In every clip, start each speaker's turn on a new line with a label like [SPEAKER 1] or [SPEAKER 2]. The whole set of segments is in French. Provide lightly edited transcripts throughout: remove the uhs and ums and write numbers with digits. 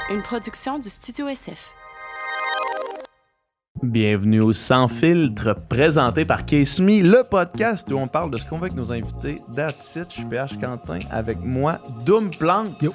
[SPEAKER 1] Une production du Studio SF.
[SPEAKER 2] Bienvenue au Sans Filtre, présenté par Case Me, le podcast où on parle de ce qu'on veut avec nos invités. That's it, je suis PH Quentin, avec moi, Doom Plante.
[SPEAKER 3] Yo.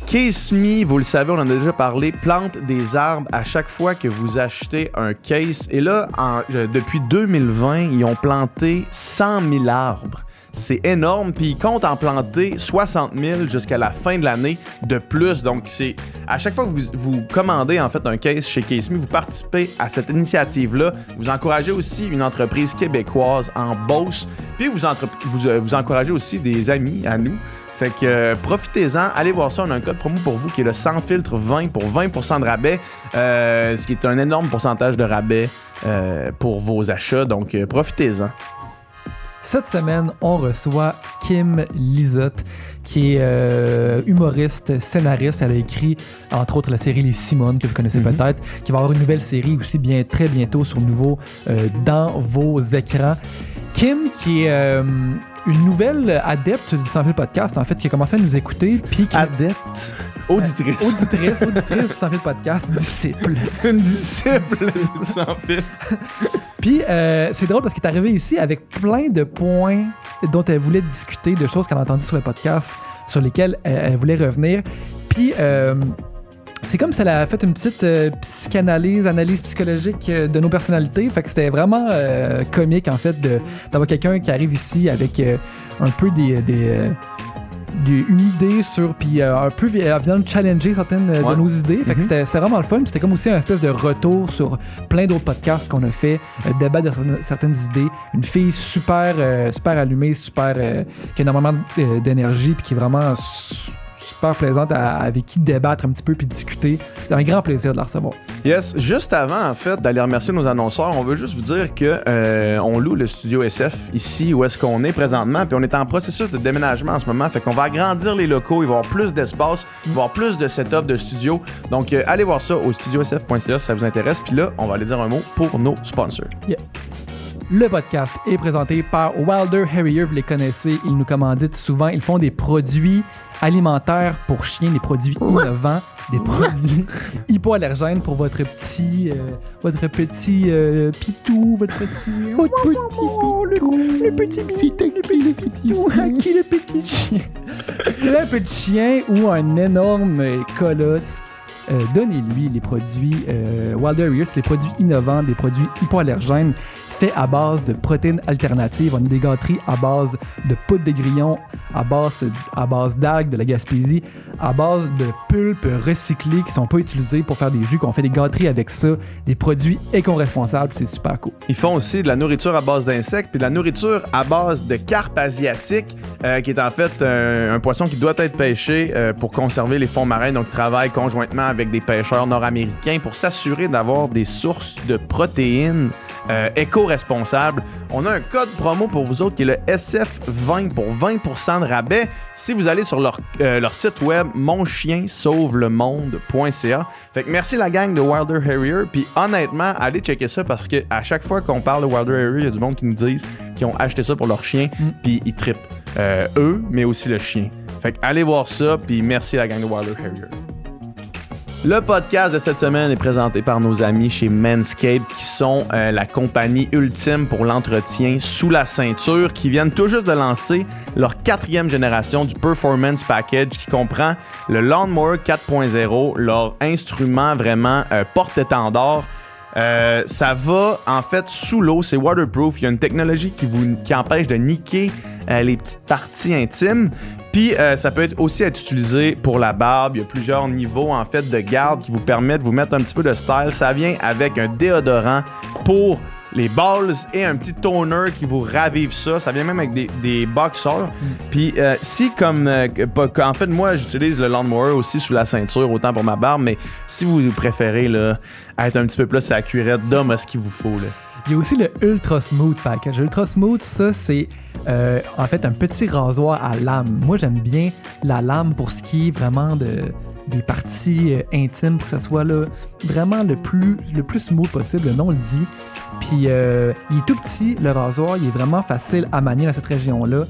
[SPEAKER 2] Case Me, vous le savez, on en a déjà parlé, plante des arbres à chaque fois que vous achetez un case. Et là, depuis 2020, ils ont planté 100 000 arbres. C'est énorme, puis ils comptent en planter 60 000 jusqu'à la fin de l'année de plus. Donc, c'est à chaque fois que vous commandez en fait un case chez Case Me, vous participez à cette initiative-là. Vous encouragez aussi une entreprise québécoise en Beauce, puis vous encouragez aussi des amis à nous. Fait que profitez-en, allez voir ça, on a un code promo pour vous qui est le Sans Filtre 20 pour 20% de rabais, ce qui est un énorme pourcentage de rabais pour vos achats, donc profitez-en.
[SPEAKER 3] Cette semaine, on reçoit Kim Lizotte, qui est humoriste, scénariste. Elle a écrit, entre autres, la série Les Simones, que vous connaissez peut-être, qui va avoir une nouvelle série aussi très bientôt sur Nouveau dans vos écrans. Kim, qui est une nouvelle adepte du Sans Fil Podcast, en fait, qui a commencé à nous écouter. Puis qui...
[SPEAKER 2] Adepte? Auditrice.
[SPEAKER 3] Auditrice du Sans Fil Podcast, disciple.
[SPEAKER 2] Une disciple du Sans Fil.
[SPEAKER 3] Puis c'est drôle parce qu'elle est arrivée ici avec plein de points dont elle voulait discuter, de choses qu'elle a entendues sur le podcast, sur lesquelles elle voulait revenir. Puis c'est comme si elle a fait une petite analyse psychologique de nos personnalités. Fait que c'était vraiment comique, en fait, d'avoir quelqu'un qui arrive ici avec un peu une idée sur, puis un peu vient de challenger certaines de nos idées. Fait que c'était vraiment le fun. Puis c'était comme aussi un espèce de retour sur plein d'autres podcasts qu'on a fait, débat de certaines idées. Une fille super allumée, qui a énormément d'énergie, puis qui est vraiment super plaisante avec qui débattre un petit peu puis discuter. C'est un grand plaisir de la recevoir.
[SPEAKER 2] Yes. Juste avant, en fait, d'aller remercier nos annonceurs, on veut juste vous dire que on loue le Studio SF ici où est-ce qu'on est présentement, puis on est en processus de déménagement en ce moment, fait qu'on va agrandir les locaux, il va y avoir plus d'espace, il va y avoir plus de setup de studio. Donc, allez voir ça au studiosf.ca si ça vous intéresse. Puis là, on va aller dire un mot pour nos sponsors.
[SPEAKER 3] Yeah. Le podcast est présenté par Wilder Harrier, vous les connaissez, ils nous commanditent souvent, ils font des produits alimentaires pour chiens, des produits innovants, des produits hypoallergènes pour votre petit pitou, le petit chien. C'est un petit chien ou un énorme colosse. Donnez-lui les produits Wilder Harrier, c'est des produits innovants, des produits hypoallergènes faits à base de protéines alternatives. On a des gâteries à base de poudre de grillon, à base d'algues de la Gaspésie, à base de pulpes recyclées qui sont pas utilisées pour faire des jus, qu'on fait des gâteries avec ça, des produits éco-responsables, c'est super cool.
[SPEAKER 2] Ils font aussi de la nourriture à base d'insectes, puis de la nourriture à base de carpe asiatique, qui est en fait un poisson qui doit être pêché pour conserver les fonds marins. Donc, ils travaillent conjointement avec des pêcheurs nord-américains pour s'assurer d'avoir des sources de protéines éco-responsables. On a un code promo pour vous autres qui est le SF20 pour 20% de rabais si vous allez sur leur site web monchiensauvelemonde.ca. Fait que merci la gang de Wilder Harrier, puis honnêtement, allez checker ça parce que à chaque fois qu'on parle de Wilder Harrier, il y a du monde qui nous disent qu'ils ont acheté ça pour leur chien, puis ils trippent. Eux, mais aussi le chien. Fait que allez voir ça, puis merci la gang de Wilder Harrier. Le podcast de cette semaine est présenté par nos amis chez Manscaped, qui sont la compagnie ultime pour l'entretien sous la ceinture, qui viennent tout juste de lancer leur 4e génération du Performance Package, qui comprend le Lawnmower 4.0, leur instrument vraiment porte-étendard. Ça va en fait sous l'eau, c'est waterproof. Il y a une technologie qui empêche de niquer les petites parties intimes. Puis ça peut aussi être utilisé pour la barbe. Il y a plusieurs niveaux en fait de garde qui vous permettent de vous mettre un petit peu de style. Ça vient avec un déodorant pour les balls et un petit toner qui vous ravive ça. Ça vient même avec des boxers. Puis si en fait moi j'utilise le Lawnmower aussi sous la ceinture, autant pour ma barbe, mais si vous préférez là, être un petit peu plus sur la cuirette, d'homme à ce qu'il vous faut là.
[SPEAKER 3] Il y a aussi le Ultra Smooth Package. Ultra Smooth, ça, c'est en fait un petit rasoir à lame. Moi, j'aime bien la lame pour ce qui est vraiment des parties intimes, pour que ça soit là, vraiment le plus smooth possible, le nom le dit. Puis, il est tout petit, le rasoir. Il est vraiment facile à manier dans cette région-là.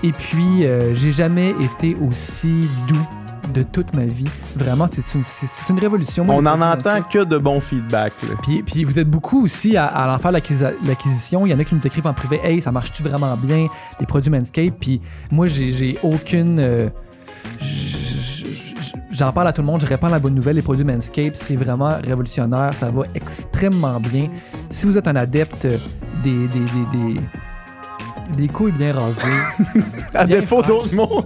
[SPEAKER 3] Et puis, j'ai jamais été aussi doux de toute ma vie. Vraiment, c'est une révolution. Moi,
[SPEAKER 2] On
[SPEAKER 3] les
[SPEAKER 2] n'en
[SPEAKER 3] produits
[SPEAKER 2] entend
[SPEAKER 3] Manscaped.
[SPEAKER 2] que de bons feedbacks. Là.
[SPEAKER 3] Puis vous êtes beaucoup aussi à en faire l'acquisition. Il y en a qui nous écrivent en privé « Hey, ça marche-tu vraiment bien, les produits Manscaped? » Puis moi, j'ai aucune... J'en parle à tout le monde, je répands la bonne nouvelle. Les produits Manscaped, c'est vraiment révolutionnaire. Ça va extrêmement bien. Si vous êtes un adepte des couilles bien rasées,
[SPEAKER 2] À
[SPEAKER 3] bien
[SPEAKER 2] défaut
[SPEAKER 3] fraîches,
[SPEAKER 2] d'autres mots.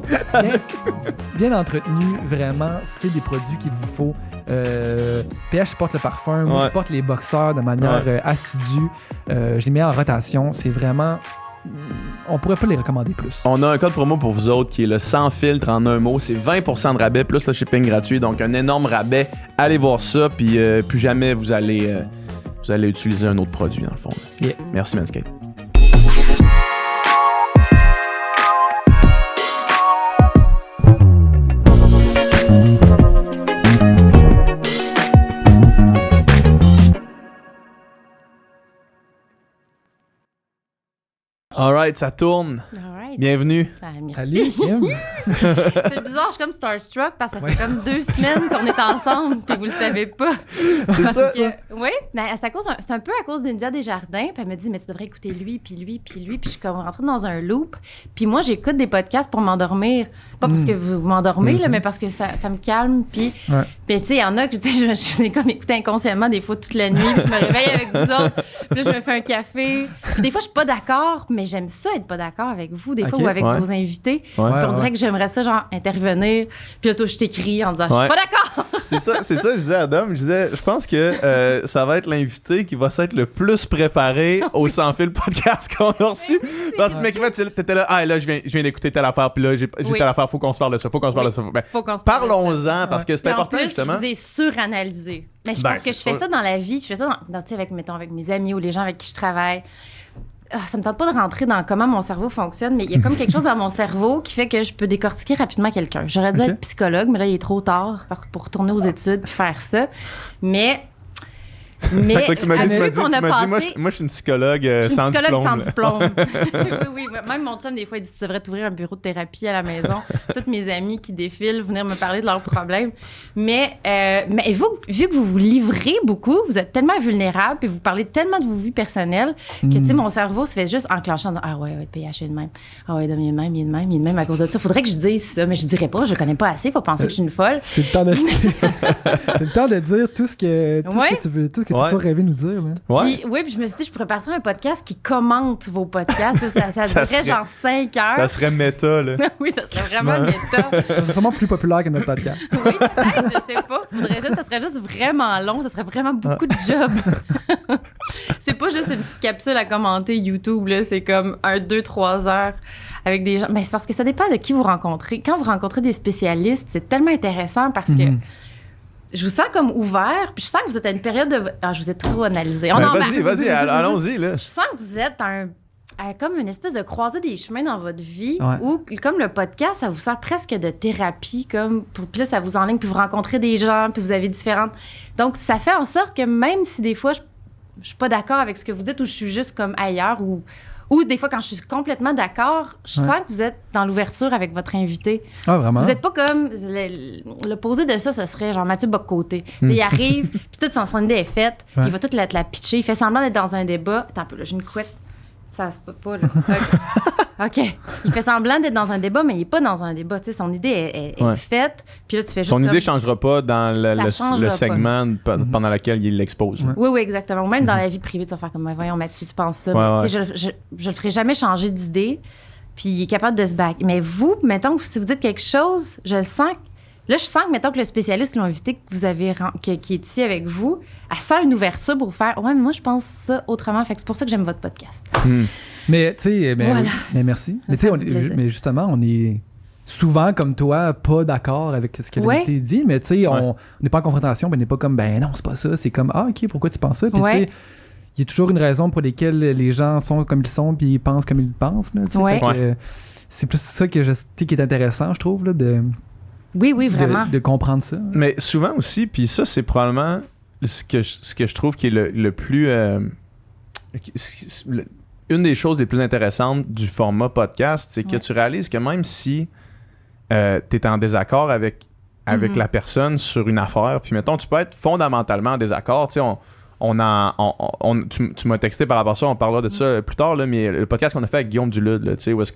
[SPEAKER 3] bien entretenus, vraiment, c'est des produits qu'il vous faut. PH porte le parfum, moi je porte les boxeurs de manière assidue. Je les mets en rotation. C'est vraiment... On pourrait pas les recommander plus.
[SPEAKER 2] On a un code promo pour vous autres qui est le sans filtre en un mot. C'est 20% de rabais plus le shipping gratuit. Donc un énorme rabais. Allez voir ça. Puis plus jamais vous allez utiliser un autre produit dans le fond.
[SPEAKER 3] Yeah.
[SPEAKER 2] Merci Manscaped. Alright, ça tourne.
[SPEAKER 1] Alright.
[SPEAKER 2] Bienvenue.
[SPEAKER 1] Merci.
[SPEAKER 3] Allez, Kim.
[SPEAKER 1] C'est bizarre, je suis comme starstruck parce que ça fait comme 2 semaines qu'on est ensemble puis vous le savez pas.
[SPEAKER 2] C'est ça.
[SPEAKER 1] Oui, mais c'est un peu à cause d'India Desjardins. Puis elle me dit, mais tu devrais écouter lui, puis lui, puis lui. Puis je suis comme rentrée dans un loop. Puis moi, j'écoute des podcasts pour m'endormir. Pas parce que vous m'endormez, là, mais parce que ça me calme. Puis tu sais, il y en a que je suis comme écouter inconsciemment des fois toute la nuit. Puis je me réveille avec vous autres. Puis là, je me fais un café. Puis des fois, je suis pas d'accord, mais j'aime ça être pas d'accord avec vous, des fois, ou avec vos invités. Puis on dirait que j'aimerais ça, genre, intervenir. Puis là, toi, je t'écris en disant, je suis pas d'accord.
[SPEAKER 2] C'est ça, je disais à Adam, je pense que ça va être l'invité qui va s'être le plus préparé au Sans Fil podcast qu'on a reçu. Parce que tu m'écrivais, t'étais là, là, je viens d'écouter telle affaire, puis là, j'ai telle affaire, faut qu'on se parle de ça, faut qu'on se parle de ça. Ben,
[SPEAKER 1] faut qu'on se parle de ça.
[SPEAKER 2] Parlons-en, parce que c'est important,
[SPEAKER 1] en plus,
[SPEAKER 2] justement.
[SPEAKER 1] Je vous ai suranalysé. Mais je pense que je fais ça dans la vie. Je fais ça avec mes amis ou les gens avec qui je travaille. Ça me tente pas de rentrer dans comment mon cerveau fonctionne, mais il y a comme quelque chose dans mon cerveau qui fait que je peux décortiquer rapidement quelqu'un. J'aurais dû être psychologue, mais là, il est trop tard pour retourner aux études et faire ça. Mais
[SPEAKER 2] c'est ça que tu m'as dit, moi je suis une psychologue sans diplôme.
[SPEAKER 1] oui. Même mon chum, des fois, il dit, tu devrais t'ouvrir un bureau de thérapie à la maison. Toutes mes amies qui défilent, venir me parler de leurs problèmes. Mais vous, vu que vous vous livrez beaucoup, vous êtes tellement vulnérable puis vous parlez tellement de vos vies personnelles que, tu sais, mon cerveau se fait juste enclencher en disant, ah ouais, le PH est de même. Ah ouais, il est de même à cause de ça. Faudrait que je dise ça, mais je dirais pas, je connais pas assez, faut penser que je suis une folle.
[SPEAKER 3] C'est le temps de dire tout ce que tu veux, tout ce que tu peux rêver nous dire. Là.
[SPEAKER 1] Puis je me suis dit, je pourrais partir un podcast qui commente vos podcasts. Ça durerait genre 5 heures.
[SPEAKER 2] Ça serait méta, là.
[SPEAKER 1] Oui, ça serait vraiment méta.
[SPEAKER 3] C'est sûrement plus populaire que notre podcast.
[SPEAKER 1] Oui, peut-être, je sais pas. Ça serait juste vraiment long. Ça serait vraiment beaucoup de job. C'est pas juste une petite capsule à commenter YouTube, là. C'est comme 2-3 heures avec des gens. Mais c'est parce que ça dépend de qui vous rencontrez. Quand vous rencontrez des spécialistes, c'est tellement intéressant parce que je vous sens comme ouvert, puis je sens que vous êtes à une période de... je vous ai trop analysé.
[SPEAKER 2] Vas-y, allons-y, là.
[SPEAKER 1] Je sens que vous êtes comme une espèce de croisée des chemins dans votre vie, où, comme le podcast, ça vous sert presque de thérapie, puis là, ça vous enligne, puis vous rencontrez des gens, puis vous avez différentes... Donc, ça fait en sorte que même si des fois, je suis pas d'accord avec ce que vous dites, ou je suis juste comme ailleurs, ou des fois, quand je suis complètement d'accord, je sens que vous êtes dans l'ouverture avec votre invité.
[SPEAKER 3] Ah, vraiment?
[SPEAKER 1] Vous n'êtes pas comme... L'opposé de ça, ce serait genre Mathieu Bock-Côté. Il arrive, puis toute son idée est faite, il va toute la pitcher, il fait semblant d'être dans un débat. Attends un peu, là, j'ai une couette. Ça se peut pas, là. OK. Il fait semblant d'être dans un débat, mais il n'est pas dans un débat. Tu sais, son idée est faite, puis là, tu fais juste
[SPEAKER 2] son idée ne changera pas dans le segment
[SPEAKER 1] pas.
[SPEAKER 2] pendant lequel il l'expose.
[SPEAKER 1] Oui, exactement. Ou même dans la vie privée, tu vas faire comme, voyons, Mathieu, tu penses ça. Mais, je le ferai jamais changer d'idée, puis il est capable de se back. Mais vous, mettons, si vous dites quelque chose, je sens que, mettons, que le spécialiste qui l'a invité, que vous avez, qui est ici avec vous, elle sent une ouverture pour faire, ouais, mais moi, je pense ça autrement. Fait que c'est pour ça que j'aime votre podcast.
[SPEAKER 3] Mais, tu sais,
[SPEAKER 1] voilà.
[SPEAKER 3] mais merci. Mais, mais justement, on est souvent, comme toi, pas d'accord avec ce que l'invité dit, mais tu sais, on n'est pas en confrontation, on n'est pas comme, non, c'est pas ça. C'est comme, OK, pourquoi tu penses ça? Puis, tu sais, il y a toujours une raison pour laquelle les gens sont comme ils sont, puis ils pensent comme ils pensent. Là, fait que, c'est plus ça qui est intéressant, je trouve, là,
[SPEAKER 1] Oui, vraiment.
[SPEAKER 3] De comprendre ça.
[SPEAKER 2] Mais souvent aussi, puis ça, c'est probablement ce que je trouve qui est le plus... une des choses les plus intéressantes du format podcast, c'est que tu réalises que même si tu es en désaccord avec avec la personne sur une affaire. Puis mettons, tu peux être fondamentalement en désaccord. Tu sais, tu m'as texté par rapport à ça, on parlera de ça plus tard, là, mais le podcast qu'on a fait avec Guillaume Dulude, là, tu sais, où est-ce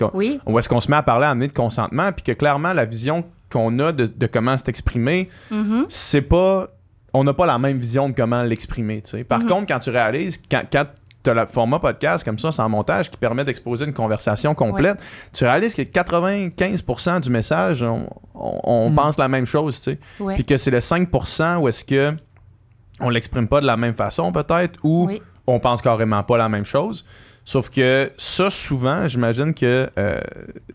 [SPEAKER 2] qu'on se met à parler, à amener de consentement, puis que clairement, la vision qu'on a de comment s'exprimer, c'est pas... On n'a pas la même vision de comment l'exprimer, tu sais. Par contre, quand tu réalises, quand tu as le format podcast comme ça, sans montage, qui permet d'exposer une conversation complète, tu réalises que 95% du message, on pense la même chose, tu sais. Puis que c'est le 5% où est-ce que on l'exprime pas de la même façon, peut-être, ou on pense carrément pas la même chose. Sauf que ça, souvent, j'imagine que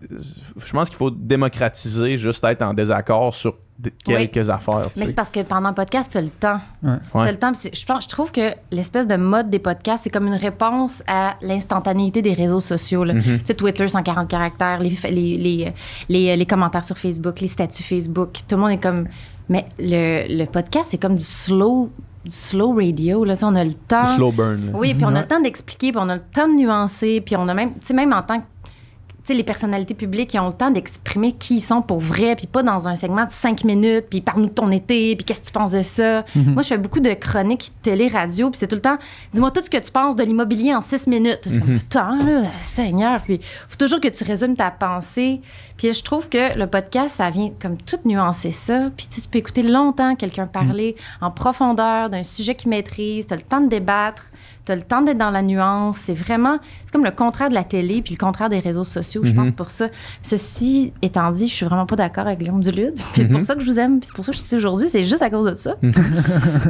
[SPEAKER 2] je pense qu'il faut démocratiser juste être en désaccord sur quelques affaires.
[SPEAKER 1] Mais c'est parce que pendant le podcast, tu as le temps. Tu as le temps. Je trouve que l'espèce de mode des podcasts, c'est comme une réponse à l'instantanéité des réseaux sociaux. Tu sais, Twitter, 140 caractères, les commentaires sur Facebook, les statuts Facebook. Tout le monde est comme... Mais le podcast, c'est comme du slow radio, là, on a le temps.
[SPEAKER 2] Du slow burn. Là.
[SPEAKER 1] Oui, puis on a le temps d'expliquer, puis on a le temps de nuancer, puis on a même, tu sais, même en tant que, tu sais, les personnalités publiques, ils ont le temps d'exprimer qui ils sont pour vrai, puis pas dans un segment de 5 minutes, puis parle-nous de ton été, puis qu'est-ce que tu penses de ça. Moi, je fais beaucoup de chroniques télé-radio, puis c'est tout le temps, dis-moi tout ce que tu penses de l'immobilier en 6 minutes. C'est comme, temps, là, Seigneur. Puis faut toujours que tu résumes ta pensée. Puis je trouve que le podcast, ça vient comme tout nuancer ça. Puis tu peux écouter longtemps quelqu'un parler en profondeur d'un sujet qu'il maîtrise. Tu as le temps de débattre. Tu as le temps d'être dans la nuance. C'est comme le contraire de la télé puis le contraire des réseaux sociaux, je pense, pour ça. Ceci étant dit, je suis vraiment pas d'accord avec Guillaume Dulude. Puis c'est pour ça que je vous aime. Puis c'est pour ça que je suis ici aujourd'hui. C'est juste à cause de ça.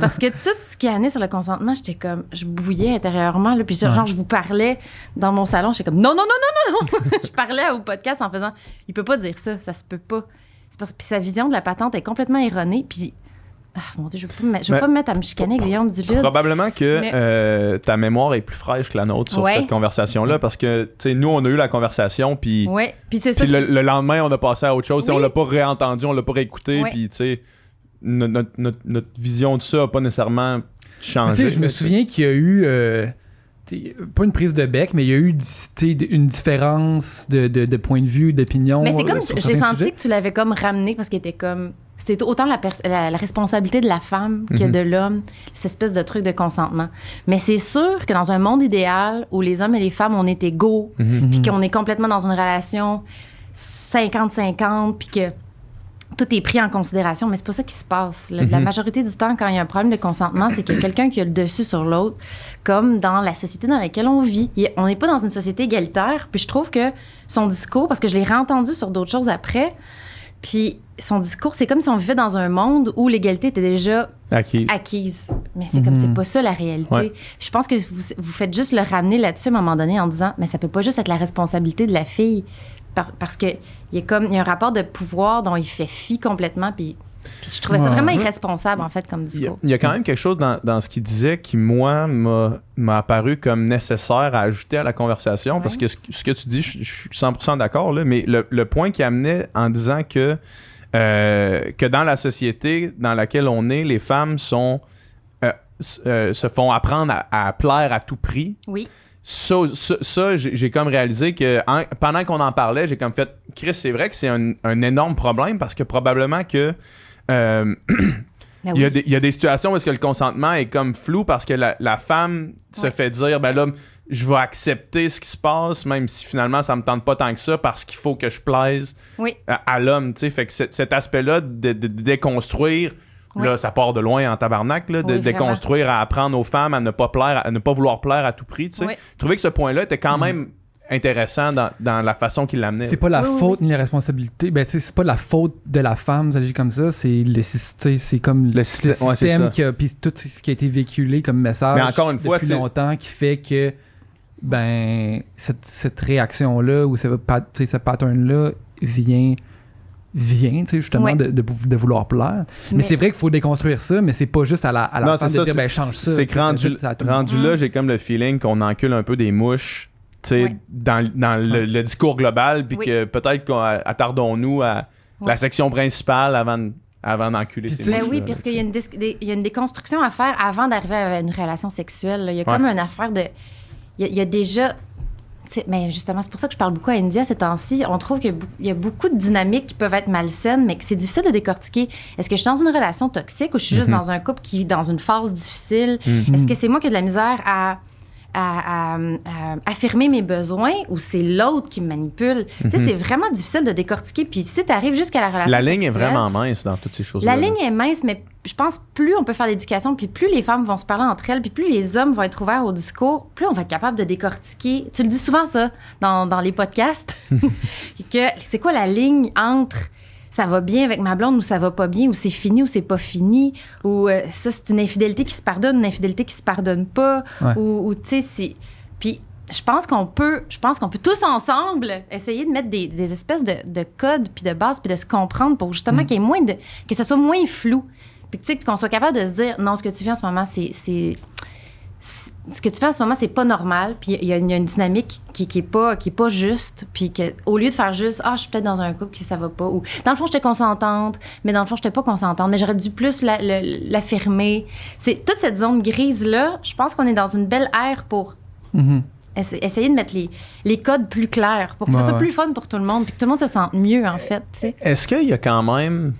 [SPEAKER 1] Parce que tout ce qui est amené sur le consentement, j'étais comme... Je bouillais intérieurement. Là, puis genre, je vous parlais dans mon salon. J'étais comme non. Je parlais au podcast en faisant... Il peut pas dire ça se peut pas. C'est parce que sa vision de la patente est complètement erronée. Puis... mon Dieu, je veux pas me mettre à me chicaner, Guillaume Dulude.
[SPEAKER 2] Probablement que ta mémoire est plus fraîche que la nôtre sur cette conversation-là, parce que, tu sais, nous, on a eu la conversation, puis
[SPEAKER 1] c'est ça.
[SPEAKER 2] Puis le lendemain, on a passé à autre chose. On l'a pas réentendu, on l'a pas réécouté, puis, tu sais, notre vision de ça a pas nécessairement changé.
[SPEAKER 3] Je me souviens qu'il y a eu... pas une prise de bec, mais il y a eu une différence de point de vue, d'opinion.
[SPEAKER 1] Mais c'est comme, j'ai senti que tu l'avais comme ramené parce qu'il était comme... C'était autant la responsabilité de la femme que de l'homme, cette espèce de truc de consentement. Mais c'est sûr que dans un monde idéal où les hommes et les femmes, on est égaux, puis qu'on est complètement dans une relation 50-50, puis que tout est pris en considération, mais c'est pas ça qui se passe. La majorité du temps, quand il y a un problème de consentement, c'est qu'il y a quelqu'un qui a le dessus sur l'autre, comme dans la société dans laquelle on vit. On n'est pas dans une société égalitaire, puis je trouve que son discours, parce que je l'ai réentendu sur d'autres choses après, puis son discours, c'est comme si on vivait dans un monde où l'égalité était déjà acquise. Mais c'est comme, c'est pas ça la réalité. Ouais. Je pense que vous faites juste le ramener là-dessus à un moment donné en disant, mais ça peut pas juste être la responsabilité de la fille. Parce qu'il y a un rapport de pouvoir dont il fait fi complètement, puis je trouvais ça vraiment irresponsable, en fait, comme discours.
[SPEAKER 2] Il y a quand même quelque chose dans ce qu'il disait qui, moi, m'a apparu comme nécessaire à ajouter à la conversation, parce que ce que tu dis, je suis 100% d'accord, là, mais le point qu'il amenait en disant que dans la société dans laquelle on est, les femmes se font apprendre à plaire à tout prix.
[SPEAKER 1] Oui.
[SPEAKER 2] Ça, j'ai comme réalisé que pendant qu'on en parlait, j'ai comme fait, Chris, c'est vrai que c'est un énorme problème parce que probablement que il y a des situations où est-ce que le consentement est comme flou parce que la femme se fait dire, ben là, je vais accepter ce qui se passe, même si finalement ça me tente pas tant que ça parce qu'il faut que je plaise à l'homme, tu sais. Fait que cet aspect-là de déconstruire. Là, ça part de loin en tabarnak, là, de déconstruire, à apprendre aux femmes à ne pas plaire, à ne pas vouloir plaire à tout prix. Tu sais. Je trouvais que ce point-là était quand même intéressant dans la façon qu'il l'amenait.
[SPEAKER 3] C'est pas la faute ni la responsabilité. Ben, c'est pas la faute de la femme, vous allez dire comme ça. C'est c'est comme le système qui a, puis tout ce qui a été véhiculé comme message depuis longtemps qui fait que cette réaction-là ou ce pattern-là vient justement de vouloir plaire. Mais c'est vrai qu'il faut déconstruire ça, mais c'est pas juste à la femme de dire change ça.
[SPEAKER 2] C'est que rendu là, j'ai comme le feeling qu'on encule un peu des mouches dans le discours global, puis que peut-être attardons-nous à la section principale avant d'enculer ces mouches.
[SPEAKER 1] Oui, parce qu'il y a une déconstruction à faire avant d'arriver à une relation sexuelle. Il y a comme une affaire de... Il y a déjà... Mais justement, c'est pour ça que je parle beaucoup à India ces temps-ci. On trouve qu'il y a beaucoup de dynamiques qui peuvent être malsaines, mais que c'est difficile de décortiquer. Est-ce que je suis dans une relation toxique ou je suis juste dans un couple qui vit dans une phase difficile? Est-ce que c'est moi qui ai de la misère à affirmer mes besoins ou c'est l'autre qui me manipule? Tu sais, c'est vraiment difficile de décortiquer. Puis si tu arrives jusqu'à la relation
[SPEAKER 2] La ligne
[SPEAKER 1] sexuelle,
[SPEAKER 2] est vraiment mince dans toutes ces choses-là.
[SPEAKER 1] la ligne est mince, mais je pense plus on peut faire d'éducation, puis plus les femmes vont se parler entre elles, puis plus les hommes vont être ouverts au discours, plus on va être capable de décortiquer. Tu le dis souvent, ça, dans les podcasts, que c'est quoi la ligne entre ça va bien avec ma blonde ou ça va pas bien, ou c'est fini ou c'est pas fini, ou ça, c'est une infidélité qui se pardonne, une infidélité qui se pardonne pas, ou tu sais, c'est... Puis je pense qu'on peut tous ensemble essayer de mettre des espèces de codes, puis de bases, puis de se comprendre pour justement qu'il y ait que ce soit moins flou. Puis tu sais, qu'on soit capable de se dire, non, ce que tu fais en ce moment, ce que tu fais en ce moment, c'est pas normal. Puis il y a une dynamique qui est pas juste. Puis qu'au lieu de faire juste, je suis peut-être dans un couple que ça va pas. Ou dans le fond, j'étais consentante, mais dans le fond, j'étais pas consentante. Mais j'aurais dû plus l'affirmer. C'est toute cette zone grise-là. Je pense qu'on est dans une belle ère pour essayer de mettre les codes plus clairs pour que ce soit plus fun pour tout le monde. Puis que tout le monde se sente mieux, en fait. T'sais.
[SPEAKER 2] Est-ce qu'il y a quand même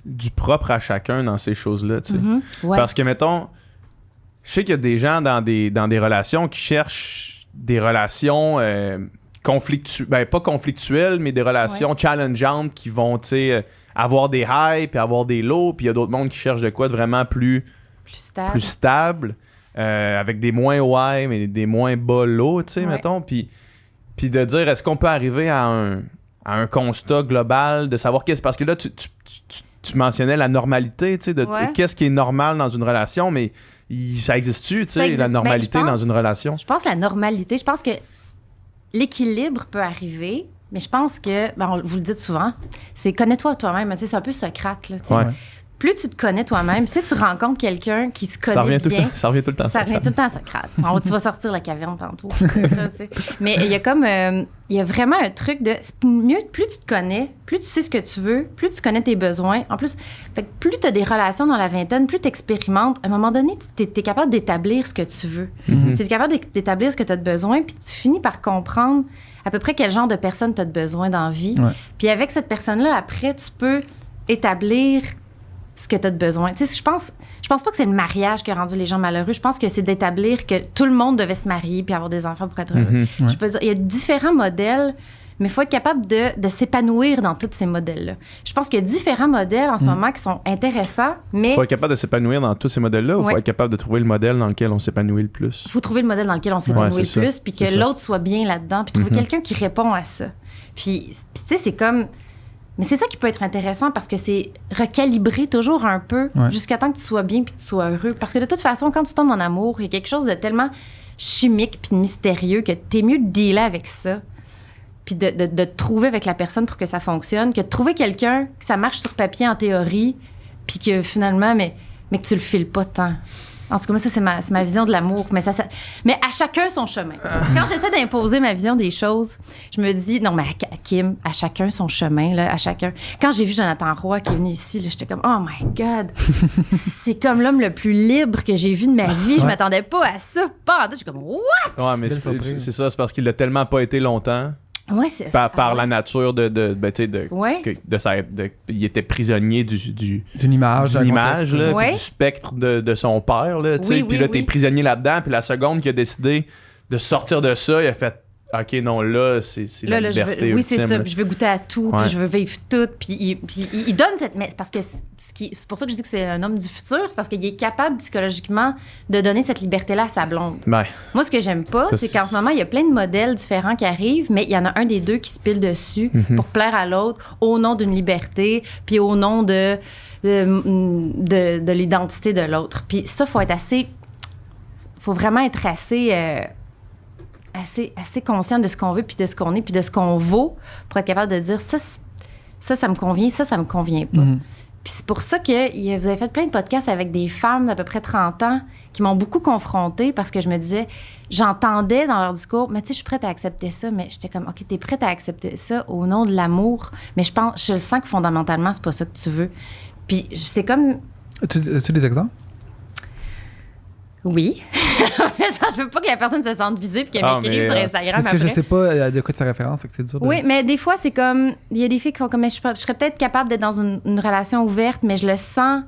[SPEAKER 2] du propre à chacun dans ces choses-là, tu sais.
[SPEAKER 1] Ouais.
[SPEAKER 2] Parce que, mettons, je sais qu'il y a des gens dans des relations qui cherchent des relations pas conflictuelles, mais des relations challengeantes qui vont, tu sais, avoir des highs puis avoir des lows, puis il y a d'autres mondes qui cherchent de quoi de vraiment plus stable, avec des moins high, mais des moins bas lows, tu sais, mettons, puis de dire, est-ce qu'on peut arriver à un constat global de savoir qu'est-ce... Parce que là, tu mentionnais la normalité, tu sais, qu'est-ce qui est normal dans une relation, mais ça existe-tu, tu sais, la normalité dans une relation? Je
[SPEAKER 1] pense que l'équilibre peut arriver, mais je pense que, vous le dites souvent, c'est connais-toi toi-même, tu sais, c'est un peu Socrate, là, tu sais. Plus tu te connais toi-même, si tu rencontres quelqu'un qui se connaît bien...
[SPEAKER 2] Ça revient tout le temps
[SPEAKER 1] à Socrate. Tu vas sortir la caverne tantôt. Mais il y a comme... il y a vraiment un truc de... C'est mieux, plus tu te connais, plus tu sais ce que tu veux, plus tu connais tes besoins. En plus, plus tu as des relations dans la vingtaine, plus tu expérimentes. À un moment donné, tu es capable d'établir ce que tu veux. Tu es capable d'établir ce que tu as de besoin, puis tu finis par comprendre à peu près quel genre de personne tu as de besoin dans la vie. Puis avec cette personne-là, après, tu peux établir ce que tu as de besoin. Tu sais, je pense pas que c'est le mariage qui a rendu les gens malheureux. Je pense que c'est d'établir que tout le monde devait se marier puis avoir des enfants pour être heureux. Je peux dire, il y a différents modèles, mais il faut être capable de s'épanouir dans tous ces modèles-là. Je pense qu'il y a différents modèles en ce moment qui sont intéressants, mais...
[SPEAKER 2] Il faut être capable de s'épanouir dans tous ces modèles-là ou il faut être capable de trouver le modèle dans lequel on s'épanouit le plus?
[SPEAKER 1] Il faut trouver le modèle dans lequel on s'épanouit le plus, puis que l'autre soit bien là-dedans, puis trouver quelqu'un qui répond à ça. Puis tu sais, c'est comme... Mais c'est ça qui peut être intéressant parce que c'est recalibrer toujours un peu jusqu'à temps que tu sois bien puis que tu sois heureux. Parce que de toute façon, quand tu tombes en amour, il y a quelque chose de tellement chimique puis de mystérieux que t'es mieux de dealer avec ça puis de te trouver avec la personne pour que ça fonctionne que de trouver quelqu'un que ça marche sur papier en théorie puis que finalement, mais que tu le files pas tant. En tout cas, moi, ça, c'est ma vision de l'amour. Mais à chacun son chemin. Quand j'essaie d'imposer ma vision des choses, je me dis, non, mais Kim, à chacun son chemin, là, à chacun. Quand j'ai vu Jonathan Roy qui est venu ici, là, j'étais comme, oh my God, c'est comme l'homme le plus libre que j'ai vu de ma vie. Je m'attendais pas à ça. Je suis comme, what?
[SPEAKER 2] Ouais, mais c'est ça, c'est parce qu'il l'a tellement pas été longtemps.
[SPEAKER 1] Ouais, c'est
[SPEAKER 2] par la nature il était prisonnier d'une image là, du spectre de son père là, tu sais, puis là t'es prisonnier là-dedans, puis la seconde qu'il a décidé de sortir de ça, il a fait OK, non, là, c'est la liberté ultime.
[SPEAKER 1] Oui, c'est ça. Puis je veux goûter à tout, puis je veux vivre tout. Puis il donne cette... Mais c'est parce que c'est pour ça que je dis que c'est un homme du futur. C'est parce qu'il est capable psychologiquement de donner cette liberté-là à sa blonde. Moi, ce que j'aime pas, c'est qu'en ce moment, il y a plein de modèles différents qui arrivent, mais il y en a un des deux qui se pile dessus pour plaire à l'autre au nom d'une liberté, puis au nom de l'identité de l'autre. Puis ça, faut vraiment être assez conscient de ce qu'on veut, puis de ce qu'on est, puis de ce qu'on vaut pour être capable de dire ça me convient, ça me convient pas. Puis c'est pour ça que vous avez fait plein de podcasts avec des femmes d'à peu près 30 ans qui m'ont beaucoup confrontée parce que je me disais, j'entendais dans leur discours, mais tu sais, je suis prête à accepter ça, mais j'étais comme, OK, t'es prête à accepter ça au nom de l'amour, mais je le sens que fondamentalement, c'est pas ça que tu veux. Puis c'est comme...
[SPEAKER 3] As-tu des exemples?
[SPEAKER 1] Oui. Je veux pas que la personne se sente visée puis qu'elle m'écrive sur Instagram
[SPEAKER 3] parce que
[SPEAKER 1] après.
[SPEAKER 3] je sais pas de quoi tu fais référence, fait que c'est dur.
[SPEAKER 1] Oui, mais des fois, c'est comme... Il y a des filles qui font comme... Je serais peut-être capable d'être dans une relation ouverte, mais je le sens...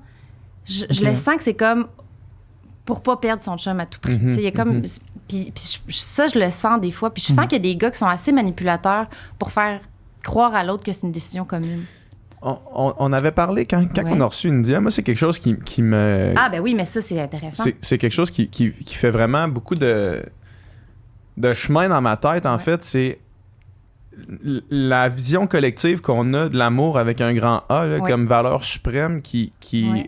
[SPEAKER 1] Je le sens que c'est comme... Pour pas perdre son chum à tout prix. Il y a comme... Puis ça, je le sens des fois. Puis je sens qu'il y a des gars qui sont assez manipulateurs pour faire croire à l'autre que c'est une décision commune.
[SPEAKER 2] On avait parlé quand on a reçu India. Moi, c'est quelque chose qui me...
[SPEAKER 1] Ah, ben oui, mais ça, c'est intéressant.
[SPEAKER 2] C'est quelque chose qui fait vraiment beaucoup de chemin dans ma tête, en fait. C'est la vision collective qu'on a de l'amour avec un grand A là, comme valeur suprême qui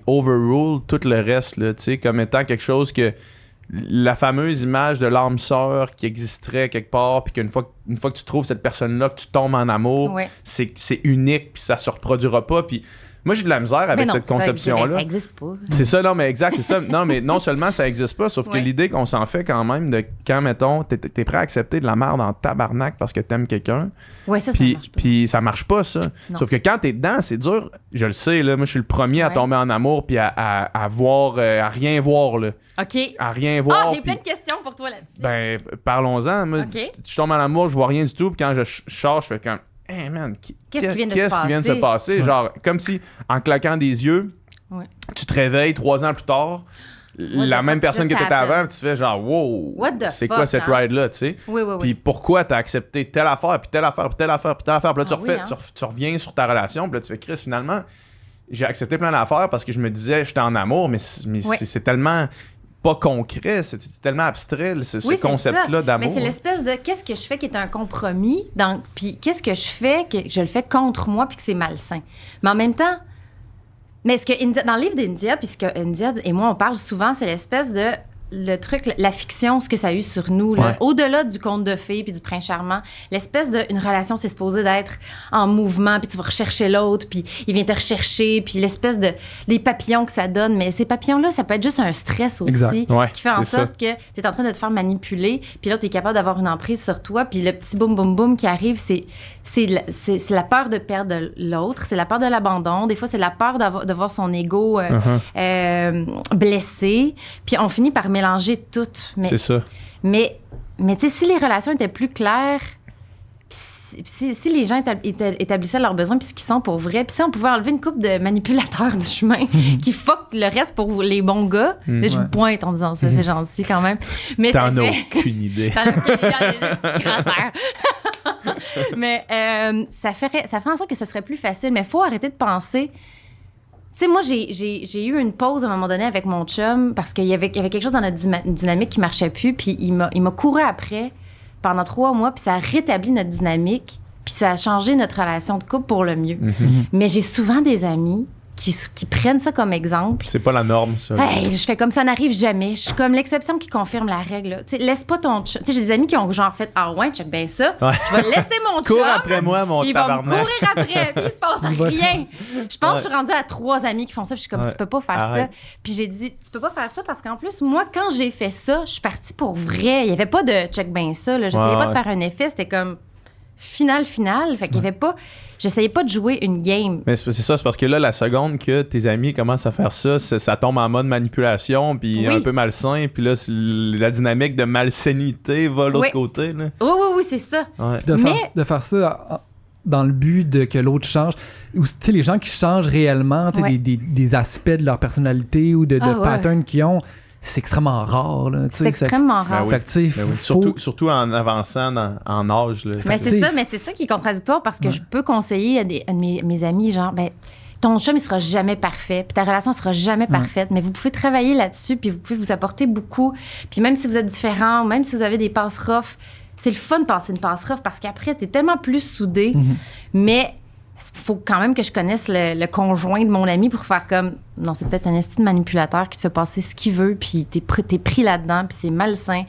[SPEAKER 2] overrule tout le reste, là, comme étant quelque chose que... La fameuse image de l'âme sœur qui existerait quelque part, puis qu'une fois que tu trouves cette personne-là, que tu tombes en amour, c'est unique, puis ça se reproduira pas. Puis moi, j'ai de la misère avec cette conception-là.
[SPEAKER 1] Ça existe pas.
[SPEAKER 2] C'est ça, non, mais exact, c'est ça. Non, mais non seulement ça existe pas, sauf que l'idée qu'on s'en fait quand même de quand, mettons, t'es prêt à accepter de la merde en tabarnak parce que t'aimes quelqu'un.
[SPEAKER 1] Ouais, ça
[SPEAKER 2] puis,
[SPEAKER 1] marche pas.
[SPEAKER 2] Puis ça marche pas, ça.
[SPEAKER 1] Non.
[SPEAKER 2] Sauf que quand t'es dedans, c'est dur. Je le sais, là. Moi, je suis le premier à tomber en amour puis à voir, à rien voir, là.
[SPEAKER 1] OK.
[SPEAKER 2] À rien voir.
[SPEAKER 1] J'ai plein de questions pour toi là-dessus.
[SPEAKER 2] Ben, parlons-en. Moi, je tombe en amour, je vois rien du tout. Puis quand je charge, je fais comme, hey man,
[SPEAKER 1] qu'est-ce qui vient de se
[SPEAKER 2] passer? Genre, comme si, en claquant des yeux, tu te réveilles 3 ans plus tard, la même personne que t'étais avant, puis tu fais genre, wow, c'est quoi cette ride-là, tu sais?
[SPEAKER 1] Oui.
[SPEAKER 2] Puis pourquoi t'as accepté telle affaire, puis telle affaire, puis telle affaire, puis telle affaire. Puis là, tu reviens sur ta relation, puis là, tu fais, Chris, finalement, j'ai accepté plein d'affaires parce que je me disais, j'étais en amour, mais c'est tellement... pas concret, c'est tellement abstrait, ce concept-là d'amour.
[SPEAKER 1] Mais c'est l'espèce de qu'est-ce que je fais qui est un compromis, puis qu'est-ce que je fais que je le fais contre moi puis que c'est malsain. Mais en même temps, mais ce que dans le livre d'India, puis ce que India et moi on parle souvent, c'est l'espèce de le truc, la fiction, ce que ça a eu sur nous, là, au-delà du conte de fées puis du prince charmant, l'espèce d'une relation, c'est supposé d'être en mouvement, puis tu vas rechercher l'autre, puis il vient te rechercher, puis l'espèce des papillons que ça donne. Mais ces papillons-là, ça peut être juste un stress aussi, qui fait en sorte que tu es en train de te faire manipuler, puis l'autre est capable d'avoir une emprise sur toi, puis le petit boum boum boum qui arrive, c'est la peur de perdre l'autre, c'est la peur de l'abandon, des fois c'est la peur de voir son ego blessé, puis on finit par mélanger tout.
[SPEAKER 2] C'est ça.
[SPEAKER 1] Mais tu sais, si les relations étaient plus claires, si les gens établissaient leurs besoins puis ce qu'ils sont pour vrai, puis si on pouvait enlever une couple de manipulateurs du chemin qui fuck le reste pour les bons gars, là, je vous pointe en disant ça, c'est gentil quand même. Mais
[SPEAKER 2] t'en as aucune idée.
[SPEAKER 1] T'en as aucune idée, grasseur. Mais ça ferait en sorte que ce serait plus facile, mais il faut arrêter de penser... Tu sais, moi, j'ai eu une pause à un moment donné avec mon chum parce qu'il y avait quelque chose dans notre dynamique qui marchait plus. Puis il m'a couru après pendant 3 mois, puis ça a rétabli notre dynamique, puis ça a changé notre relation de couple pour le mieux. Mais j'ai souvent des amis qui prennent ça comme exemple.
[SPEAKER 2] C'est pas la norme, ça.
[SPEAKER 1] Hey, je fais comme ça n'arrive jamais. Je suis comme l'exception qui confirme la règle. Tu sais, laisse pas ton chum. Tu sais, j'ai des amis qui ont genre fait ah ouais, check bien ça. Je vais laisser mon chum.
[SPEAKER 2] Cours après moi, mon tabarnak.
[SPEAKER 1] Il va me courir après, puis il se passe rien. Je pense que je suis rendue à 3 amis qui font ça, puis je suis comme tu peux pas faire ça. Puis j'ai dit tu peux pas faire ça parce qu'en plus moi quand j'ai fait ça, je suis partie pour vrai. Il y avait pas de check bien ça. J'essayais pas de faire un effet. C'était comme final. Fait qu'il y avait pas. J'essayais pas de jouer une game.
[SPEAKER 2] Mais c'est ça, c'est parce que là, la seconde que tes amis commencent à faire ça, ça tombe en mode manipulation, puis un peu malsain, puis là, la dynamique de malsainité va de l'autre côté. Là.
[SPEAKER 1] Oui, c'est ça.
[SPEAKER 2] Ouais.
[SPEAKER 3] De faire ça dans le but de que l'autre change. Ou, tu sais, les gens qui changent réellement, tu sais, des aspects de leur personnalité ou de patterns qu'ils ont, c'est extrêmement rare. Là,
[SPEAKER 1] c'est extrêmement rare.
[SPEAKER 2] Ben oui.
[SPEAKER 3] Fait
[SPEAKER 2] que, surtout en avançant en âge. Là.
[SPEAKER 1] Mais c'est ça qui est contradictoire parce que je peux conseiller à mes amis, genre, ben, ton chum, il sera jamais parfait, puis ta relation sera jamais parfaite, mais vous pouvez travailler là-dessus, puis vous pouvez vous apporter beaucoup. Puis même si vous êtes différents, même si vous avez des passes rough, c'est le fun de passer une passe rough parce qu'après, t'es tellement plus soudé, mais... Il faut quand même que je connaisse le conjoint de mon ami pour faire comme... Non, c'est peut-être un esti de manipulateur qui te fait passer ce qu'il veut, puis t'es pris là-dedans, puis c'est malsain.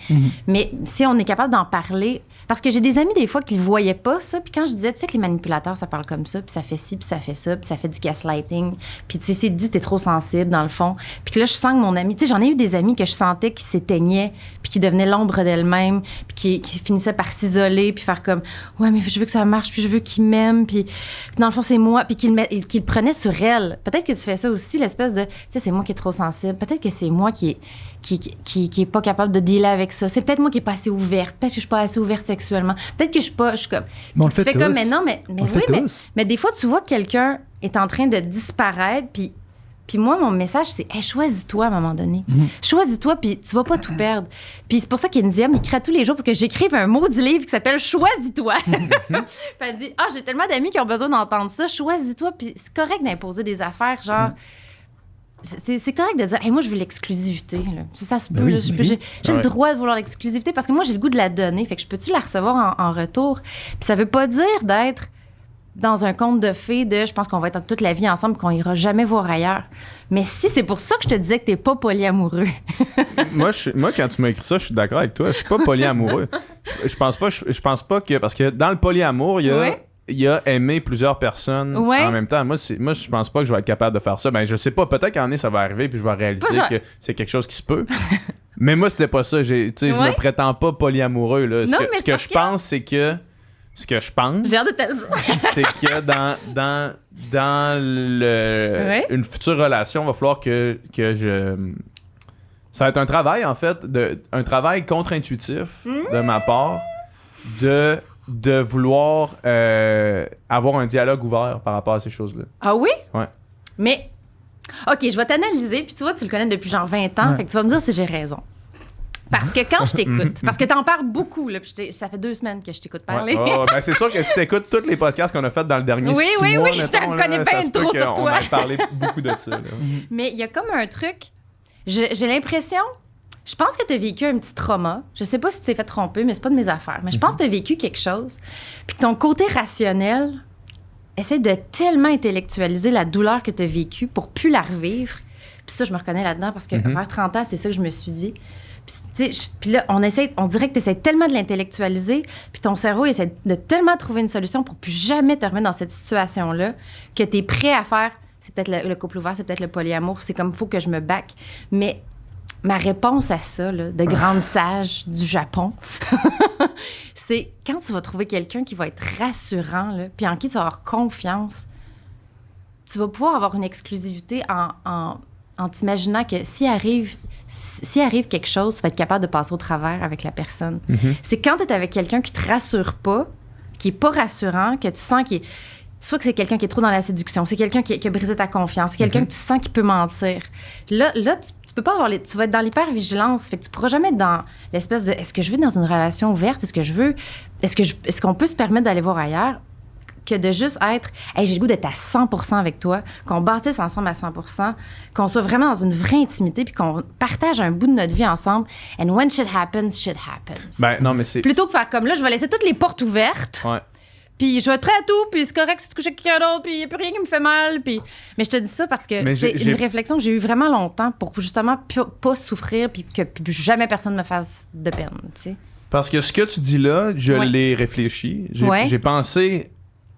[SPEAKER 1] Mais si on est capable d'en parler... Parce que j'ai des amis, des fois, qui ne voyaient pas ça. Puis quand je disais, tu sais que les manipulateurs, ça parle comme ça, puis ça fait ci, puis ça fait ça, puis ça fait du gaslighting. Puis tu sais, c'est dit, t'es trop sensible, dans le fond. Puis que là, je sens que mon ami... Tu sais, j'en ai eu des amis que je sentais qui s'éteignaient, puis qui devenaient l'ombre d'elles-mêmes, puis qui finissaient par s'isoler, puis faire comme, ouais, mais je veux que ça marche, puis je veux qu'ils m'aiment, puis dans le fond, c'est moi. Puis qu'ils le prenaient sur elle. Peut-être que tu fais ça aussi, l'espèce de, tu sais, c'est moi qui est trop sensible. Peut-être que c'est moi qui est pas capable de dealer avec ça. C'est peut-être moi qui est pas assez ouverte. Peut-être que je suis pas assez ouverte sexuellement. Peut-être que je suis comme...
[SPEAKER 3] Mais on le
[SPEAKER 1] tu
[SPEAKER 3] fait
[SPEAKER 1] fais comme,
[SPEAKER 3] tous.
[SPEAKER 1] mais non, mais
[SPEAKER 3] On le
[SPEAKER 1] oui,
[SPEAKER 3] fait tous.
[SPEAKER 1] mais des fois, tu vois que quelqu'un est en train de disparaître, puis moi, mon message, c'est hey, choisis-toi à un moment donné. Choisis-toi, puis tu vas pas tout perdre. Puis c'est pour ça qu'India m'écrit tous les jours pour que j'écrive un maudit livre qui s'appelle Choisis-toi. Puis elle dit j'ai tellement d'amis qui ont besoin d'entendre ça. Choisis-toi, puis c'est correct d'imposer des affaires, genre. C'est correct de dire hey, moi, je veux l'exclusivité. Là. Ça se peut.
[SPEAKER 3] Ben oui,
[SPEAKER 1] là. J'ai
[SPEAKER 2] Ouais.
[SPEAKER 1] le droit de vouloir l'exclusivité parce que moi, j'ai le goût de la donner. Fait que je peux-tu la recevoir en retour? Puis ça veut pas dire d'être dans un conte de fées de je pense qu'on va être toute la vie ensemble qu'on ira jamais voir ailleurs. Mais si c'est pour ça que je te disais que t'es pas polyamoureux.
[SPEAKER 2] Moi, quand tu m'as écrit ça, je suis d'accord avec toi. Je suis pas polyamoureux. Je pense pas que... Parce que dans le polyamour, il y a...
[SPEAKER 1] Ouais.
[SPEAKER 2] Il y a aimer plusieurs personnes
[SPEAKER 1] Ouais.
[SPEAKER 2] en même temps. Moi, je pense pas que je vais être capable de faire ça. Ben, je sais pas. Peut-être qu'à un moment donné, ça va arriver puis je vais réaliser que c'est quelque chose qui se peut. Mais moi, c'était pas ça. Je
[SPEAKER 1] Ouais.
[SPEAKER 2] me prétends pas polyamoureux. Là.
[SPEAKER 1] Non, mais
[SPEAKER 2] Ce que je pense, c'est que... Ce que je pense,
[SPEAKER 1] J'ai hâte de te le dire.
[SPEAKER 2] c'est que dans
[SPEAKER 1] Ouais.
[SPEAKER 2] une future relation, il va falloir que je... Ça va être un travail, en fait, un travail contre-intuitif de ma part de vouloir avoir un dialogue ouvert par rapport à ces choses-là.
[SPEAKER 1] Ah oui?
[SPEAKER 2] Ouais.
[SPEAKER 1] Mais, OK, je vais t'analyser. Puis tu vois, tu le connais depuis genre 20 ans.
[SPEAKER 3] Ouais.
[SPEAKER 1] Fait que tu vas me dire si j'ai raison. Parce que quand je t'écoute, parce que t'en parles beaucoup, là, puis ça fait 2 semaines que je t'écoute parler.
[SPEAKER 2] Ouais. Oh, ben c'est sûr que si t'écoutes tous les podcasts qu'on a fait dans le dernier
[SPEAKER 1] Oui,
[SPEAKER 2] 6
[SPEAKER 1] oui,
[SPEAKER 2] mois,
[SPEAKER 1] oui, je
[SPEAKER 2] mettons,
[SPEAKER 1] te connais
[SPEAKER 2] là,
[SPEAKER 1] bien
[SPEAKER 2] ça se peut
[SPEAKER 1] trop sur
[SPEAKER 2] qu'on
[SPEAKER 1] toi.
[SPEAKER 2] ait parlé beaucoup de ça. Là.
[SPEAKER 1] Mais il y a comme un truc, j'ai l'impression, je pense que tu as vécu un petit trauma. Je sais pas si tu t'es fait tromper, mais c'est pas de mes affaires. Mais je pense que tu as vécu quelque chose. Puis que ton côté rationnel essaie de tellement intellectualiser la douleur que tu as vécue pour plus la revivre. Puis ça, je me reconnais là-dedans parce que vers 30 ans, c'est ça que je me suis dit. Puis, tu sais, puis là, on dirait que tu essaies tellement de l'intellectualiser, puis ton cerveau essaie de tellement trouver une solution pour plus jamais te remettre dans cette situation-là que tu es prêt à faire. C'est peut-être le couple ouvert, c'est peut-être le polyamour, c'est comme il faut que je me back. Mais ma réponse à ça, là, de grande sage du Japon, c'est quand tu vas trouver quelqu'un qui va être rassurant, là, puis en qui tu vas avoir confiance, tu vas pouvoir avoir une exclusivité en t'imaginant que s'il arrive quelque chose, tu vas être capable de passer au travers avec la personne. C'est quand tu es avec quelqu'un qui te rassure pas, qui est pas rassurant, que tu sens qu'il est... Soit que c'est quelqu'un qui est trop dans la séduction, c'est quelqu'un qui a brisé ta confiance, c'est quelqu'un que tu sens qui peut mentir. Là tu peux pas avoir tu vas être dans l'hypervigilance, fait que tu pourras jamais être dans l'espèce de est-ce que je veux dans une relation ouverte, est-ce qu'on peut se permettre d'aller voir ailleurs, que de juste être hey, j'ai le goût d'être à 100% avec toi, qu'on bâtisse ensemble à 100%, qu'on soit vraiment dans une vraie intimité puis qu'on partage un bout de notre vie ensemble. And when shit happens, shit happens.
[SPEAKER 2] Ben non, mais c'est...
[SPEAKER 1] Plutôt que faire comme là, je vais laisser toutes les portes ouvertes.
[SPEAKER 2] Ouais.
[SPEAKER 1] Puis je vais être prêt à tout, puis c'est correct si tu couches avec quelqu'un d'autre, puis il n'y a plus rien qui me fait mal. Puis... Mais je te dis ça parce que
[SPEAKER 2] Mais
[SPEAKER 1] c'est
[SPEAKER 2] j'ai-
[SPEAKER 1] une réflexion que j'ai eue vraiment longtemps pour justement pas souffrir, puis que plus jamais personne me fasse de peine, tu sais.
[SPEAKER 2] Parce que ce que tu dis là, je
[SPEAKER 1] Ouais.
[SPEAKER 2] l'ai réfléchi.
[SPEAKER 1] Ouais.
[SPEAKER 2] J'ai pensé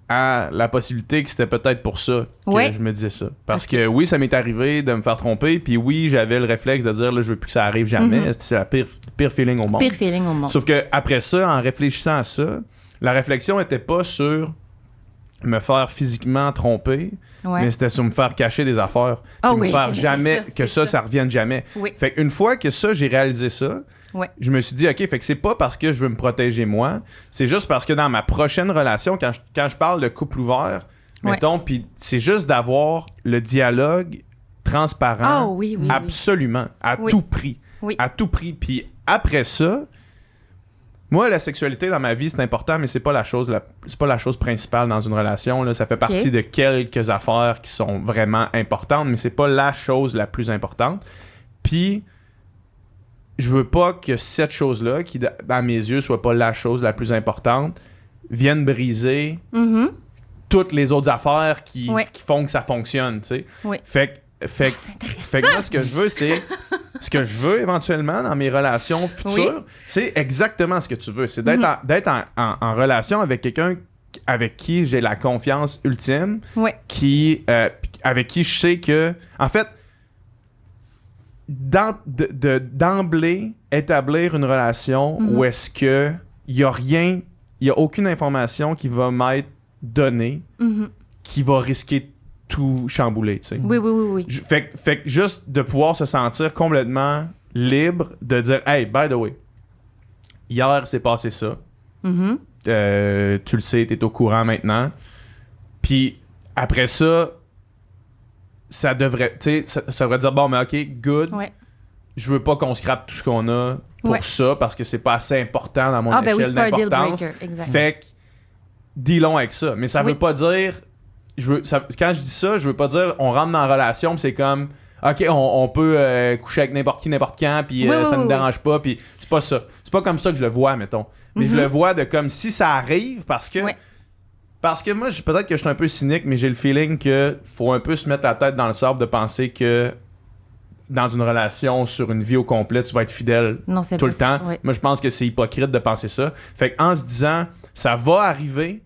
[SPEAKER 2] à la possibilité que c'était peut-être pour ça que
[SPEAKER 1] Ouais.
[SPEAKER 2] je me disais ça. Parce
[SPEAKER 1] Ok.
[SPEAKER 2] que oui, ça m'est arrivé de me faire tromper, puis oui, j'avais le réflexe de dire là, je veux plus que ça arrive jamais.
[SPEAKER 1] Mhm.
[SPEAKER 2] C'est la pire feeling au monde.
[SPEAKER 1] Pire feeling au monde.
[SPEAKER 2] Sauf que après ça, en réfléchissant à ça, la réflexion était pas sur me faire physiquement tromper,
[SPEAKER 1] Ouais.
[SPEAKER 2] mais c'était sur me faire cacher des affaires.
[SPEAKER 1] Ah
[SPEAKER 2] Puis
[SPEAKER 1] oui,
[SPEAKER 2] me faire
[SPEAKER 1] c'est
[SPEAKER 2] jamais,
[SPEAKER 1] ça,
[SPEAKER 2] que
[SPEAKER 1] c'est
[SPEAKER 2] ça
[SPEAKER 1] ça.
[SPEAKER 2] revienne jamais.
[SPEAKER 1] Oui.
[SPEAKER 2] Fait qu'une fois que ça, j'ai réalisé ça,
[SPEAKER 1] Ouais.
[SPEAKER 2] je me suis dit, OK, fait que c'est pas parce que je veux me protéger moi, c'est juste parce que dans ma prochaine relation, quand je parle de couple ouvert,
[SPEAKER 1] Ouais.
[SPEAKER 2] mettons, puis c'est juste d'avoir le dialogue transparent,
[SPEAKER 1] Ah oui, oui, oui.
[SPEAKER 2] absolument, à
[SPEAKER 1] Oui.
[SPEAKER 2] tout prix.
[SPEAKER 1] Oui.
[SPEAKER 2] À tout prix. Puis après ça, moi, la sexualité dans ma vie, c'est important, mais c'est pas la chose principale dans une relation. Là. Ça fait partie de quelques affaires qui sont vraiment importantes, mais c'est pas la chose la plus importante. Puis, je veux pas que cette chose-là, qui dans mes yeux soit pas la chose la plus importante, vienne briser
[SPEAKER 1] Mhm.
[SPEAKER 2] toutes les autres affaires qui
[SPEAKER 1] Ouais.
[SPEAKER 2] font que ça fonctionne, tu sais.
[SPEAKER 1] Oui.
[SPEAKER 2] Fait que
[SPEAKER 1] C'est intéressant.
[SPEAKER 2] moi, ce que je veux, c'est ce que je veux éventuellement dans mes relations futures, c'est exactement ce que tu veux. C'est d'être en relation avec quelqu'un avec qui j'ai la confiance ultime, avec qui je sais que... En fait, d'emblée, établir une relation où est-ce que il y a rien, il y a aucune information qui va m'être donnée qui va risquer tout chambouler, tu sais.
[SPEAKER 1] Oui.
[SPEAKER 2] Fait que juste de pouvoir se sentir complètement libre de dire « Hey, by the way, hier, c'est passé ça. Tu le sais, t'es au courant maintenant. » Puis après ça, ça devrait, tu sais, ça devrait dire « Bon, mais OK, good. Je veux pas qu'on scrape tout ce qu'on a pour ça parce que c'est pas assez important dans mon échelle d'importance. » Fait que dealons avec ça. Mais ça veut pas dire... quand je dis ça, je veux pas dire on rentre dans la relation pis c'est comme OK, on peut coucher avec n'importe qui, n'importe quand, puis ça me dérange pas, puis c'est pas ça. C'est pas comme ça que je le vois, mettons. Mais je le vois de comme si ça arrive parce que moi, peut-être que je suis un peu cynique, mais j'ai le feeling que faut un peu se mettre la tête dans le sable de penser que dans une relation sur une vie au complet, tu vas être fidèle tout le temps. Moi, je pense que c'est hypocrite de penser ça. Fait qu'en se disant ça va arriver,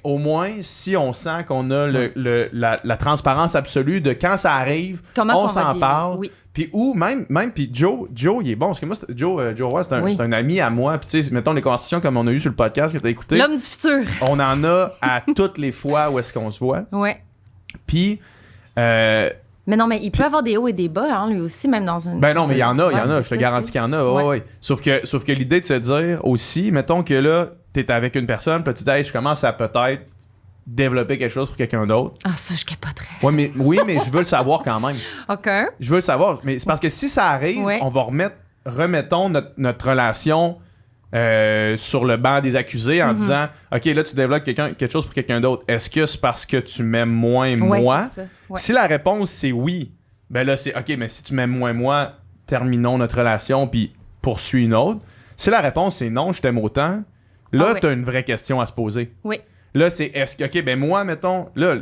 [SPEAKER 2] au moins, si on sent qu'on a la transparence absolue de quand ça arrive, on s'en parle. Puis puis Joe, il est bon. Parce que moi, Joe Roy, c'est un ami à moi. Puis tu sais, mettons les conversations comme on a eu sur le podcast que tu as écouté.
[SPEAKER 1] L'homme du futur.
[SPEAKER 2] On en a à toutes les fois où est-ce qu'on se voit. Puis...
[SPEAKER 1] mais non, mais il peut avoir des hauts et des bas, hein, lui aussi, même dans une...
[SPEAKER 2] Ben non, mais il y en a. Je te garantis qu'il y en a. Sauf que l'idée de se dire aussi, mettons que là, t'es avec une personne, puis tu dis, hey, je commence à peut-être développer quelque chose pour quelqu'un d'autre.
[SPEAKER 1] Ah, ça, je capoterais.
[SPEAKER 2] Oui, mais je veux le savoir quand même.
[SPEAKER 1] OK.
[SPEAKER 2] Je veux le savoir. Mais c'est parce que si ça arrive, on va remettons notre relation sur le banc des accusés en disant, OK, là, tu développes quelque chose pour quelqu'un d'autre. Est-ce que c'est parce que tu m'aimes moins moi?
[SPEAKER 1] C'est ça.
[SPEAKER 2] Si la réponse, c'est oui, ben là, c'est OK, mais si tu m'aimes moins moi, terminons notre relation puis poursuis une autre. Si la réponse, c'est non, je t'aime autant, là, t'as une vraie question à se poser. Là, c'est est-ce que, OK, ben moi, mettons, là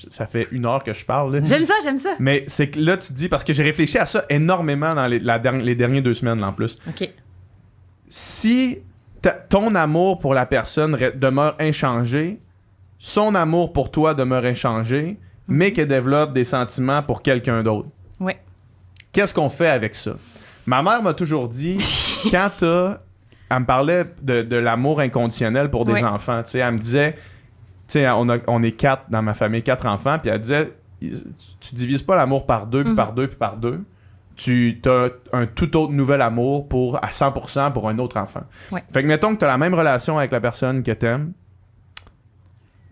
[SPEAKER 2] ça fait 1 heure que je parle. Là.
[SPEAKER 1] J'aime ça.
[SPEAKER 2] Mais c'est que là, tu dis, parce que j'ai réfléchi à ça énormément dans les dernières 2 semaines, là, en plus.
[SPEAKER 1] OK.
[SPEAKER 2] Si ton amour pour la personne demeure inchangé, son amour pour toi demeure inchangé, mais qu'elle développe des sentiments pour quelqu'un d'autre. Qu'est-ce qu'on fait avec ça? Ma mère m'a toujours dit, quand elle me parlait de l'amour inconditionnel pour des enfants. Tu sais, elle me disait, tu sais, on est 4 dans ma famille, 4 enfants, puis elle disait, tu divises pas l'amour par 2, puis par 2, puis par 2. Tu as un tout autre nouvel amour à 100% pour un autre enfant. Fait que mettons que tu as la même relation avec la personne que t'aimes,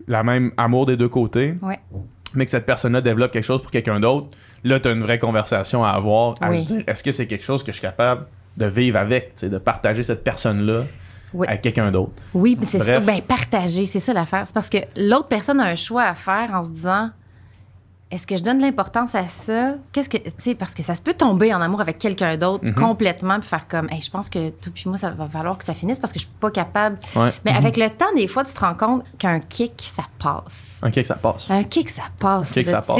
[SPEAKER 2] la même amour des deux côtés, mais que cette personne-là développe quelque chose pour quelqu'un d'autre, là, tu as une vraie conversation à avoir, à se dire, est-ce que c'est quelque chose que je suis capable de vivre avec, de partager cette personne-là avec quelqu'un d'autre.
[SPEAKER 1] Oui, mais c'est ça. Ben, partager, c'est ça l'affaire. C'est parce que l'autre personne a un choix à faire en se disant, est-ce que je donne de l'importance à ça? Parce que ça se peut tomber en amour avec quelqu'un d'autre complètement puis faire comme, hey, je pense que toi puis moi, ça va falloir que ça finisse parce que je suis pas capable. Mais avec le temps, des fois, tu te rends compte qu'un kick, ça passe.
[SPEAKER 2] Un kick, ça passe.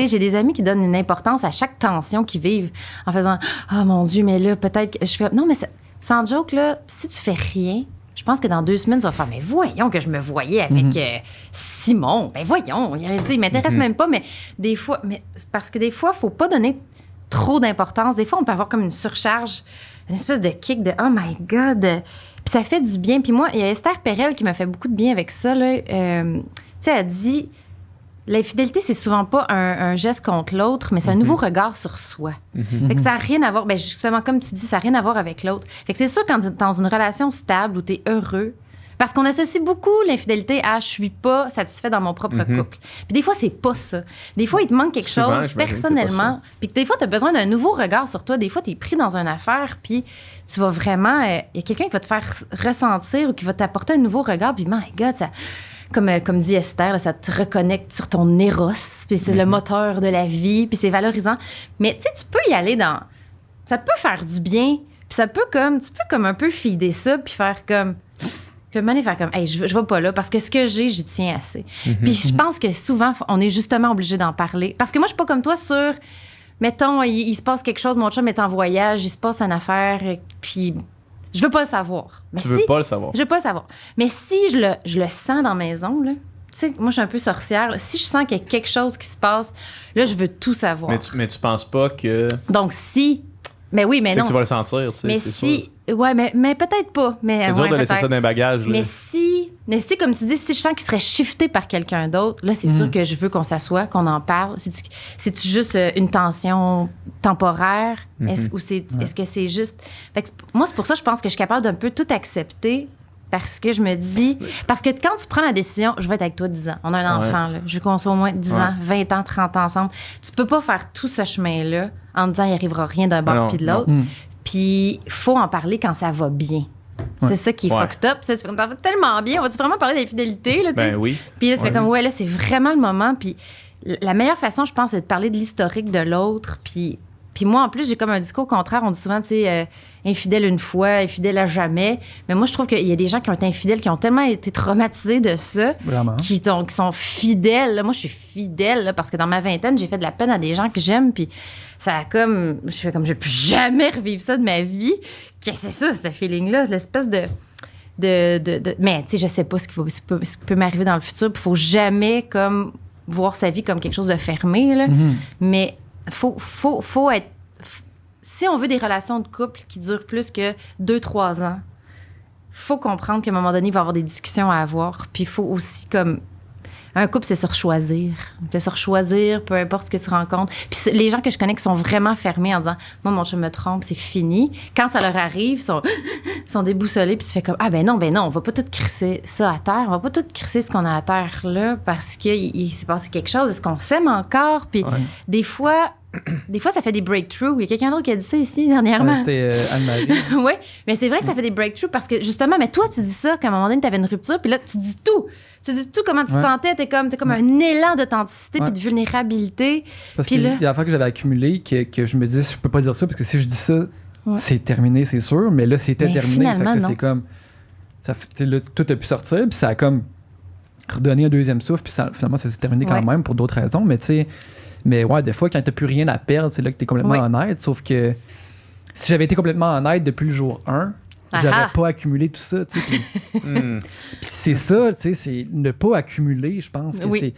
[SPEAKER 1] J'ai des amis qui donnent une importance à chaque tension qu'ils vivent en faisant, ah mon Dieu, mais là, peut-être que je fais. Non, mais sans joke, là, si tu fais rien, je pense que dans 2 semaines, tu vas faire, mais voyons que je me voyais avec Simon. Ben voyons, il m'intéresse même pas, mais des fois, c'est parce que des fois, il faut pas donner trop d'importance. Des fois, on peut avoir comme une surcharge, une espèce de kick de oh my God. Puis ça fait du bien. Puis moi, il y a Esther Perel qui m'a fait beaucoup de bien avec ça. Tu sais, elle dit, l'infidélité, c'est souvent pas un geste contre l'autre, mais c'est un nouveau regard sur soi. Fait que ça n'a rien à voir, ben justement, comme tu dis, ça n'a rien à voir avec l'autre. Fait que c'est sûr, quand t'es dans une relation stable où t'es heureux, parce qu'on associe beaucoup l'infidélité à « je suis pas satisfait dans mon propre couple ». Puis des fois, c'est pas ça. Des fois, il te manque quelque chose personnellement, puis que des fois, t'as besoin d'un nouveau regard sur toi. Des fois, t'es pris dans une affaire, puis tu vas vraiment... Il y a quelqu'un qui va te faire ressentir ou qui va t'apporter un nouveau regard, puis my God, ça... Comme dit Esther, là, ça te reconnecte sur ton éros, puis c'est le moteur de la vie, puis c'est valorisant. Mais tu sais, tu peux y aller dans... Ça peut faire du bien, puis ça peut comme... Tu peux comme un peu feeder ça, puis faire comme... Puis faire comme, hey, je vais pas là, parce que ce que j'ai, j'y tiens assez. Puis je pense que souvent, on est justement obligé d'en parler. Parce que moi, je suis pas comme toi sur... mettons, il se passe quelque chose, mon chum est en voyage, il se passe une affaire, puis je veux pas le savoir. Mais
[SPEAKER 2] Tu veux pas le savoir.
[SPEAKER 1] Je veux pas le savoir. Mais si je le sens dans la maison, là, tu sais, moi, je suis un peu sorcière. Là. Si je sens qu'il y a quelque chose qui se passe, là, je veux tout savoir.
[SPEAKER 2] Mais tu penses pas que...
[SPEAKER 1] Donc, si... Mais oui, mais non.
[SPEAKER 2] Que tu vas le sentir, tu sais,
[SPEAKER 1] mais
[SPEAKER 2] c'est
[SPEAKER 1] si...
[SPEAKER 2] sûr.
[SPEAKER 1] Ouais, mais peut-être pas. Mais,
[SPEAKER 2] C'est dur de laisser ça dans les bagages.
[SPEAKER 1] Mais si, comme tu dis, si je sens qu'il serait shifté par quelqu'un d'autre, là, c'est sûr que je veux qu'on s'assoie, qu'on en parle. C'est-tu juste une tension temporaire? Est-ce que c'est juste... Fait que moi, c'est pour ça que je pense que je suis capable d'un peu tout accepter parce que je me dis... Parce que quand tu prends la décision, je vais être avec toi 10 ans. On a un enfant, là. Je veux qu'on soit au moins 10 ans, 20 ans, 30 ans ensemble. Tu peux pas faire tout ce chemin-là en te disant il arrivera rien d'un bord puis de l'autre. Puis, il faut en parler quand ça va bien. C'est ça qui est fucked up. Ça va tellement bien. On va-tu vraiment parler d'infidélité? Là,
[SPEAKER 2] ben oui.
[SPEAKER 1] Puis là, ça fait comme, là, c'est vraiment le moment. Puis la meilleure façon, je pense, c'est de parler de l'historique de l'autre. Puis moi, en plus, j'ai comme un discours contraire. On dit souvent, tu sais, infidèle une fois, infidèle à jamais. Mais moi, je trouve qu'il y a des gens qui ont été infidèles, qui ont tellement été traumatisés de ça, qui sont fidèles. Là, moi, je suis fidèle là, parce que dans ma vingtaine, j'ai fait de la peine à des gens que j'aime. Puis ça a comme... Je fais comme, je ne vais plus jamais revivre ça de ma vie. Qu'est-ce que c'est ça, ce feeling-là? L'espèce de mais, tu sais, je sais pas ce qui peut m'arriver dans le futur. Il faut jamais, comme, voir sa vie comme quelque chose de fermé, là. Mais... Faut être... Si on veut des relations de couple qui durent plus que 2-3 ans, faut comprendre qu'à un moment donné, il va y avoir des discussions à avoir. Puis il faut aussi, comme... Un couple, c'est sur choisir. C'est sur choisir, peu importe ce que tu rencontres. Puis les gens que je connais qui sont vraiment fermés en disant « Moi, mon chum me trompe, c'est fini. » Quand ça leur arrive, ils sont déboussolés. Puis tu fais comme « Ah, ben non, on va pas tout crisser ça à terre. On va pas tout crisser ce qu'on a à terre là parce qu'il s'est passé quelque chose. Est-ce qu'on s'aime encore? » Puis des fois, ça fait des breakthroughs. Il y a quelqu'un d'autre qui a dit ça ici dernièrement.
[SPEAKER 3] C'était Anne-Marie.
[SPEAKER 1] Oui, mais c'est vrai que ça fait des breakthroughs parce que justement, mais toi, tu dis ça qu'à un moment donné, tu avais une rupture, puis là, tu dis tout. Tu dis tout comment tu te sentais. T'es comme un élan d'authenticité puis de vulnérabilité.
[SPEAKER 3] Parce qu'il y a des affaires que j'avais accumulées que je me disais, je peux pas dire ça parce que si je dis ça, c'est terminé, c'est sûr. Mais là, c'était terminé. Fait que c'est comme... Ça fait, là, tout a pu sortir, puis ça a comme redonné un deuxième souffle, puis finalement, ça s'est terminé quand même pour d'autres raisons. Mais tu sais... Mais ouais, des fois, quand t'as plus rien à perdre, c'est là que t'es complètement honnête. Sauf que si j'avais été complètement honnête depuis le jour 1, j'aurais pas accumulé tout ça. Puis c'est ça, tu sais, c'est ne pas accumuler, je pense. Que c'est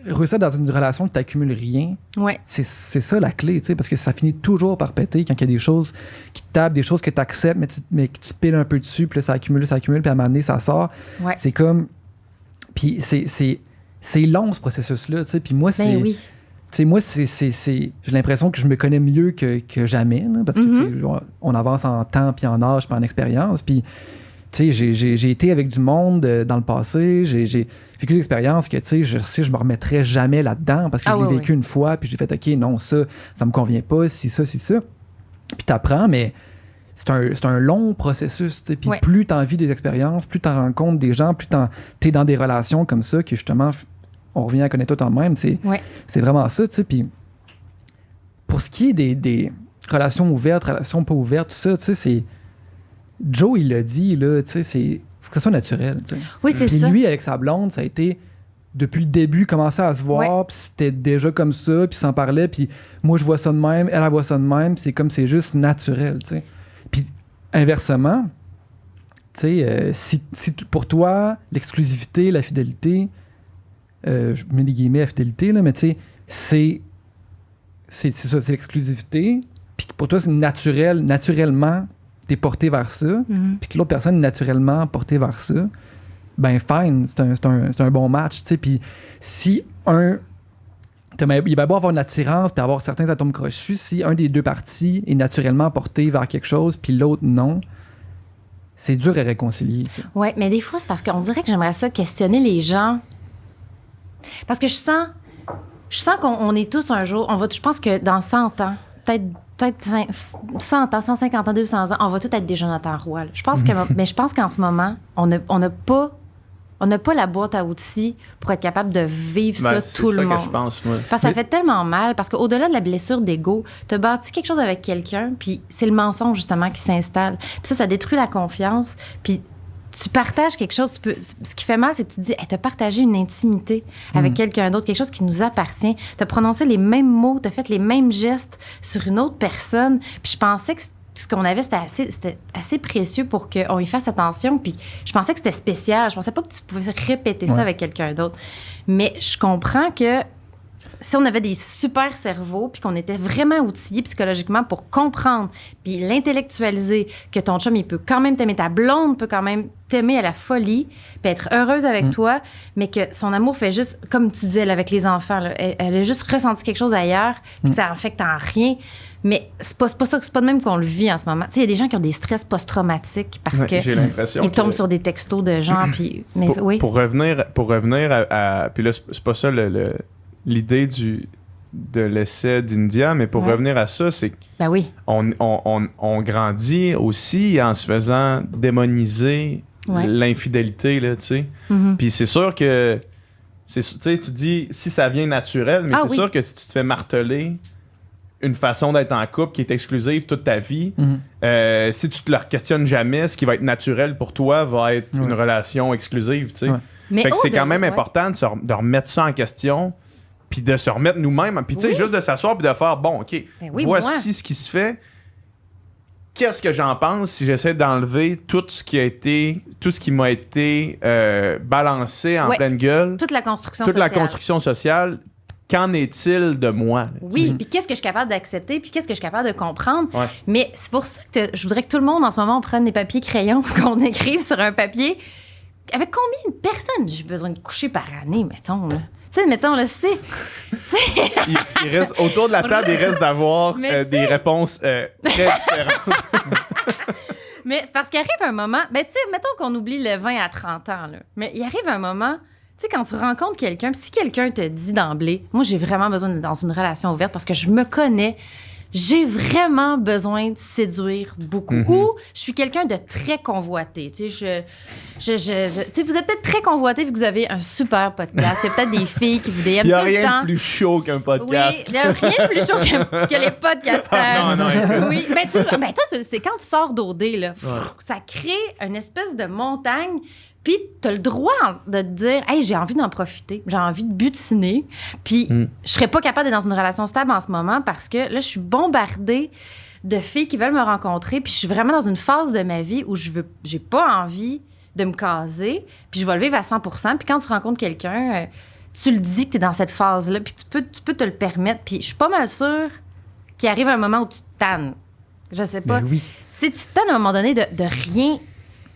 [SPEAKER 3] réussir dans une relation que t'accumules rien. C'est ça la clé, tu sais, parce que ça finit toujours par péter quand il y a des choses qui te tapent, des choses que t'acceptes, mais que tu te piles un peu dessus, puis là, ça accumule, puis à un moment donné, ça sort. C'est comme... Puis c'est long, ce processus-là, tu sais. Puis moi, c'est... Tu sais, moi, j'ai l'impression que je me connais mieux que jamais, là, parce que on avance en temps, puis en âge, puis en expérience. Puis, tu sais, j'ai été avec du monde dans le passé, j'ai vécu des expériences que, tu sais, je me remettrais jamais là-dedans, parce que je l'ai vécu une fois, puis j'ai fait, OK, non, ça me convient pas, si ça. Puis t'apprends, mais c'est un long processus, tu sais. Puis plus t'en vis des expériences, plus t'en rencontres des gens, plus t'es dans des relations comme ça, que justement... On revient à connaître tout en même, c'est vraiment ça, tu sais. Puis pour ce qui est des relations ouvertes, relations pas ouvertes, tout ça, tu sais, c'est... Joe, il l'a dit, là, tu sais, faut que ça soit naturel, tu sais.
[SPEAKER 1] Oui, c'est
[SPEAKER 3] puis
[SPEAKER 1] ça.
[SPEAKER 3] Lui, avec sa blonde, ça a été, depuis le début, commencer à se voir, puis c'était déjà comme ça, puis s'en parlait, puis moi, je vois ça de même, elle voit ça de même, puis c'est comme, c'est juste naturel, tu sais. Puis inversement, tu sais, si pour toi, l'exclusivité, la fidélité... je mets des guillemets à fidélité, là, mais tu sais, c'est ça, c'est l'exclusivité. Puis pour toi, c'est naturellement, t'es porté vers ça. Puis que l'autre personne est naturellement portée vers ça. Ben, fine, c'est un bon match, tu sais. Puis si il va beau avoir une attirance puis avoir certains atomes crochus, si un des deux parties est naturellement porté vers quelque chose, puis l'autre non, c'est dur à réconcilier.
[SPEAKER 1] Oui, mais des fois, c'est parce qu'on dirait que j'aimerais ça questionner les gens. Parce que je sens qu'on est tous un jour... Je pense que dans 100 ans, peut-être 100 ans, 150 ans, 200 ans, on va tous être des Jonathan Roy. Là. Mais je pense qu'en ce moment, on n'a pas la boîte à outils pour être capable de vivre ça tout le monde.
[SPEAKER 2] C'est ça que je pense, moi.
[SPEAKER 1] Parce que ça fait tellement mal. Parce qu'au-delà de la blessure d'ego, tu as bâti quelque chose avec quelqu'un, puis c'est le mensonge, justement, qui s'installe. Puis ça détruit la confiance. Puis tu partages quelque chose, ce qui fait mal, c'est que tu te dis, hey, t'as partagé une intimité avec quelqu'un d'autre, quelque chose qui nous appartient. T'as prononcé les mêmes mots, t'as fait les mêmes gestes sur une autre personne. Puis je pensais que ce qu'on avait, c'était assez précieux pour qu'on y fasse attention. Puis je pensais que c'était spécial. Je pensais pas que tu pouvais répéter ça avec quelqu'un d'autre. Mais je comprends que si on avait des super cerveaux puis qu'on était vraiment outillés psychologiquement pour comprendre puis l'intellectualiser, que ton chum, il peut quand même t'aimer, ta blonde peut quand même t'aimer à la folie puis être heureuse avec toi, mais que son amour fait juste, comme tu disais là, avec les enfants, là, elle a juste ressenti quelque chose ailleurs puis que ça affecte en rien. Mais c'est pas ça, c'est pas de même qu'on le vit en ce moment. Tu sais, il y a des gens qui ont des stress post-traumatiques parce que
[SPEAKER 2] j'ai l'impression
[SPEAKER 1] ils tombent sur des textos de gens puis... Mais
[SPEAKER 2] pour revenir à puis là, c'est pas ça l'idée de l'essai d'India, mais pour revenir à ça, c'est on grandit aussi en se faisant démoniser l'infidélité, là, tu sais. Puis c'est sûr que, tu sais, tu dis, si ça vient naturel, mais c'est sûr que si tu te fais marteler une façon d'être en couple qui est exclusive toute ta vie, si tu te le questionnes jamais, ce qui va être naturel pour toi va être une relation exclusive, tu sais. Fait que c'est quand même important de remettre ça en question, puis de se remettre nous-mêmes, puis tu sais, juste de s'asseoir puis de faire, bon, OK, voici ce qui se fait. Qu'est-ce que j'en pense si j'essaie d'enlever tout ce qui m'a été balancé en pleine gueule?
[SPEAKER 1] Toute la construction
[SPEAKER 2] sociale.
[SPEAKER 1] Toute la
[SPEAKER 2] construction sociale. Qu'en est-il de moi?
[SPEAKER 1] Oui, puis qu'est-ce que je suis capable d'accepter, puis qu'est-ce que je suis capable de comprendre. Mais c'est pour ça que je voudrais que tout le monde, en ce moment, prenne des papiers crayons, qu'on écrive sur un papier. Avec combien de personnes j'ai besoin de coucher par année, mettons, là? Tu sais, mettons, là,
[SPEAKER 2] il reste, autour de la table, il reste d'avoir des réponses très différentes.
[SPEAKER 1] Mais c'est parce qu'il arrive un moment... Ben, tu sais, mettons qu'on oublie le 20 à 30 ans, là. Mais il arrive un moment... Tu sais, quand tu rencontres quelqu'un, si quelqu'un te dit d'emblée, moi, j'ai vraiment besoin d'être dans une relation ouverte parce que je me connais, j'ai vraiment besoin de séduire beaucoup. Ou je suis quelqu'un de très convoité. Tu sais, tu sais, vous êtes peut-être très convoité vu que vous avez un super podcast. Il y a peut-être des filles qui vous DM tout le temps.
[SPEAKER 2] Il n'y a rien de plus chaud qu'un podcast.
[SPEAKER 1] Oui, il n'y a rien de plus chaud que les podcasteurs.
[SPEAKER 2] Non, écoute.
[SPEAKER 1] Oui, ben toi, c'est quand tu sors d'OD, là, ça crée une espèce de montagne. Puis, t'as le droit de te dire, hey, j'ai envie d'en profiter, j'ai envie de butiner. Puis, je serais pas capable d'être dans une relation stable en ce moment parce que là, je suis bombardée de filles qui veulent me rencontrer. Puis, je suis vraiment dans une phase de ma vie où j'ai pas envie de me caser. Puis, je vais le vivre à 100%. Puis, quand tu rencontres quelqu'un, tu le dis que t'es dans cette phase-là. Puis, tu peux te le permettre. Puis, je suis pas mal sûre qu'il arrive un moment où tu te tannes. Je sais pas.
[SPEAKER 3] Mais oui.
[SPEAKER 1] Tu sais, tu te tannes à un moment donné de rien.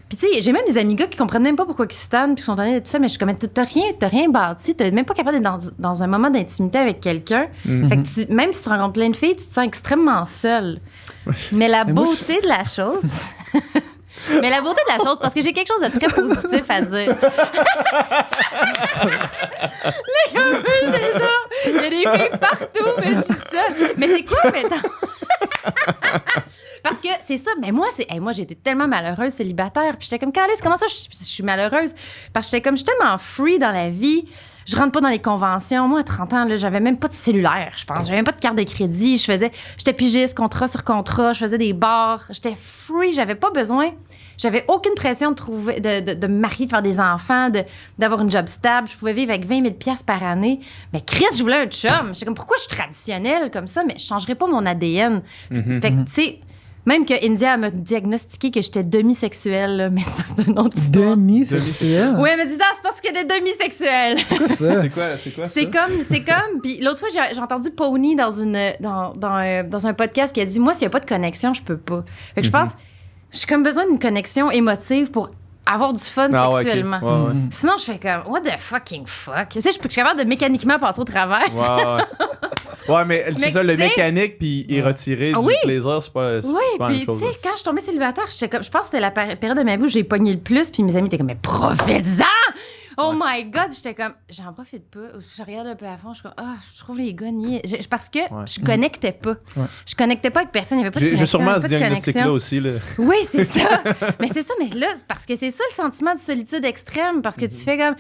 [SPEAKER 1] Puis, tu sais, j'ai même des amis gars qui comprennent même pas pourquoi ils se tannent puis qui sont tannés de tout ça, mais je suis comme, t'as rien bâti, t'es même pas capable d'être dans un moment d'intimité avec quelqu'un. Fait que même si tu rencontres plein de filles, tu te sens extrêmement seul. Mais la beauté de la chose... Mais la beauté de la chose, parce que j'ai quelque chose de très positif à dire. Les gars, c'est ça. Il y a des filles partout, mais je suis seule. Mais c'est quoi, mettons? Parce que c'est ça, mais moi, moi, j'étais tellement malheureuse célibataire. Puis j'étais comme, Calice, comment ça, je suis malheureuse? Parce que je suis tellement free dans la vie. Je rentre pas dans les conventions. Moi, à 30 ans, là, j'avais même pas de cellulaire, je pense. J'avais même pas de carte de crédit. J'étais pigiste, contrat sur contrat. Je faisais des bars. J'étais free. J'avais pas besoin. J'avais aucune pression de me marier, de faire des enfants, d'avoir une job stable. Je pouvais vivre avec 20 000 $ par année. Mais Chris, je voulais un chum. J'étais comme, pourquoi je suis traditionnelle comme ça? Mais je changerais pas mon ADN. Fait que, tu sais, même que India m'a diagnostiqué que j'étais demisexuelle, là, mais ça, c'est une autre histoire.
[SPEAKER 3] Demisexuelle?
[SPEAKER 1] Oui, elle m'a dit, c'est parce que t'es demisexuelle.
[SPEAKER 3] C'est quoi ça?
[SPEAKER 2] C'est quoi
[SPEAKER 1] c'est comme. Puis l'autre fois, j'ai entendu Pony dans un podcast qui a dit, moi, s'il n'y a pas de connexion, je peux pas. Fait que je pense, j'ai comme besoin d'une connexion émotive pour avoir du fun sexuellement.
[SPEAKER 2] Okay. Ouais.
[SPEAKER 1] Sinon, je fais comme, what the fucking fuck? Tu sais, je suis capable de mécaniquement passer au travers.
[SPEAKER 2] Ouais, mais c'est ça, le mécanique puis y retirer du plaisir, c'est pas la même chose.
[SPEAKER 1] Oui, puis tu sais, quand je suis tombée célibataire, je pense que c'était la période de ma vie où j'ai pogné le plus, puis mes amis étaient comme, mais profite-en! Oh my God! Puis j'étais comme, j'en profite pas. Je regarde un peu à fond, je suis comme, je trouve les gars niais. Parce que je connectais pas. Ouais. Je connectais pas avec personne, il n'y avait pas de connexion.
[SPEAKER 2] J'ai sûrement ce diagnostic-là aussi. Là.
[SPEAKER 1] Oui, c'est ça. mais là, c'est parce que c'est ça le sentiment de solitude extrême, parce que tu fais comme,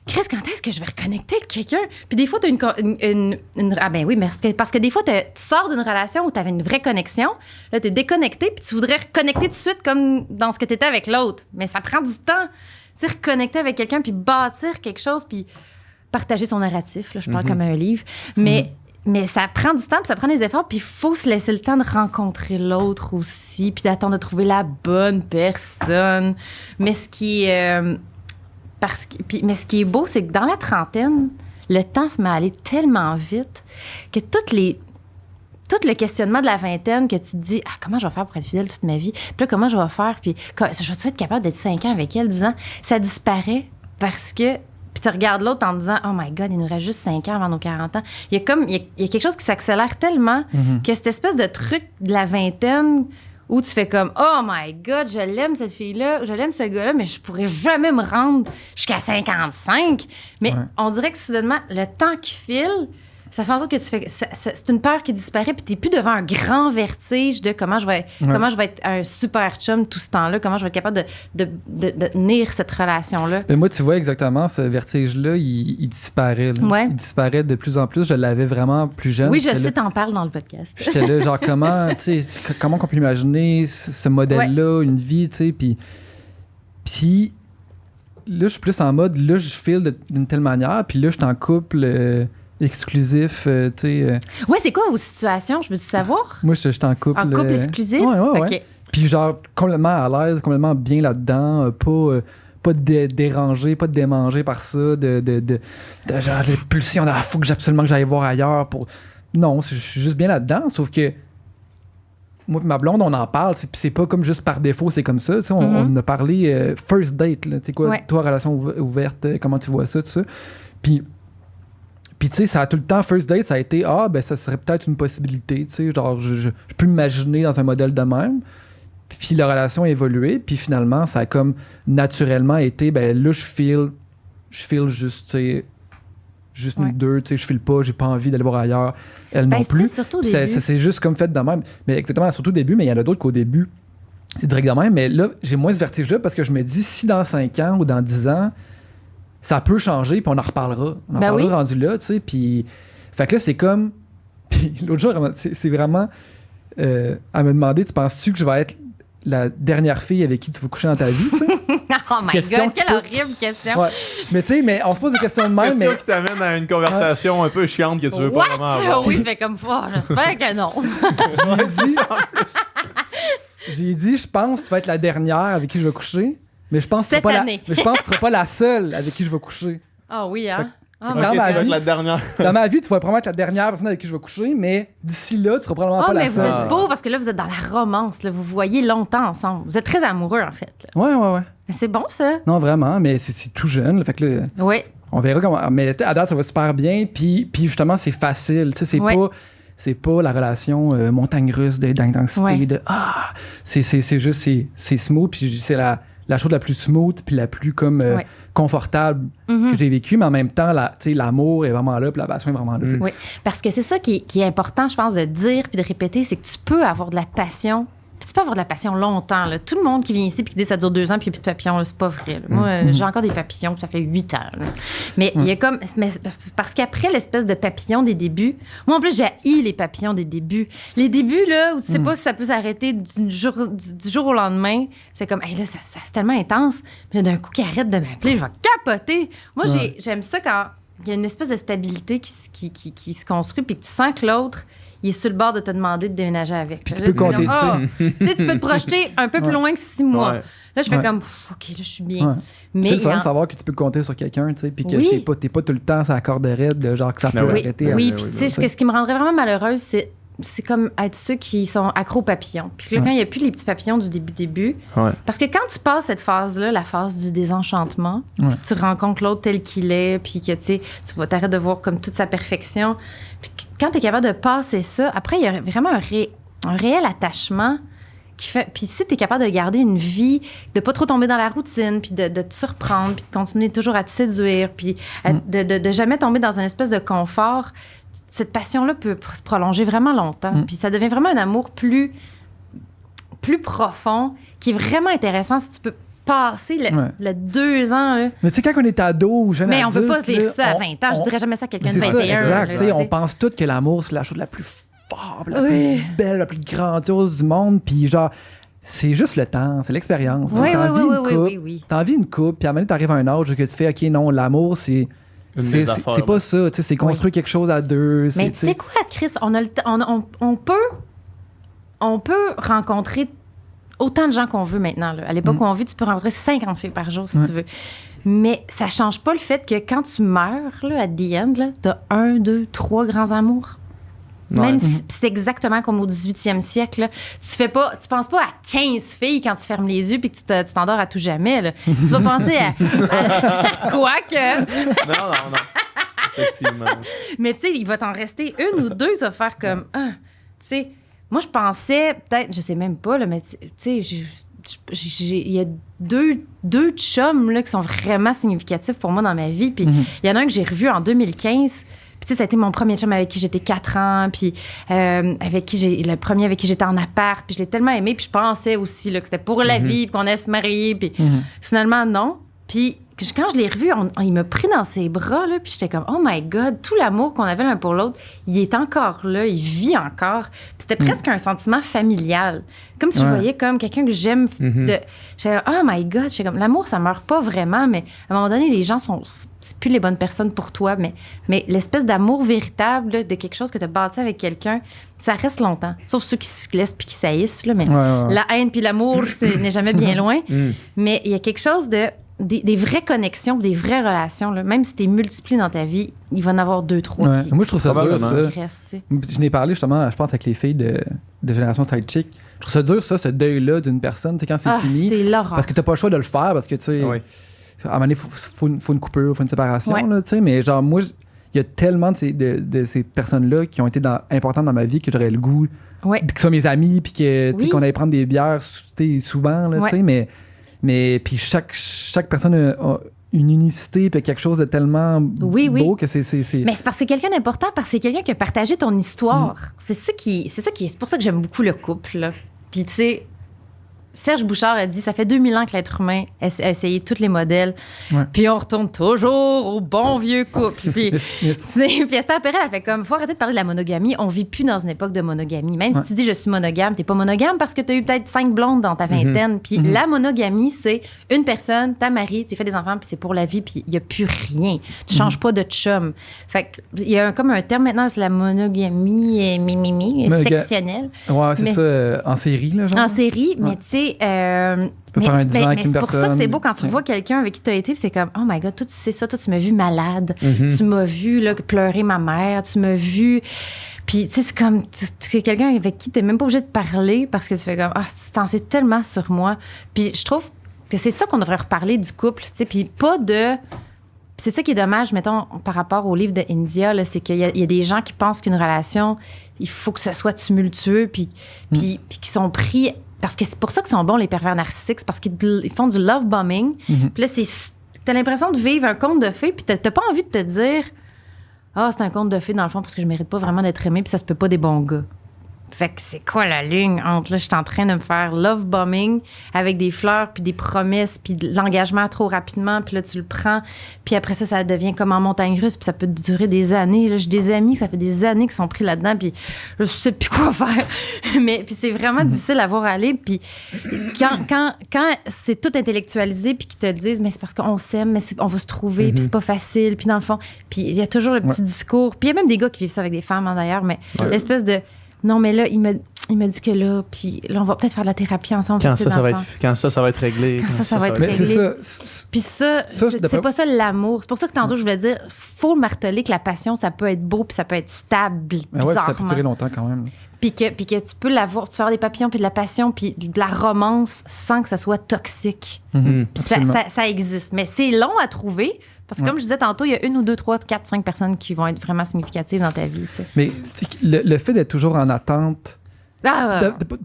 [SPEAKER 1] Chris, quand est-ce que je vais reconnecter avec quelqu'un? Puis des fois, tu as une ah ben oui, mais parce que des fois, tu sors d'une relation où tu avais une vraie connexion, là, tu es déconnecté, puis tu voudrais reconnecter tout de suite comme dans ce que tu étais avec l'autre. Mais ça prend du temps. Tu sais, reconnecter avec quelqu'un, puis bâtir quelque chose, puis partager son narratif. Là, je parle comme un livre. Mais ça prend du temps, puis ça prend des efforts, puis il faut se laisser le temps de rencontrer l'autre aussi, puis d'attendre de trouver la bonne personne. Mais ce qui est... mais ce qui est beau, c'est que dans la trentaine, le temps se met à aller tellement vite que tout le questionnement de la vingtaine que tu te dis comment je vais faire pour être fidèle toute ma vie, puis là, comment je vais faire, puis je vais être capable d'être 5 ans avec elle, 10 ans, ça disparaît parce que puis tu regardes l'autre en te disant « Oh my God, il nous reste juste 5 ans avant nos 40 ans. » Il y a quelque chose qui s'accélère tellement que cette espèce de truc de la vingtaine où tu fais comme « Oh my God, je l'aime cette fille-là, je l'aime ce gars-là, mais je pourrais jamais me rendre jusqu'à 55. » Mais on dirait que soudainement, le temps qui file, ça fait en sorte que tu fais... c'est une peur qui disparaît, puis t'es plus devant un grand vertige de comment je vais être un super chum tout ce temps-là, comment je vais être capable de tenir cette relation-là.
[SPEAKER 3] Mais moi, tu vois exactement, ce vertige-là, il disparaît. Là. Il disparaît de plus en plus. Je l'avais vraiment plus jeune.
[SPEAKER 1] Oui, je sais, t'en parles dans le podcast.
[SPEAKER 3] J'étais là, genre, comment on peut imaginer ce modèle-là, une vie, tu sais, puis là, je suis plus en mode, là, je file d'une telle manière, puis là, je suis en couple... exclusif, tu sais.
[SPEAKER 1] Ouais, c'est quoi vos situations? Je peux-tu savoir?
[SPEAKER 3] Moi, je suis en couple.
[SPEAKER 1] En couple exclusif?
[SPEAKER 3] Ouais.
[SPEAKER 1] OK.
[SPEAKER 3] Puis genre, complètement à l'aise, complètement bien là-dedans, pas dérangé, pas démangé par ça, de genre, les pulsions, faut que absolument que j'aille voir ailleurs pour... Non, je suis juste bien là-dedans, sauf que moi et ma blonde, on en parle, puis c'est pas comme juste par défaut, c'est comme ça, tu sais, on a parlé first date, tu sais quoi, toi, relation ouverte, comment tu vois ça, tout ça. Puis, tu sais, ça a tout le temps, first date, ça a été, ça serait peut-être une possibilité, tu sais, genre, je peux m'imaginer dans un modèle de même. Puis la relation a évolué, puis finalement, ça a comme naturellement été, là, je feel juste, tu sais, juste nous deux, tu sais, je file pas, j'ai pas envie d'aller voir ailleurs, elle non plus.
[SPEAKER 1] Surtout au début.
[SPEAKER 3] C'est juste comme fait de même. Mais exactement, surtout au début, mais il y en a d'autres qu'au début, c'est direct de même. Mais là, j'ai moins ce vertige-là parce que je me dis, si dans 5 ans ou dans 10 ans, ça peut changer, puis on en reparlera. On en reparlera rendu là, tu sais. Puis, fait que là, c'est comme... Puis l'autre jour, c'est vraiment... elle me demandait, tu penses-tu que je vais être la dernière fille avec qui tu vas coucher dans ta vie, tu sais?
[SPEAKER 1] Oh my God, quelle horrible question!
[SPEAKER 3] Ouais. Mais tu sais, mais on se pose des questions de même,
[SPEAKER 2] question qui t'amène à une conversation un peu chiante que tu veux pas vraiment avoir.
[SPEAKER 1] Oui, fait comme ça. J'espère que non.
[SPEAKER 3] J'ai dit, je pense que tu vas être la dernière avec qui je vais coucher. Mais je pense que tu seras pas la seule avec qui je vais coucher.
[SPEAKER 1] Ah oui, hein?
[SPEAKER 2] Dans ma vie, la dernière.
[SPEAKER 3] Dans ma vie, tu vas probablement être la dernière personne avec qui je vais coucher, mais d'ici là, tu seras probablement pas la seule.
[SPEAKER 1] Mais vous êtes beau parce que là, vous êtes dans la romance. Là, vous voyez longtemps ensemble. Vous êtes très amoureux, en fait. Là.
[SPEAKER 3] Ouais.
[SPEAKER 1] Mais c'est bon, ça?
[SPEAKER 3] Non, vraiment, mais c'est tout jeune. Là, fait que là, on verra comment. Mais à date, ça va super bien. Puis justement, c'est facile. Tu sais, c'est pas la relation montagne russe d'intensité. C'est juste, c'est smooth. Puis c'est la chose la plus smooth puis la plus comme confortable que j'ai vécue, mais en même temps, l'amour est vraiment là puis la passion est vraiment là.
[SPEAKER 1] Oui, parce que c'est ça qui est important, je pense, de dire puis de répéter, c'est que tu peux avoir de la passion. Puis tu peux avoir de la passion longtemps. Là. Tout le monde qui vient ici puis qui dit que ça dure 2 ans puis il n'y a plus de papillons, là, c'est pas vrai. Là. Moi, j'ai encore des papillons, ça fait 8 ans. Là. Mais il y a comme... parce qu'après l'espèce de papillon des débuts... Moi, en plus, j'ai haï les papillons des débuts. Les débuts, là, où tu sais pas si ça peut s'arrêter du jour au lendemain, c'est comme, hey, là, ça c'est tellement intense. Puis là, d'un coup, qu'il arrête de m'appeler, je vais capoter. Moi, j'aime ça quand il y a une espèce de stabilité qui se construit puis que tu sens que l'autre... il est sur le bord de te demander de déménager avec.
[SPEAKER 3] Puis tu peux compter,
[SPEAKER 1] tu sais, tu peux te projeter un peu plus loin que 6 mois.
[SPEAKER 2] Ouais.
[SPEAKER 1] Là, je fais comme, OK, là, je suis bien.
[SPEAKER 3] Ouais.
[SPEAKER 1] Mais
[SPEAKER 3] c'est le fun de savoir que tu peux compter sur quelqu'un, tu sais, puis que t'es pas tout le temps sur la corde raide, de genre que ça peut arrêter.
[SPEAKER 1] Oui, puis tu sais, ce qui me rendrait vraiment malheureuse, c'est comme être ceux qui sont accros aux papillons. Puis là, quand il n'y a plus les petits papillons du début, parce que quand tu passes cette phase-là, la phase du désenchantement, tu rencontres l'autre tel qu'il est, puis que tu vas t'arrêter de voir comme toute sa perfection. Puis quand tu es capable de passer ça, après, il y a vraiment un réel attachement Puis si tu es capable de garder une vie, de pas trop tomber dans la routine, puis de te surprendre, puis de continuer toujours à te séduire, puis de jamais tomber dans une espèce de confort, cette passion-là peut se prolonger vraiment longtemps. Puis ça devient vraiment un amour plus profond, qui est vraiment intéressant si tu peux passer le 2 ans. Là.
[SPEAKER 3] Mais tu sais, quand on est ado ou jeune
[SPEAKER 1] mais on veut
[SPEAKER 3] adulte,
[SPEAKER 1] pas vivre ça à 20 ans. Je dirais jamais ça à quelqu'un de 21.
[SPEAKER 3] Ça, exact.
[SPEAKER 1] Là,
[SPEAKER 3] on pense tous que l'amour, c'est la chose la plus forte, la plus belle, la plus grandiose du monde. Puis genre, c'est juste le temps, c'est l'expérience.
[SPEAKER 1] Oui,
[SPEAKER 3] t'as envie une couple, puis à un moment donné, t'arrives à un âge que tu fais, OK, non, l'amour, c'est pas ça. C'est construire quelque chose à deux.
[SPEAKER 1] Mais tu sais quoi, Chris? On peut rencontrer autant de gens qu'on veut maintenant. Là. À l'époque où on vit, tu peux rencontrer 50 filles par jour si tu veux. Mais ça change pas le fait que quand tu meurs, là, at the end, là, t'as 1, 2, 3 grands amours. Même si c'est exactement comme au 18e siècle. Là. Tu penses pas à 15 filles quand tu fermes les yeux puis que tu t'endors à tout jamais. Là. Tu vas penser à quoi que...
[SPEAKER 2] Non. Effectivement.
[SPEAKER 1] Mais tu sais, il va t'en rester 1 ou 2, tu vas faire comme... tu sais... Moi, je pensais, peut-être, je sais même pas, là, mais tu sais, il y a deux chums là, qui sont vraiment significatifs pour moi dans ma vie. Puis il y en a un que j'ai revu en 2015. Puis tu sais, ça a été mon premier chum avec qui j'étais 4 ans. Puis le premier avec qui j'étais en appart. Puis je l'ai tellement aimé. Puis je pensais aussi là, que c'était pour la vie, puis qu'on allait se marier. Puis finalement, non. Puis quand je l'ai revu, il m'a pris dans ses bras, là, puis j'étais comme, oh my God, tout l'amour qu'on avait l'un pour l'autre, il est encore là, il vit encore. Puis c'était presque un sentiment familial. Comme si je voyais comme quelqu'un que j'aime. J'étais oh my God, j'étais comme, l'amour, ça meurt pas vraiment, mais à un moment donné, les gens c'est plus les bonnes personnes pour toi, mais l'espèce d'amour véritable là, de quelque chose que tu as bâti avec quelqu'un, ça reste longtemps. Sauf ceux qui se laissent puis qui saillissent, là, mais la haine puis l'amour, n'est jamais bien loin. Mais il y a quelque chose des vraies connexions, des vraies relations, là. Même si tu es multiplié dans ta vie, il va en avoir 2, 3
[SPEAKER 3] Moi, je trouve ça dur, ça.
[SPEAKER 1] Qui restent,
[SPEAKER 3] je n'ai parlé justement, je pense, avec les filles de Génération Sidechick. Je trouve ça dur, ça, ce deuil-là d'une personne, quand c'est fini.
[SPEAKER 1] C'est l'horreur.
[SPEAKER 3] Parce que t'as pas le choix de le faire, parce que, tu sais, à un moment donné, faut une coupure, il faut une séparation, là, tu sais. Mais genre, moi, il y a tellement de ces personnes-là qui ont été importantes dans ma vie que j'aurais le goût qu'ils soient mes amis, puis qu'on aille prendre des bières souvent, là, tu sais, mais puis chaque personne a une unicité puis quelque chose de tellement beau que c'est...
[SPEAKER 1] Mais c'est parce que c'est quelqu'un d'important, parce que c'est quelqu'un qui a partagé ton histoire. C'est pour ça que j'aime beaucoup le couple, là. Puis tu sais, Serge Bouchard a dit, ça fait 2000 ans que l'être humain a essayé tous les modèles, puis on retourne toujours au bon vieux couple. Puis Esther Perel a fait comme, faut arrêter de parler de la monogamie, on vit plus dans une époque de monogamie. Même si tu dis je suis monogame, t'es pas monogame parce que t'as eu peut-être 5 blondes dans ta vingtaine. Puis la monogamie, c'est une personne, ta mari, tu fais des enfants, puis c'est pour la vie, puis il y a plus rien. Tu changes pas de chum. Fait que il y a comme un terme maintenant, c'est la monogamie sectionnelle.
[SPEAKER 3] Ouais, c'est ça, en série, là, genre.
[SPEAKER 1] En série, mais tu sais,
[SPEAKER 3] tu peux faire un 10 ans avec une personne.
[SPEAKER 1] C'est pour ça que c'est beau quand tu vois quelqu'un avec qui tu as été, puis c'est comme, oh my God, toi, tu sais ça, toi, tu m'as vu malade, tu m'as vu là, pleurer ma mère, tu m'as vu. Puis, tu sais, c'est comme, c'est quelqu'un avec qui tu n'es même pas obligé de parler parce que tu fais comme, tu t'en sais tellement sur moi. Puis, je trouve que c'est ça qu'on devrait reparler du couple, tu sais, puis pas de. Puis c'est ça qui est dommage, mettons, par rapport au livre de India, là, c'est qu'il y a des gens qui pensent qu'une relation, il faut que ce soit tumultueux, puis qui sont pris. Parce que c'est pour ça qu'ils sont bons, les pervers narcissiques, parce qu'ils font du love bombing. Puis là, t'as l'impression de vivre un conte de fées, puis t'as pas envie de te dire c'est un conte de fées, dans le fond, parce que je mérite pas vraiment d'être aimé, puis ça se peut pas des bons gars. Fait que c'est quoi la ligne entre là, je suis en train de me faire love bombing avec des fleurs puis des promesses puis de l'engagement trop rapidement, puis là tu le prends, puis après ça devient comme en montagne russe, puis ça peut durer des années. Là, j'ai des amis, ça fait des années qu'ils sont pris là-dedans, puis je sais plus quoi faire. Mais puis c'est vraiment difficile à voir aller, puis quand c'est tout intellectualisé puis qu'ils te disent mais c'est parce qu'on s'aime, mais on va se trouver, puis c'est pas facile, puis dans le fond, puis il y a toujours le petit discours, puis il y a même des gars qui vivent ça avec des femmes d'ailleurs, mais l'espèce de non, mais là, il m'a dit que là, puis là, on va peut-être faire de la thérapie ensemble.
[SPEAKER 2] Quand ça va être réglé.
[SPEAKER 1] Quand ça va être réglé. Puis ça, c'est pas ça l'amour. C'est pour ça que tantôt, je voulais dire, faut marteler que la passion, ça peut être beau, puis ça peut être stable, bizarrement.
[SPEAKER 3] Ça peut durer longtemps quand même.
[SPEAKER 1] Puis que tu peux l'avoir, tu peux avoir des papillons, puis de la passion, puis de la romance sans que ça soit toxique. Puis ça existe. Mais c'est long à trouver. Parce que comme je disais tantôt, il y a 1 ou 2, 3, 4, 5 personnes qui vont être vraiment significatives dans ta vie. T'sais.
[SPEAKER 3] Mais le fait d'être toujours en attente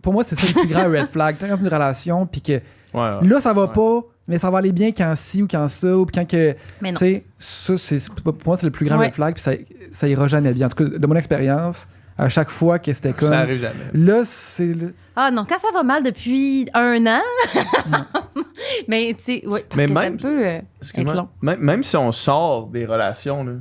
[SPEAKER 3] Pour moi, c'est ça le plus grand red flag. T'es dans une relation, puis que
[SPEAKER 2] Ouais.
[SPEAKER 3] là, ça va pas, mais ça va aller bien quand ci ou quand ça, ou quand que.
[SPEAKER 1] Mais non.
[SPEAKER 3] Tu sais, pour moi, c'est le plus grand red flag, puis ça ira jamais bien. En tout cas, de mon expérience, à chaque fois que c'était comme.
[SPEAKER 2] Ça arrive jamais.
[SPEAKER 3] Là, c'est.
[SPEAKER 1] Ah non, quand ça va mal depuis 1 an. Mais tu sais, oui, parce
[SPEAKER 2] Mais
[SPEAKER 1] que
[SPEAKER 2] même-
[SPEAKER 1] ça peut être long.
[SPEAKER 2] Même si on sort des relations, là,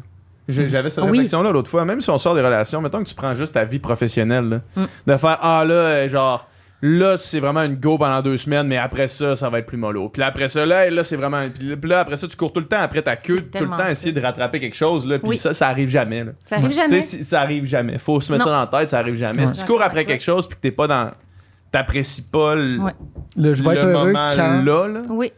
[SPEAKER 2] j'avais cette
[SPEAKER 1] Oui.
[SPEAKER 2] réflexion-là l'autre fois, même si on sort des relations, mettons que tu prends juste ta vie professionnelle, là,
[SPEAKER 1] Mm.
[SPEAKER 2] de faire genre, là, c'est vraiment une go pendant 2 semaines, mais après ça va être plus mollo. Puis là, après ça, là c'est vraiment. Puis là, après ça, tu cours tout le temps après ta queue,
[SPEAKER 1] C'est
[SPEAKER 2] tout le
[SPEAKER 1] tellement
[SPEAKER 2] temps
[SPEAKER 1] ça.
[SPEAKER 2] essayer de rattraper quelque chose, là, puis
[SPEAKER 1] Oui.
[SPEAKER 2] ça arrive jamais, là.
[SPEAKER 1] Ça arrive
[SPEAKER 2] Tu
[SPEAKER 1] jamais.
[SPEAKER 2] sais, ça arrive jamais. Faut se mettre
[SPEAKER 1] Non.
[SPEAKER 2] ça dans la tête, ça arrive jamais.
[SPEAKER 3] Ouais.
[SPEAKER 2] Si tu cours après
[SPEAKER 1] Ouais.
[SPEAKER 2] quelque chose, puis que t'es pas dans. T'apprécies pas
[SPEAKER 1] Ouais.
[SPEAKER 3] Là, je vais être
[SPEAKER 2] le
[SPEAKER 3] heureux
[SPEAKER 2] moment
[SPEAKER 3] quand.
[SPEAKER 2] là,
[SPEAKER 1] Oui,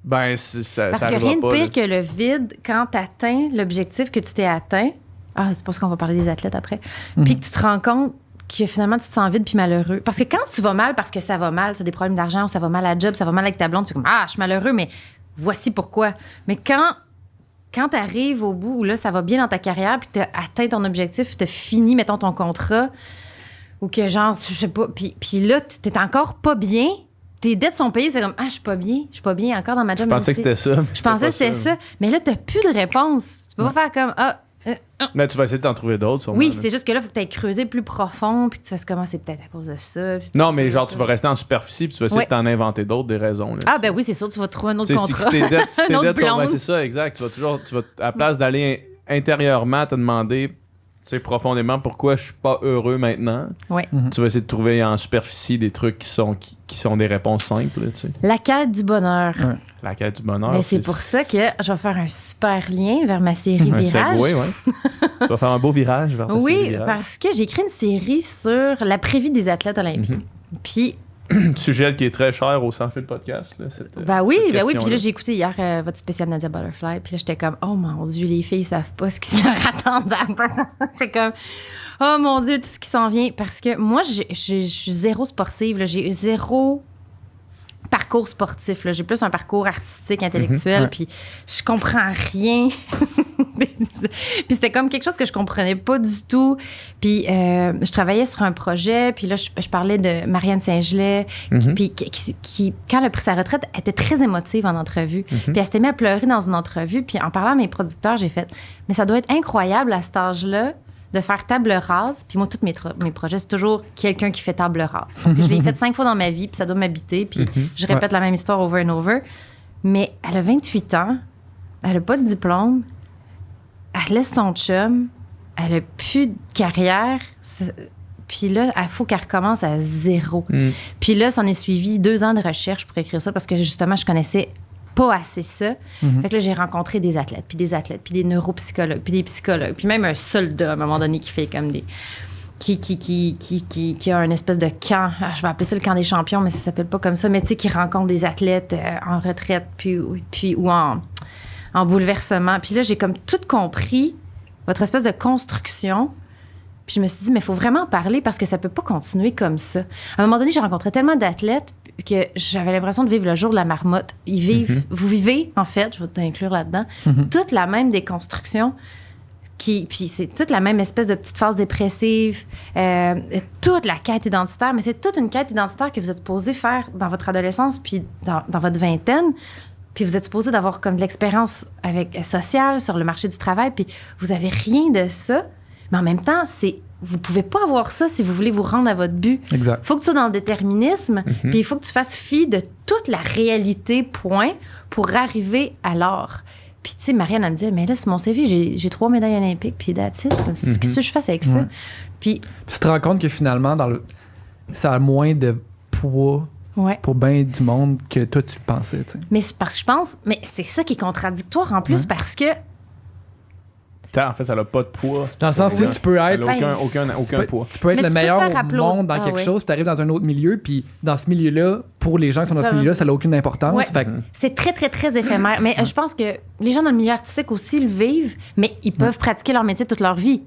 [SPEAKER 2] ben, ça
[SPEAKER 1] parce que
[SPEAKER 2] arrivera
[SPEAKER 1] rien de
[SPEAKER 2] pas,
[SPEAKER 1] pire
[SPEAKER 2] là.
[SPEAKER 1] que le vide quand tu atteins l'objectif que tu t'es atteint. Ah, c'est pour ça qu'on va parler des athlètes après. Puis que tu te rends compte que finalement, tu te sens vide puis malheureux. Parce que quand tu vas mal, parce que ça va mal, ça a des problèmes d'argent, ou ça va mal à la job, ça va mal avec ta blonde, tu es comme, ah, je suis malheureux, mais voici pourquoi. Mais quand tu arrives au bout où là, ça va bien dans ta carrière, puis tu as atteint ton objectif, puis tu as fini, mettons, ton contrat, ou que genre, je sais pas, puis là, tu n'es encore pas bien, tes dettes sont payées, c'est comme, ah, je suis pas bien encore dans ma job.
[SPEAKER 2] Je pensais que c'était ça.
[SPEAKER 1] Je pensais que c'était ça. Mais là, tu n'as plus de réponse. Tu peux pas faire comme, ah,
[SPEAKER 2] Mais tu vas essayer de t'en trouver d'autres, sûrement.
[SPEAKER 1] oui,
[SPEAKER 2] là.
[SPEAKER 1] c'est juste que là, il faut que tu ailles creuser plus profond, puis que tu fasses comment c'est peut-être à cause de ça. puis
[SPEAKER 2] Non, mais
[SPEAKER 1] c'est
[SPEAKER 2] genre,
[SPEAKER 1] ça.
[SPEAKER 2] tu vas rester en superficie puis tu vas essayer
[SPEAKER 1] Ouais.
[SPEAKER 2] de t'en inventer d'autres, des raisons. Là,
[SPEAKER 1] Ah, ben oui, c'est sûr, tu vas trouver un autre
[SPEAKER 2] Tu sais, si
[SPEAKER 1] contrat.
[SPEAKER 2] tes dettes, si tes
[SPEAKER 1] Un autre
[SPEAKER 2] dettes sont.
[SPEAKER 1] blonde.
[SPEAKER 2] C'est ça, exact. Tu vas, à la place d'aller intérieurement te demander, tu sais, profondément pourquoi je suis pas heureux maintenant,
[SPEAKER 1] Ouais.
[SPEAKER 2] tu vas essayer de trouver en superficie des trucs qui sont des réponses simples, tu sais.
[SPEAKER 1] La quête du bonheur.
[SPEAKER 3] Ouais.
[SPEAKER 2] La quête du bonheur.
[SPEAKER 1] Mais c'est pour ça que je vais faire un super lien vers ma série
[SPEAKER 2] Un
[SPEAKER 1] Virage.
[SPEAKER 2] segway, ouais. Tu vas faire un beau virage vers ta série
[SPEAKER 1] Oui,
[SPEAKER 2] Virage.
[SPEAKER 1] parce que j'ai écrit une série sur l'après-vie des athlètes olympiques. Puis,
[SPEAKER 2] Sujet qui est très cher au Sans Fil podcast. Là,
[SPEAKER 1] ben oui,
[SPEAKER 2] cette
[SPEAKER 1] puis là,
[SPEAKER 2] question-là.
[SPEAKER 1] j'ai écouté hier votre spécial Nadia Butterfly, puis là, j'étais comme, oh mon Dieu, les filles savent pas ce qui leur attend. J'étais comme, oh mon Dieu, tout ce qui s'en vient. Parce que moi, je suis zéro sportive, là. J'ai zéro parcours sportif, là. J'ai plus un parcours artistique, intellectuel,
[SPEAKER 3] Ouais.
[SPEAKER 1] puis je comprends rien. Puis c'était comme quelque chose que je comprenais pas du tout. Puis je travaillais sur un projet, puis là, je parlais de Marianne Saint-Gelais, puis qui, quand elle a pris sa retraite, elle était très émotive en entrevue. Puis elle s'était mise à pleurer dans une entrevue, puis en parlant à mes producteurs, j'ai fait « Mais ça doit être incroyable à cet âge-là de faire table rase. » Puis moi, tous mes projets, c'est toujours quelqu'un qui fait table rase. Parce que je l'ai fait 5 fois dans ma vie, puis ça doit m'habiter, puis je répète la même histoire over and over. Mais elle a 28 ans, elle n'a pas de diplôme, elle laisse son chum, elle n'a plus de carrière. Puis là, il faut qu'elle recommence à zéro. Puis là, s'en est suivi 2 ans de recherche pour écrire ça parce que justement, je connaissais pas assez ça. Fait que là, j'ai rencontré des athlètes, puis des neuropsychologues, puis des psychologues, puis même un soldat à un moment donné qui fait comme des... Qui a un espèce de camp, je vais appeler ça le camp des champions, mais ça s'appelle pas comme ça, mais tu sais, qui rencontre des athlètes en retraite, ou en bouleversement. Puis là, j'ai comme tout compris, votre espèce de construction. Puis je me suis dit, mais il faut vraiment en parler parce que ça peut pas continuer comme ça. À un moment donné, j'ai rencontré tellement d'athlètes que j'avais l'impression de vivre le jour de la marmotte. Ils vivent, vous vivez, en fait, je vais t'inclure là-dedans, toute la même déconstruction. Puis c'est toute la même espèce de petite phase dépressive, toute la quête identitaire, mais c'est toute une quête identitaire que vous êtes supposé faire dans votre adolescence puis dans votre vingtaine. Puis vous êtes supposé d'avoir comme de l'expérience sociale sur le marché du travail, puis vous avez rien de ça. Mais en même temps, vous pouvez pas avoir ça si vous voulez vous rendre à votre but.
[SPEAKER 3] Exact.
[SPEAKER 1] Il faut que tu sois dans le déterminisme, puis il faut que tu fasses fi de toute la réalité, point, pour arriver à l'or. Puis, tu sais, Marianne, elle me disait, mais là, sur mon CV, j'ai 3 médailles olympiques, puis that's it. Qu'est-ce que je fais avec ça?
[SPEAKER 3] Ouais.
[SPEAKER 1] Puis,
[SPEAKER 3] Tu te rends compte que finalement, ça a moins de poids
[SPEAKER 1] ouais.
[SPEAKER 3] pour bien du monde que toi, tu le pensais, tu sais.
[SPEAKER 1] Mais c'est parce que je pense, mais c'est ça qui est contradictoire en plus, parce que
[SPEAKER 2] En fait, ça n'a pas de poids.
[SPEAKER 3] Dans le sens où tu peux être...
[SPEAKER 2] Ça n'a aucun poids.
[SPEAKER 3] Tu peux être
[SPEAKER 1] Mais
[SPEAKER 3] le
[SPEAKER 1] tu peux
[SPEAKER 3] meilleur
[SPEAKER 1] faire
[SPEAKER 3] au
[SPEAKER 1] applaudir.
[SPEAKER 3] monde dans
[SPEAKER 1] Ah
[SPEAKER 3] quelque
[SPEAKER 1] ouais.
[SPEAKER 3] chose, puis tu arrives dans un autre milieu, puis dans ce milieu-là, pour les gens qui sont dans
[SPEAKER 1] Ça
[SPEAKER 3] ce
[SPEAKER 1] va.
[SPEAKER 3] milieu-là, ça n'a aucune importance.
[SPEAKER 1] Ouais.
[SPEAKER 3] Fait que
[SPEAKER 1] c'est très, très, très éphémère. Mais je pense que les gens dans le milieu artistique aussi le vivent, mais ils peuvent pratiquer leur métier toute leur vie.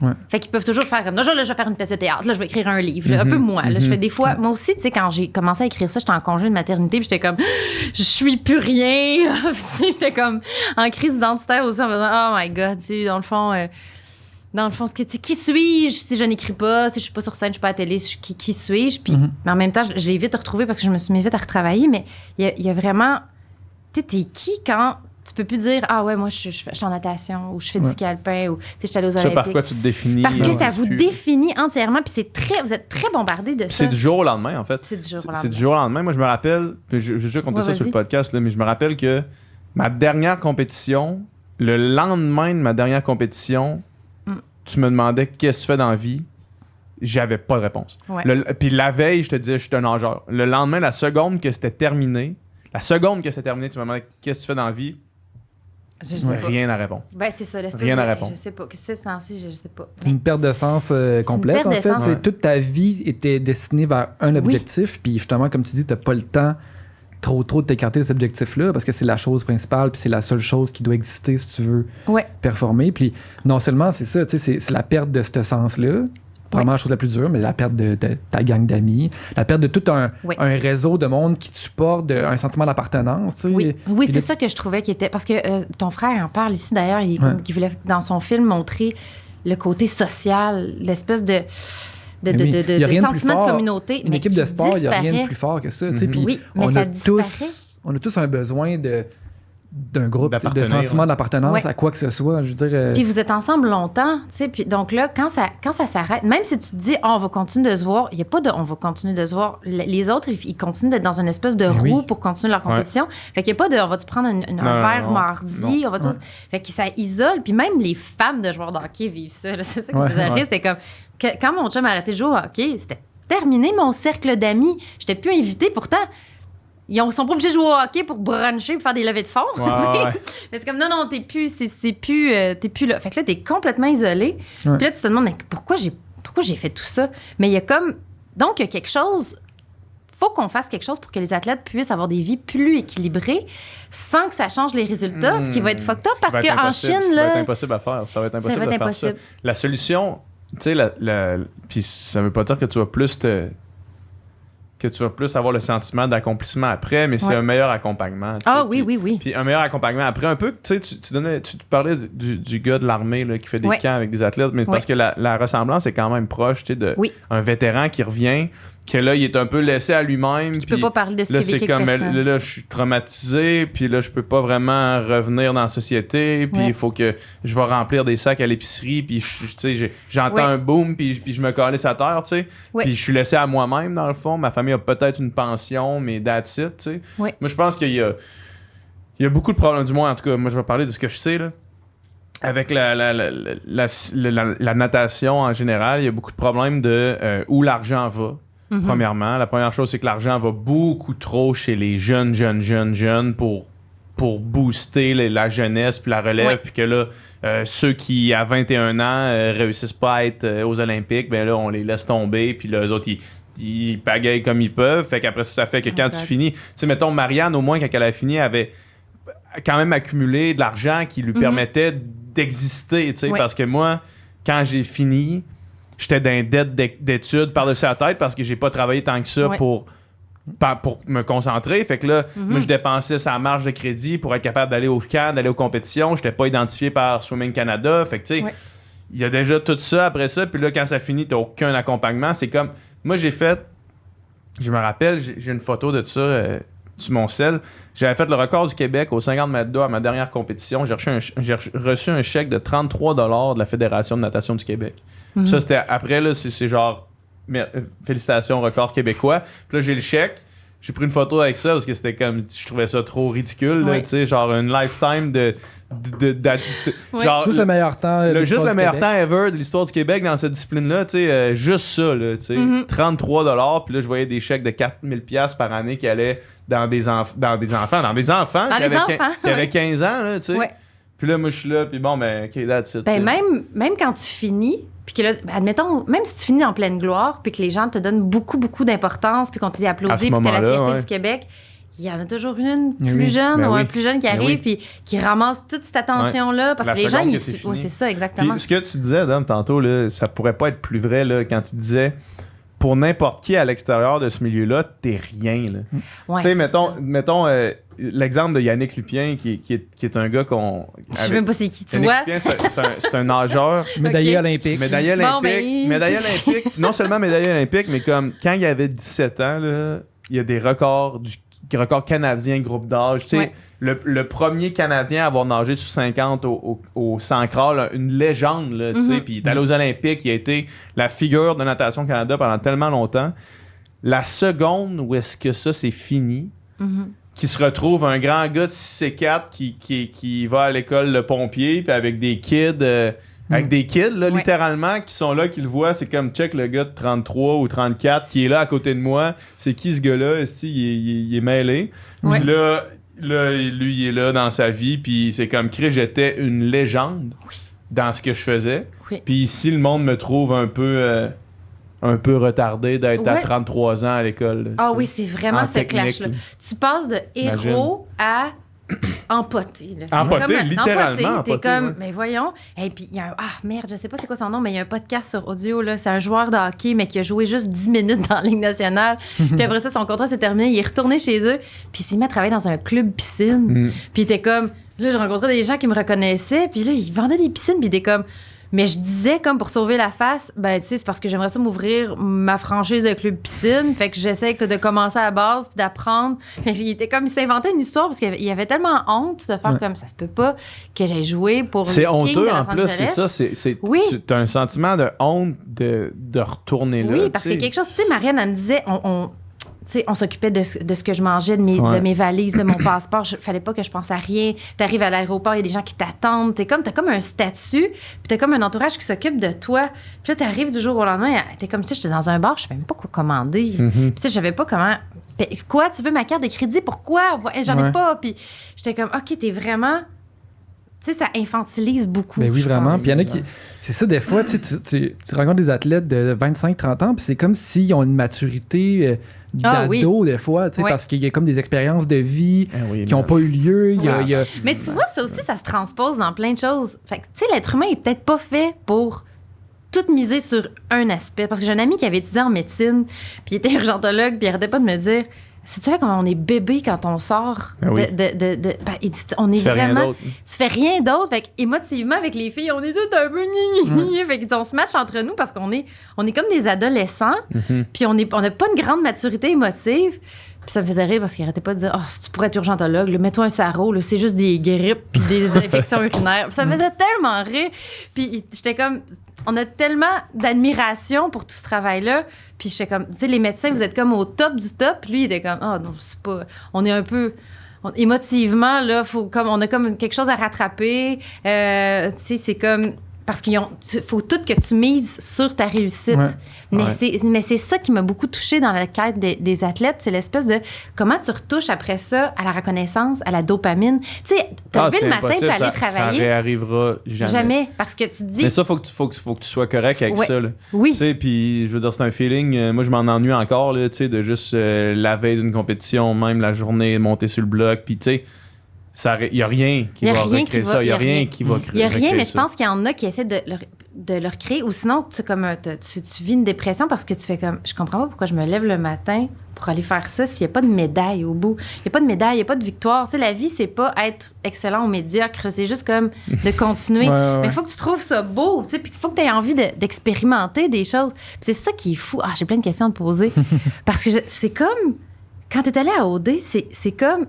[SPEAKER 3] Ouais.
[SPEAKER 1] Fait qu'ils peuvent toujours faire comme, non, là, je vais faire une pièce de théâtre, là, je vais écrire un livre, là, un peu moi. Là, je fais des fois, moi aussi, tu sais, quand j'ai commencé à écrire ça, j'étais en congé de maternité, puis j'étais comme, je suis plus rien. Puis j'étais comme en crise identitaire aussi, en faisant, oh my God, tu sais, dans le fond. dans le fond, qui suis-je si je n'écris pas, si je suis pas sur scène, je suis pas à la télé, qui suis-je? Puis, mais en même temps, je l'ai vite retrouvé parce que je me suis mis vite à retravailler, mais il y a vraiment... Tu sais, t'es qui quand tu peux plus dire « Ah ouais, moi, je suis en natation » ou « Je fais du ski alpin » ou « Je suis allée aux Olympiques ».
[SPEAKER 2] Ça, par quoi tu te définis?
[SPEAKER 1] Parce que ça vous définit entièrement, puis vous êtes très bombardé de ça.
[SPEAKER 2] C'est du jour au lendemain, en fait.
[SPEAKER 1] C'est du jour au lendemain.
[SPEAKER 2] C'est du jour au lendemain. Moi, je me rappelle, j'ai déjà compté ça sur le podcast, là, mais je me rappelle que ma dernière compétition, le lendemain de ma dernière compétition, tu me demandais qu'est-ce que tu fais dans la vie, j'avais pas de réponse.
[SPEAKER 1] Ouais.
[SPEAKER 2] Puis la veille, je te disais, je suis un nageur. Le lendemain, la seconde que c'était terminé, tu me demandais qu'est-ce que tu fais dans la vie, rien à répondre.
[SPEAKER 1] Ben, c'est ça, l'espèce
[SPEAKER 2] rien
[SPEAKER 1] de...
[SPEAKER 2] à répondre.
[SPEAKER 1] Je sais pas. Qu'est-ce que tu fais ce temps-ci? Je sais pas.
[SPEAKER 3] C'est une perte de sens complète, en fait. C'est toute ta vie était destinée vers un objectif, puis justement, comme tu dis, t'as pas le temps trop de t'écarter de cet objectif-là, parce que c'est la chose principale, puis c'est la seule chose qui doit exister si tu veux performer. Puis non seulement c'est ça, tu sais, c'est la perte de ce sens-là, probablement la chose la plus dure, mais la perte de ta gang d'amis, la perte de tout un réseau de monde qui te supporte, un sentiment d'appartenance. Tu sais.
[SPEAKER 1] Oui, c'est ça que je trouvais qui était... Parce que ton frère en parle ici, d'ailleurs, il voulait, dans son film, montrer le côté social, l'espèce de sentiment de communauté.
[SPEAKER 3] Une équipe de sport, il n'y a rien de plus fort que ça.
[SPEAKER 1] Oui, mais ça disparaît.
[SPEAKER 3] On a tous un besoin d'un groupe, de sentiment d'appartenance à quoi que ce soit. Je veux dire,
[SPEAKER 1] Puis vous êtes ensemble longtemps, tu sais. Puis donc là, quand ça s'arrête, même si tu te dis, on va continuer de se voir, il n'y a pas de on va continuer de se voir. Les autres, ils continuent d'être dans une espèce de roue pour continuer leur compétition. Fait qu'il n'y a pas de on va-tu prendre un verre mardi, on va Fait que ça isole. Puis même les femmes de joueurs de hockey vivent ça. Là. C'est ça qui me faisait rire. C'était comme, quand mon chum a arrêté de jouer au hockey, c'était terminé mon cercle d'amis. Je n'étais plus invitée. Pourtant, ils sont pas obligés de jouer au hockey pour bruncher, pour faire des levées de fond. Mais c'est comme, non, t'es plus là. Fait que là, t'es complètement isolé. Puis là, tu te demandes, mais pourquoi j'ai fait tout ça? Mais il y a comme... Donc, il y a quelque chose... Faut qu'on fasse quelque chose pour que les athlètes puissent avoir des vies plus équilibrées sans que ça change les résultats, ce qui va être fucked up, parce qu'en Chine, là...
[SPEAKER 2] Ça va être impossible à faire. Ça va être impossible de faire ça. La solution, tu sais, puis ça veut pas dire que tu vas plus avoir le sentiment d'accomplissement après, mais c'est un meilleur accompagnement.
[SPEAKER 1] Oui.
[SPEAKER 2] Puis un meilleur accompagnement après, un peu, tu sais, tu parlais du gars de l'armée là, qui fait des camps avec des athlètes, mais parce que la ressemblance est quand même proche, tu sais, un vétéran qui revient, que là, il est un peu laissé à lui-même.
[SPEAKER 1] Tu peux pas parler de ce
[SPEAKER 2] là,
[SPEAKER 1] qu'il vécu avec personne.
[SPEAKER 2] Là, je suis traumatisé, puis là, je peux pas vraiment revenir dans la société, puis il faut que je vais remplir des sacs à l'épicerie, puis tu sais, j'entends un boom, puis je me calisse à terre, tu sais. Puis je suis laissé à moi-même, dans le fond. Ma famille a peut-être une pension, mais that's it, tu sais. Moi, je pense qu'il y a beaucoup de problèmes, du moins, en tout cas, moi, je vais parler de ce que je sais, là. Avec la natation en général, il y a beaucoup de problèmes de où l'argent va. Premièrement, la première chose, c'est que l'argent va beaucoup trop chez les jeunes pour booster la jeunesse puis la relève, puis que là, ceux qui, à 21 ans, réussissent pas à être aux Olympiques, ben là, on les laisse tomber, puis là, eux autres, ils pagayent comme ils peuvent. Fait qu'après ça fait que quand tu finis... Tu sais, mettons, Marianne, au moins, quand elle a fini, avait quand même accumulé de l'argent qui lui permettait d'exister, tu sais, parce que moi, quand j'ai fini... J'étais dans une dette d'études par-dessus la tête parce que j'ai pas travaillé tant que ça pour me concentrer. Fait que là, moi, je dépensais sa marge de crédit pour être capable d'aller au camp, d'aller aux compétitions. J'étais pas identifié par Swimming Canada. Fait que, tu sais, il y a déjà tout ça après ça. Puis là, quand ça finit, t'as aucun accompagnement. C'est comme... Moi, j'ai fait... Je me rappelle, j'ai une photo de ça sur mon cell. J'avais fait le record du Québec aux 50 mètres d'eau à ma dernière compétition. J'ai reçu un chèque de 33 $ de la Fédération de natation du Québec. Ça, c'était après, là, c'est genre, félicitations, record québécois. Puis là, j'ai le chèque. J'ai pris une photo avec ça parce que c'était comme, je trouvais ça trop ridicule, tu sais, genre une lifetime genre,
[SPEAKER 3] juste le meilleur temps.
[SPEAKER 2] Juste le meilleur temps ever de l'histoire du Québec dans cette discipline-là, tu sais, juste ça, là, tu sais, 33 $. Puis là, je voyais des chèques de 4000 $, par année qui allaient dans des enfants qui avaient 15 ans, là, tu sais. Puis là, moi, je suis là, puis bon, ben, OK, that's it.
[SPEAKER 1] Ben, même quand tu finis, puis que là, admettons, même si tu finis en pleine gloire, puis que les gens te donnent beaucoup, beaucoup d'importance, puis qu'on te dit applaudit, puis t'as la fierté du Québec, il y en a toujours une plus jeune ou un plus jeune qui arrive, puis qui ramasse toute cette attention-là, parce que les gens,
[SPEAKER 2] c'est
[SPEAKER 1] ça, exactement.
[SPEAKER 2] Puis ce que tu disais, Dom, tantôt, là, ça pourrait pas être plus vrai, là, quand tu disais... pour n'importe qui à l'extérieur de ce milieu-là, t'es rien. Là.
[SPEAKER 1] Ouais,
[SPEAKER 2] tu sais,
[SPEAKER 1] c'est
[SPEAKER 2] mettons l'exemple de Yannick Lupien, qui est un gars qu'on...
[SPEAKER 1] ça. Je sais même pas c'est qui, tu
[SPEAKER 2] Yannick
[SPEAKER 1] vois.
[SPEAKER 2] Lupien, c'est un nageur.
[SPEAKER 3] Médaillé
[SPEAKER 1] Ok.
[SPEAKER 3] olympique.
[SPEAKER 2] Médaillé olympique.
[SPEAKER 1] Bon, ben-
[SPEAKER 2] Médaillé olympique. Non seulement médaillé olympique, mais comme quand il avait 17 ans, là, il y a des records canadiens groupe d'âge. Tu sais,
[SPEAKER 1] Ouais.
[SPEAKER 2] le premier Canadien à avoir nagé sous 50 au 100 crawl, là, une légende, là, tu sais. Puis il est allé aux Olympiques, il a été la figure de Natation Canada pendant tellement longtemps. La seconde où est-ce que ça, c'est fini, qui se retrouve un grand gars de 6'4" qui va à l'école de pompier, puis avec des kids... Avec des kids, là,
[SPEAKER 1] Ouais.
[SPEAKER 2] littéralement, qui sont là, qui le voient. C'est comme, check le gars de 33 ou 34 qui est là à côté de moi. C'est qui ce gars-là? Esti, il est mêlé.
[SPEAKER 1] Ouais.
[SPEAKER 2] Puis là, lui, il est là dans sa vie. Puis c'est comme, Chris, j'étais une légende dans ce que je faisais.
[SPEAKER 1] Oui.
[SPEAKER 2] Puis ici, le monde me trouve un peu retardé d'être à
[SPEAKER 1] Ouais.
[SPEAKER 2] 33 ans à l'école. là,
[SPEAKER 1] Ah
[SPEAKER 2] tu
[SPEAKER 1] oui,
[SPEAKER 2] sais.
[SPEAKER 1] c'est vraiment
[SPEAKER 2] En
[SPEAKER 1] ce
[SPEAKER 2] technique,
[SPEAKER 1] clash-là.
[SPEAKER 2] là.
[SPEAKER 1] Tu passes de héros à empoté. Là.
[SPEAKER 2] Empoté,
[SPEAKER 1] Comme
[SPEAKER 2] littéralement
[SPEAKER 1] T'es
[SPEAKER 2] empoté,
[SPEAKER 1] comme,
[SPEAKER 2] ouais.
[SPEAKER 1] mais voyons. Et puis, il y a un. Ah, merde, je sais pas c'est quoi son nom, mais il y a un podcast sur audio. Là. C'est un joueur de hockey, mais qui a joué juste 10 minutes dans la Ligue nationale. Puis après ça, son contrat s'est terminé. Il est retourné chez eux. Puis il s'est mis à travailler dans un club piscine. Puis il était comme. Là, je rencontrais des gens qui me reconnaissaient. Puis là, ils vendaient des piscines. Puis il était comme. Mais je disais, comme pour sauver la face, ben, tu sais, c'est parce que j'aimerais ça m'ouvrir ma franchise de club piscine. Fait que j'essaie de commencer à la base puis d'apprendre. Il était comme, il s'inventait une histoire parce qu'il avait tellement honte de faire comme ça se peut pas que j'aille jouer pour
[SPEAKER 2] C'est
[SPEAKER 1] les Kings
[SPEAKER 2] honteux
[SPEAKER 1] de
[SPEAKER 2] en
[SPEAKER 1] Los
[SPEAKER 2] plus,
[SPEAKER 1] Angeles.
[SPEAKER 2] c'est ça.
[SPEAKER 1] Oui.
[SPEAKER 2] Tu as un sentiment de honte de retourner là.
[SPEAKER 1] Oui, parce
[SPEAKER 2] tu
[SPEAKER 1] que
[SPEAKER 2] sais.
[SPEAKER 1] quelque chose, tu sais, Marianne, elle me disait, tu sais, on s'occupait de ce que je mangeais, de mes valises, de mon passeport. Fallait pas que je pense à rien. T'arrives à l'aéroport, il y a des gens qui t'attendent. T'as comme un statut, puis t'as comme un entourage qui s'occupe de toi. Puis là, t'arrives du jour au lendemain, t'es comme si j'étais dans un bar, je savais même pas quoi commander. Puis tu sais, je savais pas comment... Quoi, tu veux ma carte de crédit? Pourquoi? J'en ai pas. Puis j'étais comme, OK, t'es vraiment... Tu sais, ça infantilise beaucoup.
[SPEAKER 3] Ben oui,
[SPEAKER 1] je
[SPEAKER 3] vraiment.
[SPEAKER 1] pense.
[SPEAKER 3] Puis il y en a qui. C'est ça, des fois, tu rencontres des athlètes de 25-30 ans, puis c'est comme s'ils ont une maturité d'ado, des fois, tu sais,
[SPEAKER 1] Ouais.
[SPEAKER 3] parce qu'il y a comme des expériences de vie
[SPEAKER 2] Ah oui,
[SPEAKER 3] qui n'ont pas eu lieu. Il y a-
[SPEAKER 1] Mais tu vois, ça aussi, ça se transpose dans plein de choses. Fait que, tu sais, l'être humain est peut-être pas fait pour tout miser sur un aspect. Parce que j'ai un ami qui avait étudié en médecine, puis il était urgentologue, puis il arrêtait pas de me dire... C'est tu sais comment on est bébé quand on sort
[SPEAKER 2] Ah oui.
[SPEAKER 1] ben, il dit, on est
[SPEAKER 2] Tu fais rien
[SPEAKER 1] vraiment...
[SPEAKER 2] d'autre.
[SPEAKER 1] Tu fais rien d'autre. Fait émotivement, avec les filles, on est toutes un peu gni. Fait qu'on se match entre nous parce qu'on est comme des adolescents. Puis on n'a pas une grande maturité émotive. Puis ça me faisait rire parce qu'il arrêtait pas de dire « Oh, tu pourrais être urgentologue, là, mets-toi un sarrau, là, c'est juste des grippes puis des infections urinaires. » Puis ça me faisait tellement rire. Puis j'étais comme... On a tellement d'admiration pour tout ce travail-là. Puis j'étais comme... Tu sais, les médecins, vous êtes comme au top du top. Puis lui, il était comme « Ah non, c'est pas... On est un peu... » émotivement, là, on a comme quelque chose à rattraper. Tu sais, c'est comme... Parce qu'il faut tout que tu mises sur ta réussite.
[SPEAKER 3] Ouais.
[SPEAKER 1] Mais c'est ça qui m'a beaucoup touchée dans la quête des athlètes. C'est l'espèce de comment tu retouches après ça à la reconnaissance, à la dopamine. Tu sais, te lever le matin et aller travailler.
[SPEAKER 2] Ça réarrivera jamais.
[SPEAKER 1] Jamais. Parce que tu te dis...
[SPEAKER 2] Mais ça, faut que tu sois correct avec
[SPEAKER 1] Ouais.
[SPEAKER 2] ça. Là.
[SPEAKER 1] Oui.
[SPEAKER 2] Tu sais, puis je veux dire, c'est un feeling. Moi, je m'en ennuie encore, là, tu sais, de juste la veille d'une compétition, même la journée, monter sur le bloc. Puis, tu sais, il n'y a rien qui va recréer ça. Il n'y a rien qui va créer ça.
[SPEAKER 1] Il n'y a rien, mais je pense qu'il y en a qui essaient de le recréer. Ou sinon, tu vis une dépression parce que tu fais comme... Je comprends pas pourquoi je me lève le matin pour aller faire ça s'il n'y a pas de médaille au bout. Il n'y a pas de médaille, il n'y a pas de victoire. Tu sais, la vie, c'est pas être excellent ou médiocre. C'est juste comme de continuer. Mais il faut que tu trouves ça beau. Tu sais, puis il faut que tu aies envie d'expérimenter des choses. Puis c'est ça qui est fou. Ah, j'ai plein de questions à te poser. Parce que c'est comme... Quand tu es allé à OD, c'est comme...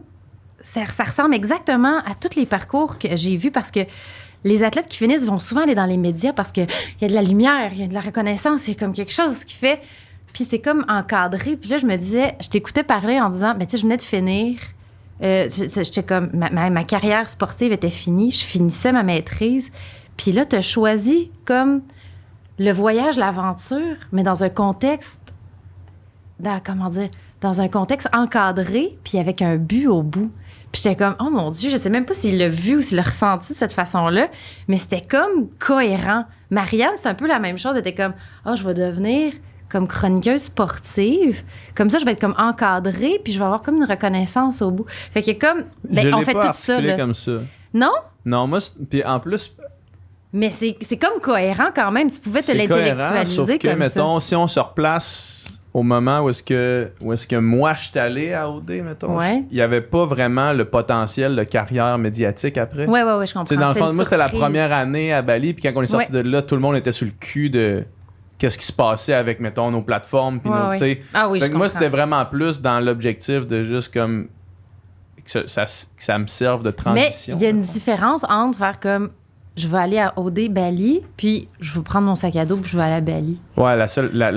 [SPEAKER 1] Ça ressemble exactement à tous les parcours que j'ai vus parce que les athlètes qui finissent vont souvent aller dans les médias parce qu'il y a de la lumière, il y a de la reconnaissance, il y a comme quelque chose qui fait... Puis c'est comme encadré. Puis là, je me disais... Je t'écoutais parler en disant, ben tu sais, je venais de finir. J'étais comme... Ma carrière sportive était finie. Je finissais ma maîtrise. Puis là, tu as choisi comme le voyage, l'aventure, mais dans un contexte... Dans un contexte encadré, puis avec un but au bout. Puis j'étais comme, oh mon Dieu, je sais même pas s'il l'a vu ou s'il l'a ressenti de cette façon-là, mais c'était comme cohérent. Marianne, c'est un peu la même chose. Elle était comme, je vais devenir comme chroniqueuse sportive. Comme ça, je vais être comme encadrée, puis je vais avoir comme une reconnaissance au bout. Fait que comme, on fait tout ça. Là.
[SPEAKER 2] Comme ça.
[SPEAKER 1] Non?
[SPEAKER 2] Non, moi, puis en plus,
[SPEAKER 1] Mais c'est comme cohérent quand même. Tu pouvais te
[SPEAKER 2] C'est cohérent,
[SPEAKER 1] l'intellectualiser
[SPEAKER 2] sauf que,
[SPEAKER 1] comme
[SPEAKER 2] mettons, si on se replace au moment où est-ce que moi, je suis allé à OD, mettons,
[SPEAKER 1] Ouais.
[SPEAKER 2] il n'y avait pas vraiment le potentiel de carrière médiatique après.
[SPEAKER 1] Ouais, je comprends.
[SPEAKER 2] Tu sais, dans le fond,
[SPEAKER 1] une
[SPEAKER 2] moi, c'était la
[SPEAKER 1] surprise.
[SPEAKER 2] première année à Bali, puis quand on est sorti
[SPEAKER 1] Ouais.
[SPEAKER 2] de là, tout le monde était sur le cul de qu'est-ce qui se passait avec, mettons, nos plateformes. Puis
[SPEAKER 1] Ouais.
[SPEAKER 2] tu sais.
[SPEAKER 1] Ah oui,
[SPEAKER 2] Fait
[SPEAKER 1] je
[SPEAKER 2] que moi,
[SPEAKER 1] comprends.
[SPEAKER 2] c'était vraiment plus dans l'objectif de juste comme que ça me serve de
[SPEAKER 1] Mais
[SPEAKER 2] transition.
[SPEAKER 1] il y a une différence entre faire comme je vais aller à OD Bali, puis je vais prendre mon sac à dos, puis je vais aller à Bali.
[SPEAKER 2] Ouais, la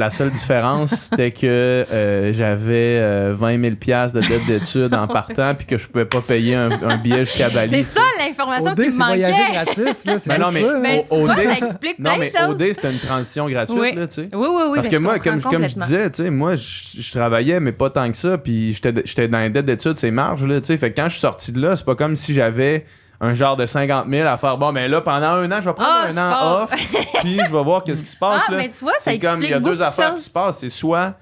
[SPEAKER 2] seule différence, c'était que j'avais 20 000 $ de dette d'études en partant, puis que je pouvais pas payer un billet jusqu'à Bali.
[SPEAKER 1] C'est
[SPEAKER 2] tu sais.
[SPEAKER 1] ça l'information
[SPEAKER 3] OD,
[SPEAKER 1] qui me
[SPEAKER 3] c'est voyager
[SPEAKER 1] manquait.
[SPEAKER 3] gratis, là. C'est
[SPEAKER 2] Mais non, mais-
[SPEAKER 3] ça.
[SPEAKER 1] Ben, tu
[SPEAKER 2] OD,
[SPEAKER 1] vois,
[SPEAKER 2] c'est-
[SPEAKER 1] ça explique
[SPEAKER 2] Non,
[SPEAKER 1] plein
[SPEAKER 2] mais
[SPEAKER 1] de choses.
[SPEAKER 2] OD, c'était une transition gratuite,
[SPEAKER 1] Oui.
[SPEAKER 2] là, tu sais.
[SPEAKER 1] Oui,
[SPEAKER 2] Parce
[SPEAKER 1] ben,
[SPEAKER 2] que
[SPEAKER 1] je
[SPEAKER 2] moi,
[SPEAKER 1] comprends
[SPEAKER 2] comme je
[SPEAKER 1] complètement.
[SPEAKER 2] disais, tu sais, moi, je travaillais, mais pas tant que ça, puis j'étais dans les dettes d'études, c'est marge, là, tu sais. Fait que quand je suis sorti de là, c'est pas comme si j'avais un genre de 50 000 à faire, bon, mais là, pendant un an, je vais prendre
[SPEAKER 1] Ah,
[SPEAKER 2] un
[SPEAKER 1] je
[SPEAKER 2] an
[SPEAKER 1] pars.
[SPEAKER 2] off, puis je vais voir qu'est-ce qui se passe,
[SPEAKER 1] Ah,
[SPEAKER 2] là.
[SPEAKER 1] mais tu vois, ça
[SPEAKER 2] C'est comme, il y a
[SPEAKER 1] explique
[SPEAKER 2] deux
[SPEAKER 1] beaucoup de
[SPEAKER 2] affaires qui
[SPEAKER 1] choses.
[SPEAKER 2] se passent, c'est soit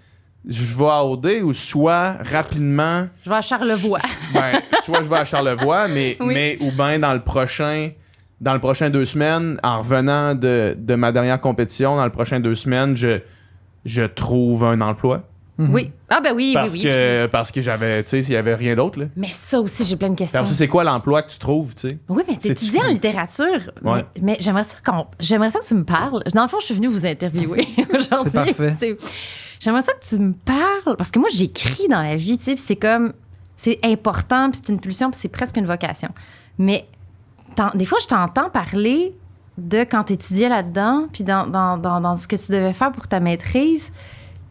[SPEAKER 2] je vais à OD ou soit rapidement,
[SPEAKER 1] Je vais à Charlevoix.
[SPEAKER 2] ben, soit je vais à Charlevoix,
[SPEAKER 1] Oui.
[SPEAKER 2] mais ou bien dans le prochain 2 semaines, en revenant de ma dernière compétition, dans le prochain 2 semaines, je trouve un emploi.
[SPEAKER 1] Oui. Ah ben oui,
[SPEAKER 2] Parce
[SPEAKER 1] oui, oui.
[SPEAKER 2] parce que j'avais, tu sais, s'il y avait rien d'autre, là.
[SPEAKER 1] Mais ça aussi, j'ai plein de
[SPEAKER 2] Puis
[SPEAKER 1] questions.
[SPEAKER 2] après ça, c'est quoi l'emploi que tu trouves, tu sais?
[SPEAKER 1] Oui, mais
[SPEAKER 2] C'est-tu
[SPEAKER 1] t'étudies en
[SPEAKER 2] cool?
[SPEAKER 1] littérature.
[SPEAKER 2] Ouais.
[SPEAKER 1] Mais j'aimerais ça que tu me parles. Dans le fond, je suis venue vous interviewer aujourd'hui.
[SPEAKER 3] C'est parfait.
[SPEAKER 1] J'aimerais ça que tu me parles. Parce que moi, j'écris dans la vie, tu sais, puis c'est comme. C'est important, puis c'est une pulsion, puis c'est presque une vocation. Mais des fois, je t'entends parler de quand t'étudiais là-dedans, puis dans ce que tu devais faire pour ta maîtrise.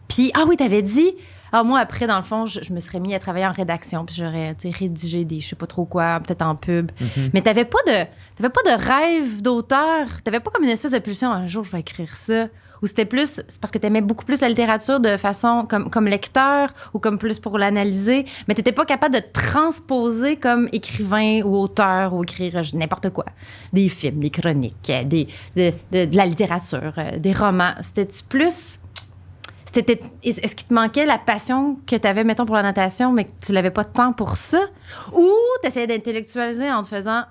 [SPEAKER 1] Puis, ah oui, t'avais dit. Ah, moi, après, dans le fond, je me serais mis à travailler en rédaction, puis j'aurais, tu sais, rédigé des je sais pas trop quoi, peut-être en pub. Mais t'avais pas de rêve d'auteur. T'avais pas comme une espèce de pulsion, un jour, je vais écrire ça. Ou c'était plus, c'est parce que t'aimais beaucoup plus la littérature de façon comme lecteur ou comme plus pour l'analyser, mais t'étais pas capable de transposer comme écrivain ou auteur ou écrire n'importe quoi. Des films, des chroniques, de la littérature, des romans. C'était-tu plus... Est-ce qu'il te manquait la passion que tu avais, mettons, pour la natation, mais que tu l'avais pas de temps pour ça? Ou tu essayais d'intellectualiser en te faisant...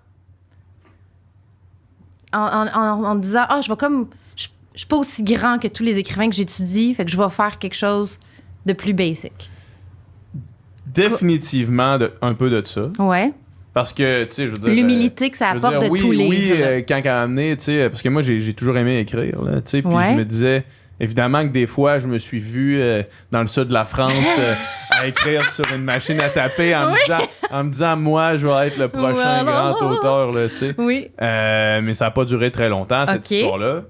[SPEAKER 1] En te disant, je vais comme... Je suis pas aussi grand que tous les écrivains que j'étudie, fait que je vais faire quelque chose de plus basic.
[SPEAKER 2] Définitivement un peu de ça.
[SPEAKER 1] Ouais.
[SPEAKER 2] Parce que, tu sais, je veux dire...
[SPEAKER 1] L'humilité que ça
[SPEAKER 2] je veux
[SPEAKER 1] apporte
[SPEAKER 2] dire,
[SPEAKER 1] de
[SPEAKER 2] oui,
[SPEAKER 1] tous les
[SPEAKER 2] oui,
[SPEAKER 1] livres.
[SPEAKER 2] quand elle a amené, tu sais, parce que moi, j'ai toujours aimé écrire, là, tu sais, puis
[SPEAKER 1] Ouais.
[SPEAKER 2] je me disais, évidemment que des fois, je me suis vu dans le sud de la France à écrire sur une machine à taper en me disant, moi, je vais être le prochain
[SPEAKER 1] Voilà.
[SPEAKER 2] grand auteur, là, tu sais.
[SPEAKER 1] Oui.
[SPEAKER 2] Mais ça n'a pas duré très longtemps, cette
[SPEAKER 1] Ok.
[SPEAKER 2] histoire-là.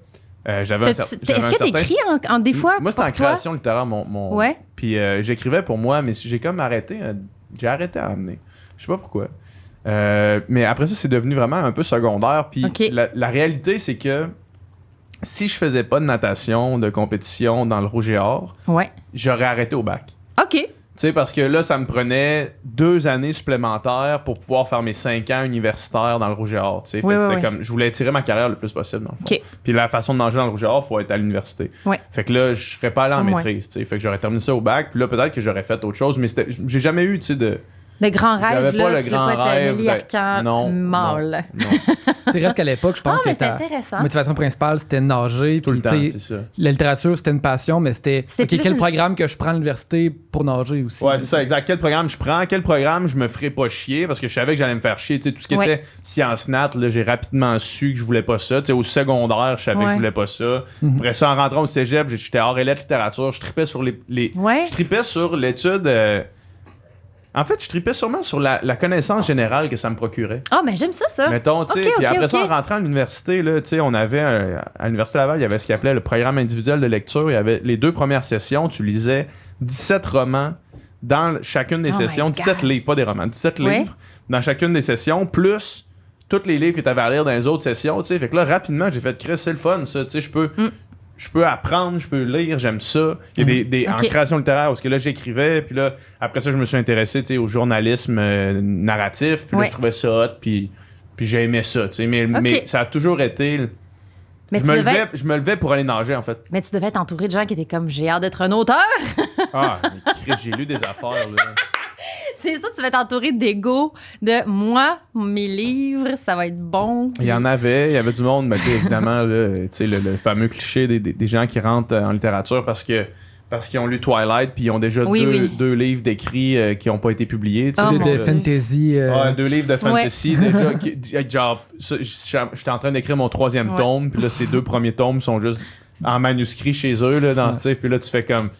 [SPEAKER 2] J'avais un
[SPEAKER 1] Est-ce
[SPEAKER 2] j'avais un
[SPEAKER 1] que tu
[SPEAKER 2] certain-
[SPEAKER 1] écris en des fois
[SPEAKER 2] Moi, c'était
[SPEAKER 1] pour
[SPEAKER 2] en
[SPEAKER 1] toi?
[SPEAKER 2] création littéraire, mon...
[SPEAKER 1] Ouais.
[SPEAKER 2] Puis j'écrivais pour moi, mais j'ai comme arrêté. J'ai arrêté à amener. Je sais pas pourquoi. Mais après ça, c'est devenu vraiment un peu secondaire. Puis
[SPEAKER 1] Ok.
[SPEAKER 2] la réalité, c'est que si je faisais pas de natation, de compétition dans le rouge et or,
[SPEAKER 1] Ouais.
[SPEAKER 2] j'aurais arrêté au bac.
[SPEAKER 1] OK.
[SPEAKER 2] Tu sais, parce que là, ça me prenait 2 années supplémentaires pour pouvoir faire mes 5 ans universitaires dans le rouge et or. Tu sais, Fait
[SPEAKER 1] Oui,
[SPEAKER 2] que
[SPEAKER 1] oui,
[SPEAKER 2] c'était
[SPEAKER 1] oui.
[SPEAKER 2] comme, je voulais étirer ma carrière le plus possible, dans le fond.
[SPEAKER 1] OK.
[SPEAKER 2] Puis la façon de nager dans le rouge et or, il faut être à l'université.
[SPEAKER 1] Ouais.
[SPEAKER 2] Fait que là, je serais pas allé en
[SPEAKER 1] Ouais.
[SPEAKER 2] maîtrise. Tu sais. Fait que j'aurais terminé ça au bac. Puis là, peut-être que j'aurais fait autre chose. Mais j'ai jamais eu, tu sais, de.
[SPEAKER 1] Le grand
[SPEAKER 2] J'avais
[SPEAKER 1] rêve,
[SPEAKER 2] pas
[SPEAKER 1] là,
[SPEAKER 2] le
[SPEAKER 1] tu veux
[SPEAKER 2] grand
[SPEAKER 1] pas être
[SPEAKER 2] rêve
[SPEAKER 1] Nelly
[SPEAKER 2] d'être-
[SPEAKER 1] Arcan
[SPEAKER 2] Non,
[SPEAKER 1] mâle.
[SPEAKER 2] Non.
[SPEAKER 3] C'est reste qu'à l'époque, je pense
[SPEAKER 1] mais
[SPEAKER 3] que
[SPEAKER 1] c'est
[SPEAKER 3] ta
[SPEAKER 1] intéressant.
[SPEAKER 3] motivation principale, c'était nager.
[SPEAKER 2] Tout le
[SPEAKER 3] puis,
[SPEAKER 2] temps,
[SPEAKER 3] tu sais,
[SPEAKER 2] c'est ça.
[SPEAKER 3] la littérature, c'était une passion, mais c'était
[SPEAKER 1] C'était
[SPEAKER 3] OK,
[SPEAKER 1] plus
[SPEAKER 3] quel
[SPEAKER 1] une-
[SPEAKER 3] programme que je prends à l'université pour nager aussi.
[SPEAKER 2] Ouais, c'est ça, exact. Quel programme je prends, quel programme je me ferais pas chier, parce que je savais que j'allais me faire chier. Tu sais, tout ce qui
[SPEAKER 1] Ouais.
[SPEAKER 2] était sciences nat, là, j'ai rapidement su que je voulais pas ça. Tu sais, au secondaire, je savais que
[SPEAKER 1] Ouais.
[SPEAKER 2] je voulais pas ça.
[SPEAKER 3] Mhm.
[SPEAKER 2] Après ça, en rentrant au cégep, j'étais hors élève littérature. Je tripais sur les...
[SPEAKER 1] Ouais.
[SPEAKER 2] Je tripais sur l'étude... En fait, je tripais sûrement sur la connaissance générale que ça me procurait.
[SPEAKER 1] Ah, mais j'aime ça.
[SPEAKER 2] Mettons, tu sais,
[SPEAKER 1] Ok,
[SPEAKER 2] puis
[SPEAKER 1] ok,
[SPEAKER 2] après ça,
[SPEAKER 1] ok.
[SPEAKER 2] en rentrant à l'université, là, tu sais, on avait, à l'Université Laval, il y avait ce qu'ils appelait le programme individuel de lecture. Il y avait les 2 premières sessions, tu lisais 17 romans dans chacune des
[SPEAKER 1] Oh
[SPEAKER 2] sessions,
[SPEAKER 1] my
[SPEAKER 2] 17
[SPEAKER 1] God.
[SPEAKER 2] livres, pas des romans, 17
[SPEAKER 1] Ouais.
[SPEAKER 2] livres dans chacune des sessions, plus tous les livres que tu avais à lire dans les autres sessions, tu sais. Fait que là, rapidement, j'ai fait, Chris, c'est le fun, ça, tu sais, je peux apprendre, je peux lire, j'aime ça. Il y a des en
[SPEAKER 1] Ok.
[SPEAKER 2] création littéraire, parce que là, j'écrivais, puis là, après ça, je me suis intéressé, tu sais, au journalisme narratif, puis là,
[SPEAKER 1] Ouais.
[SPEAKER 2] je trouvais ça hot, puis j'aimais ça, tu sais, mais
[SPEAKER 1] Ok.
[SPEAKER 2] ça a toujours été...
[SPEAKER 1] Mais
[SPEAKER 2] Je me levais pour aller nager, en fait.
[SPEAKER 1] Mais tu devais être entouré de gens qui étaient comme j'ai hâte d'être un auteur.
[SPEAKER 2] Ah, mais Chris, j'ai lu des affaires, là.
[SPEAKER 1] c'est ça, tu vas être entouré d'ego, de moi, mes livres, ça va être bon.
[SPEAKER 2] Il y avait du monde, mais tu sais, évidemment, là, tu sais, le fameux cliché des gens qui rentrent en littérature parce qu'ils ont lu Twilight puis ils ont déjà deux livres d'écrits qui n'ont pas été publiés. Tu sais,
[SPEAKER 3] de fantasy.
[SPEAKER 2] Ouais, 2 livres de fantasy déjà. Genre, j'étais en train d'écrire mon 3e tome, puis là, ces 2 premiers tomes sont juste en manuscrit chez eux, là, dans ce type. Puis là, tu fais comme,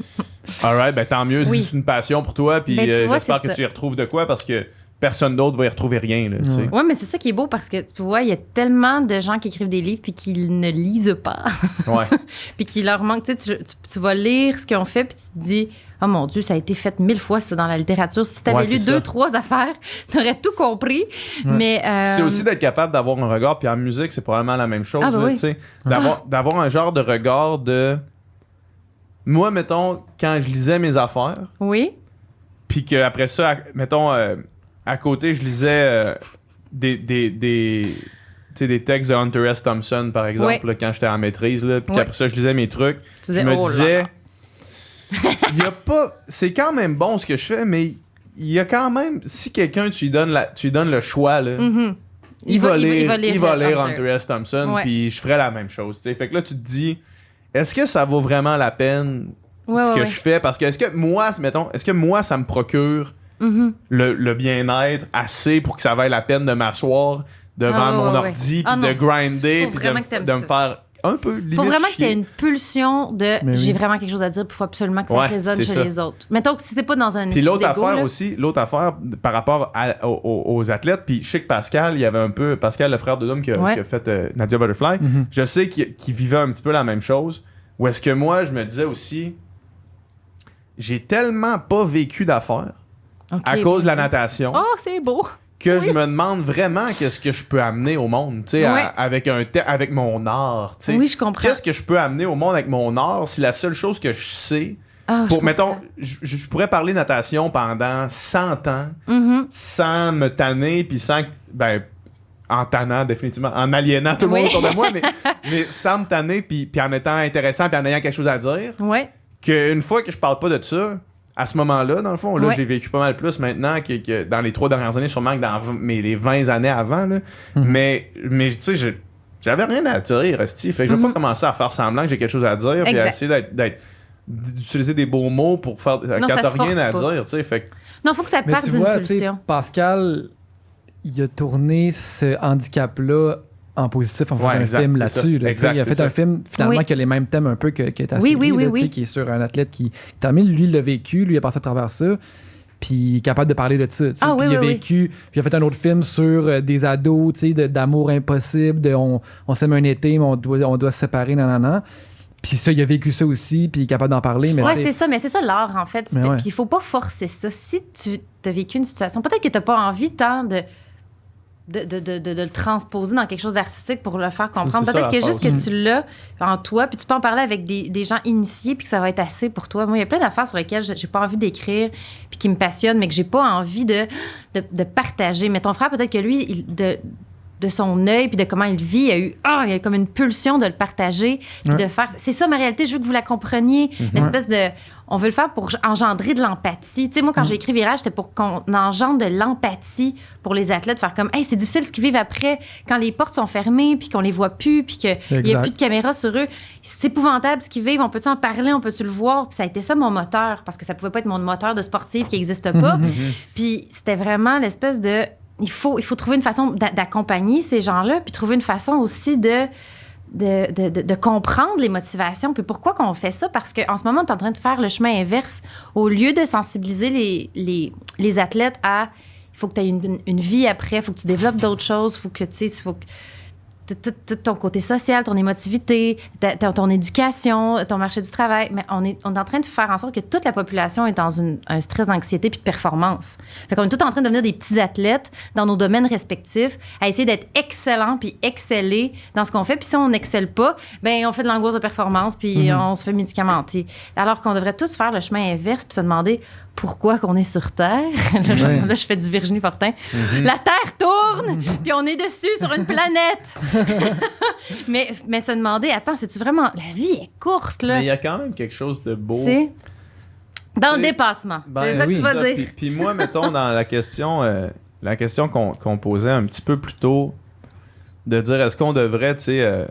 [SPEAKER 2] alright, ben tant mieux si c'est une passion pour toi, puis j'espère que tu y retrouves de quoi, parce que personne d'autre va y retrouver rien. Là, tu sais.
[SPEAKER 1] Ouais, mais c'est ça qui est beau parce que tu vois, il y a tellement de gens qui écrivent des livres puis qui ne lisent pas.
[SPEAKER 2] Ouais.
[SPEAKER 1] Puis qui leur manque. Tu vas lire ce qu'ils ont fait puis tu te dis, oh mon Dieu, ça a été fait 1000 fois ça dans la littérature. Si tu avais lu 2-3 affaires, tu aurais tout compris. Ouais. Mais
[SPEAKER 2] c'est aussi d'être capable d'avoir un regard. Puis en musique, c'est probablement la même chose. Tu sais, d'avoir un genre de regard de. Moi, mettons, quand je lisais mes affaires.
[SPEAKER 1] Oui.
[SPEAKER 2] Puis qu'après ça, mettons. À côté, je lisais des textes de Hunter S. Thompson, par exemple, là, quand j'étais en maîtrise. Là, puis qu'après ça, je lisais mes trucs. Je me disais, y a pas... c'est quand même bon ce que je fais, mais il y a quand même... Si quelqu'un, tu lui donnes le choix, là, il va lire Hunter S. Thompson, puis je ferais la même chose. T'sais. Fait que là, tu te dis, est-ce que ça vaut vraiment la peine ce que je fais? Parce que est-ce que moi, ça me procure... le bien-être assez pour que ça vaille la peine de m'asseoir devant mon ordi puis de grinder puis de me faire un peu limite
[SPEAKER 1] faut vraiment
[SPEAKER 2] chier.
[SPEAKER 1] que tu aies une pulsion de j'ai vraiment quelque chose à dire, puis il faut absolument que ça résonne chez les autres. Mettons que si t'es pas dans un
[SPEAKER 2] puis l'autre affaire par rapport aux athlètes, puis je sais que Pascal, il y avait un peu Pascal, le frère de Dom qui a fait Nadia Butterfly, je sais qu'il vivait un petit peu la même chose, où est-ce que moi je me disais aussi j'ai tellement pas vécu d'affaires à cause de la natation.
[SPEAKER 1] Oh, c'est beau!
[SPEAKER 2] Que je me demande vraiment qu'est-ce que je peux amener au monde, tu sais, avec mon art, tu sais.
[SPEAKER 1] Oui, je comprends.
[SPEAKER 2] Qu'est-ce que je peux amener au monde avec mon art si la seule chose que je sais... mettons, je pourrais parler natation pendant 100 ans sans me tanner, puis sans... en tannant, définitivement, en aliénant tout le monde autour de moi, mais sans me tanner, puis en étant intéressant, puis en ayant quelque chose à dire.
[SPEAKER 1] Ouais.
[SPEAKER 2] Qu'une fois que je parle pas de ça... À ce moment-là, dans le fond, là, j'ai vécu pas mal plus maintenant que dans les 3 dernières années, sûrement que dans les 20 années avant. Là. Mais tu sais, j'avais rien à dire, Rusty. Fait que je vais pas commencer à faire semblant que j'ai quelque chose à dire puis à essayer d'utiliser des beaux mots pour faire quand t'as rien à dire. Tu sais, fait que...
[SPEAKER 1] Non, faut que ça parte d'une pulsion.
[SPEAKER 3] Pascal, il a tourné ce handicap-là en positif en faisant un film là-dessus. Là, il a fait un film finalement qui a les mêmes thèmes un peu que ta série, qui est sur un athlète qui termine, lui, il l'a vécu, lui, il a passé à travers ça, puis il est capable de parler de ça. Puis il a vécu, puis il a fait un autre film sur des ados, d'amour impossible, de on s'aime un été, mais on doit se séparer, nanana. Puis ça, il a vécu ça aussi, puis il est capable d'en parler. Mais
[SPEAKER 1] c'est ça, mais c'est ça l'art, en fait. Puis il faut pas forcer ça. Si tu as vécu une situation, peut-être que tu n'as pas envie tant de le transposer dans quelque chose d'artistique pour le faire comprendre. Peut-être que juste que tu l'as en toi, puis tu peux en parler avec des gens initiés, puis que ça va être assez pour toi. Moi, il y a plein d'affaires sur lesquelles j'ai pas envie d'écrire, puis qui me passionnent, mais que j'ai pas envie de partager. Mais ton frère, peut-être que lui, de son œil, puis de comment il vit, il y a comme une pulsion de le partager, puis de faire... C'est ça, ma réalité, je veux que vous la compreniez. L'espèce de... On veut le faire pour engendrer de l'empathie. Tu sais, moi, quand j'ai écrit Virage, c'était pour qu'on engendre de l'empathie pour les athlètes, faire comme, hey, c'est difficile ce qu'ils vivent après, quand les portes sont fermées, puis qu'on les voit plus, puis qu'il n'y a plus de caméra sur eux. C'est épouvantable ce qu'ils vivent. On peut-tu en parler? On peut-tu le voir? Puis ça a été ça, mon moteur, parce que ça pouvait pas être mon moteur de sportif qui n'existe pas. Puis c'était vraiment l'espèce de... Il faut trouver une façon d'accompagner ces gens-là, puis trouver une façon aussi de comprendre les motivations. Puis pourquoi qu'on fait ça? Parce qu'en ce moment, on est en train de faire le chemin inverse. Au lieu de sensibiliser les athlètes à... Il faut que tu aies une vie après, il faut que tu développes d'autres choses, il faut que tu sais... Tout ton côté social, ton émotivité, ton éducation, ton marché du travail. Mais on est en train de faire en sorte que toute la population est dans un stress d'anxiété puis de performance. Fait qu'on est tout en train de devenir des petits athlètes dans nos domaines respectifs, à essayer d'être excellents puis exceller dans ce qu'on fait. Puis si on n'excelle pas, ben on fait de l'angoisse de performance puis on se fait médicamenter. Alors qu'on devrait tous faire le chemin inverse puis se demander pourquoi qu'on est sur Terre. Là, je fais du Virginie Fortin. La Terre tourne puis on est dessus sur une planète. mais se demander, attends, c'est-tu vraiment... La vie est courte, là.
[SPEAKER 2] Mais il y a quand même quelque chose de beau.
[SPEAKER 1] Dans le dépassement. C'est ça que tu vas dire.
[SPEAKER 2] Puis moi, mettons, dans la question qu'on posait un petit peu plus tôt, de dire est-ce qu'on devrait, tu sais,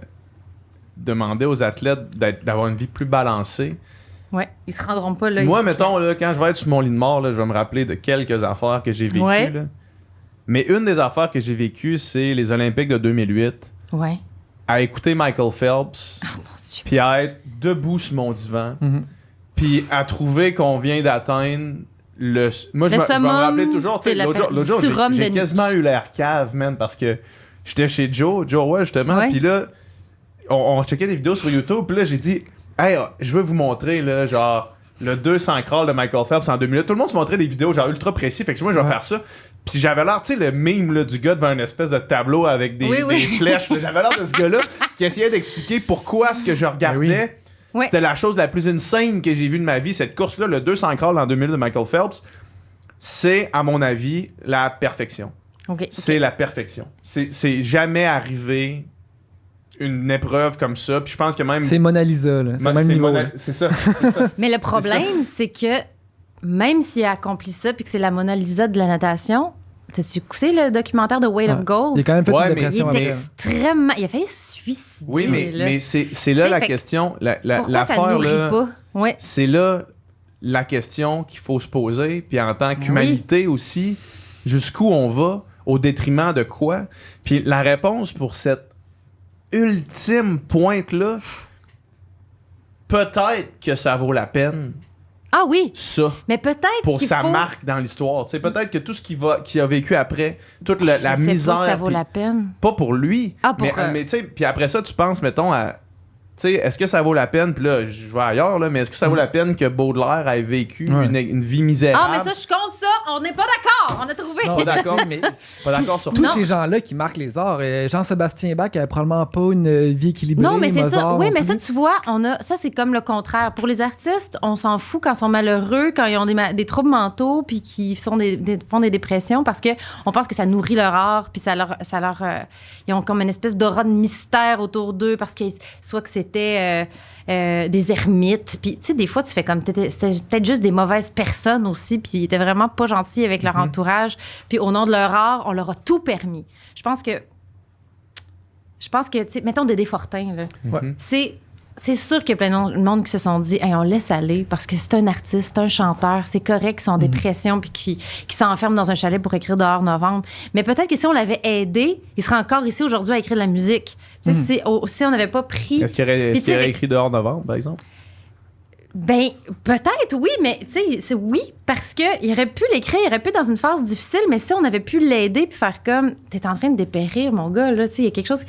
[SPEAKER 2] demander aux athlètes d'avoir une vie plus balancée.
[SPEAKER 1] Ouais, ils se rendront pas là.
[SPEAKER 2] Moi, mettons, là, quand je vais être sur mon lit de mort, là, je vais me rappeler de quelques affaires que j'ai vécues.
[SPEAKER 1] Ouais.
[SPEAKER 2] Là. Mais une des affaires que j'ai vécues, c'est les Olympiques de 2008.
[SPEAKER 1] Ouais.
[SPEAKER 2] À écouter Michael Phelps, puis à être debout sur mon divan, puis à trouver qu'on vient d'atteindre Moi, je vais me rappeler toujours, tu sais, l'autre jour, j'ai quasiment eu l'air cave, man, parce que j'étais chez Joe Roy, justement, puis là, on checkait des vidéos sur YouTube, puis là, j'ai dit, hey, je veux vous montrer, là, genre, le 200 crawl de Michael Phelps en 2 minutes. Tout le monde se montrait des vidéos, genre, ultra précis, fait que moi, je vais faire ça. Puis j'avais l'air, tu sais, le meme là, du gars devant une espèce de tableau avec des flèches. Là. J'avais l'air de ce gars-là qui essayait d'expliquer pourquoi ce que je regardais, c'était la chose la plus insane que j'ai vue de ma vie. Cette course-là, le 200 crawl en 2000 de Michael Phelps, c'est, à mon avis, la perfection. C'est la perfection. C'est jamais arrivé une épreuve comme ça. Puis je pense que même...
[SPEAKER 3] C'est Mona Lisa, là. C'est le même niveau.
[SPEAKER 2] C'est ça.
[SPEAKER 1] Mais le problème, c'est que même s'il a accompli ça puis que c'est la Mona Lisa de la natation, t'as-tu écouté le documentaire de Weight of Gold?
[SPEAKER 3] Il a quand même fait une dépression.
[SPEAKER 1] Il est extrêmement... Il a failli se suicider.
[SPEAKER 2] Oui, mais c'est là la question.
[SPEAKER 1] Pourquoi ça nourrit pas? Ouais.
[SPEAKER 2] C'est là la question qu'il faut se poser. Puis en tant qu'humanité aussi, jusqu'où on va, au détriment de quoi? Puis la réponse pour cette ultime pointe-là, peut-être que ça vaut la peine.
[SPEAKER 1] Ah oui.
[SPEAKER 2] Ça.
[SPEAKER 1] Mais peut-être
[SPEAKER 2] pour sa marque dans l'histoire. Tu sais, peut-être que tout ce qu'il a vécu après, toute la misère.
[SPEAKER 1] Pas si ça vaut la peine.
[SPEAKER 2] Pas pour lui. Mais tu sais, puis après ça, tu penses, mettons, à. Tu sais, est-ce que ça vaut la peine, puis là, je vais ailleurs, là, mais est-ce que ça vaut la peine que Baudelaire ait vécu une vie misérable?
[SPEAKER 1] Ah, mais ça, je compte ça. On n'est pas d'accord. On a trouvé.
[SPEAKER 2] Non, pas d'accord, mais pas d'accord sur
[SPEAKER 3] tous ces gens-là qui marquent les arts. Jean-Sébastien Bach avait probablement pas une vie équilibrée.
[SPEAKER 1] Non, mais c'est
[SPEAKER 3] Mozart,
[SPEAKER 1] ça. Oui, mais ça, tu vois, ça, c'est comme le contraire. Pour les artistes, on s'en fout quand ils sont malheureux, quand ils ont des troubles mentaux, puis qu'ils font des dépressions, parce qu'on pense que ça nourrit leur art, puis ça leur ils ont comme une espèce d'aura de mystère autour d'eux, parce que soit que c'était des ermites. Puis, tu sais, des fois, tu fais comme... C'était peut-être juste des mauvaises personnes aussi, puis ils étaient vraiment pas gentils avec leur entourage. Puis, au nom de leur art, on leur a tout permis. Je pense que, tu sais, mettons Dédé Fortin, là. Tu sais, c'est sûr qu'il y a plein de monde qui se sont dit hey, on laisse aller parce que c'est un artiste, c'est un chanteur, c'est correct qu'ils sont en dépression puis qui s'enferment dans un chalet pour écrire dehors novembre. Mais peut-être que si on l'avait aidé, il serait encore ici aujourd'hui à écrire de la musique. Si on n'avait pas pris...
[SPEAKER 2] Est-ce qu'il aurait écrit dehors novembre, par exemple?
[SPEAKER 1] Ben, peut-être, oui, mais tu sais, c'est oui, parce qu'il aurait pu l'écrire, il aurait pu être dans une phase difficile, mais si on avait pu l'aider puis faire comme t'es en train de dépérir, mon gars, là, tu sais, il y a quelque chose...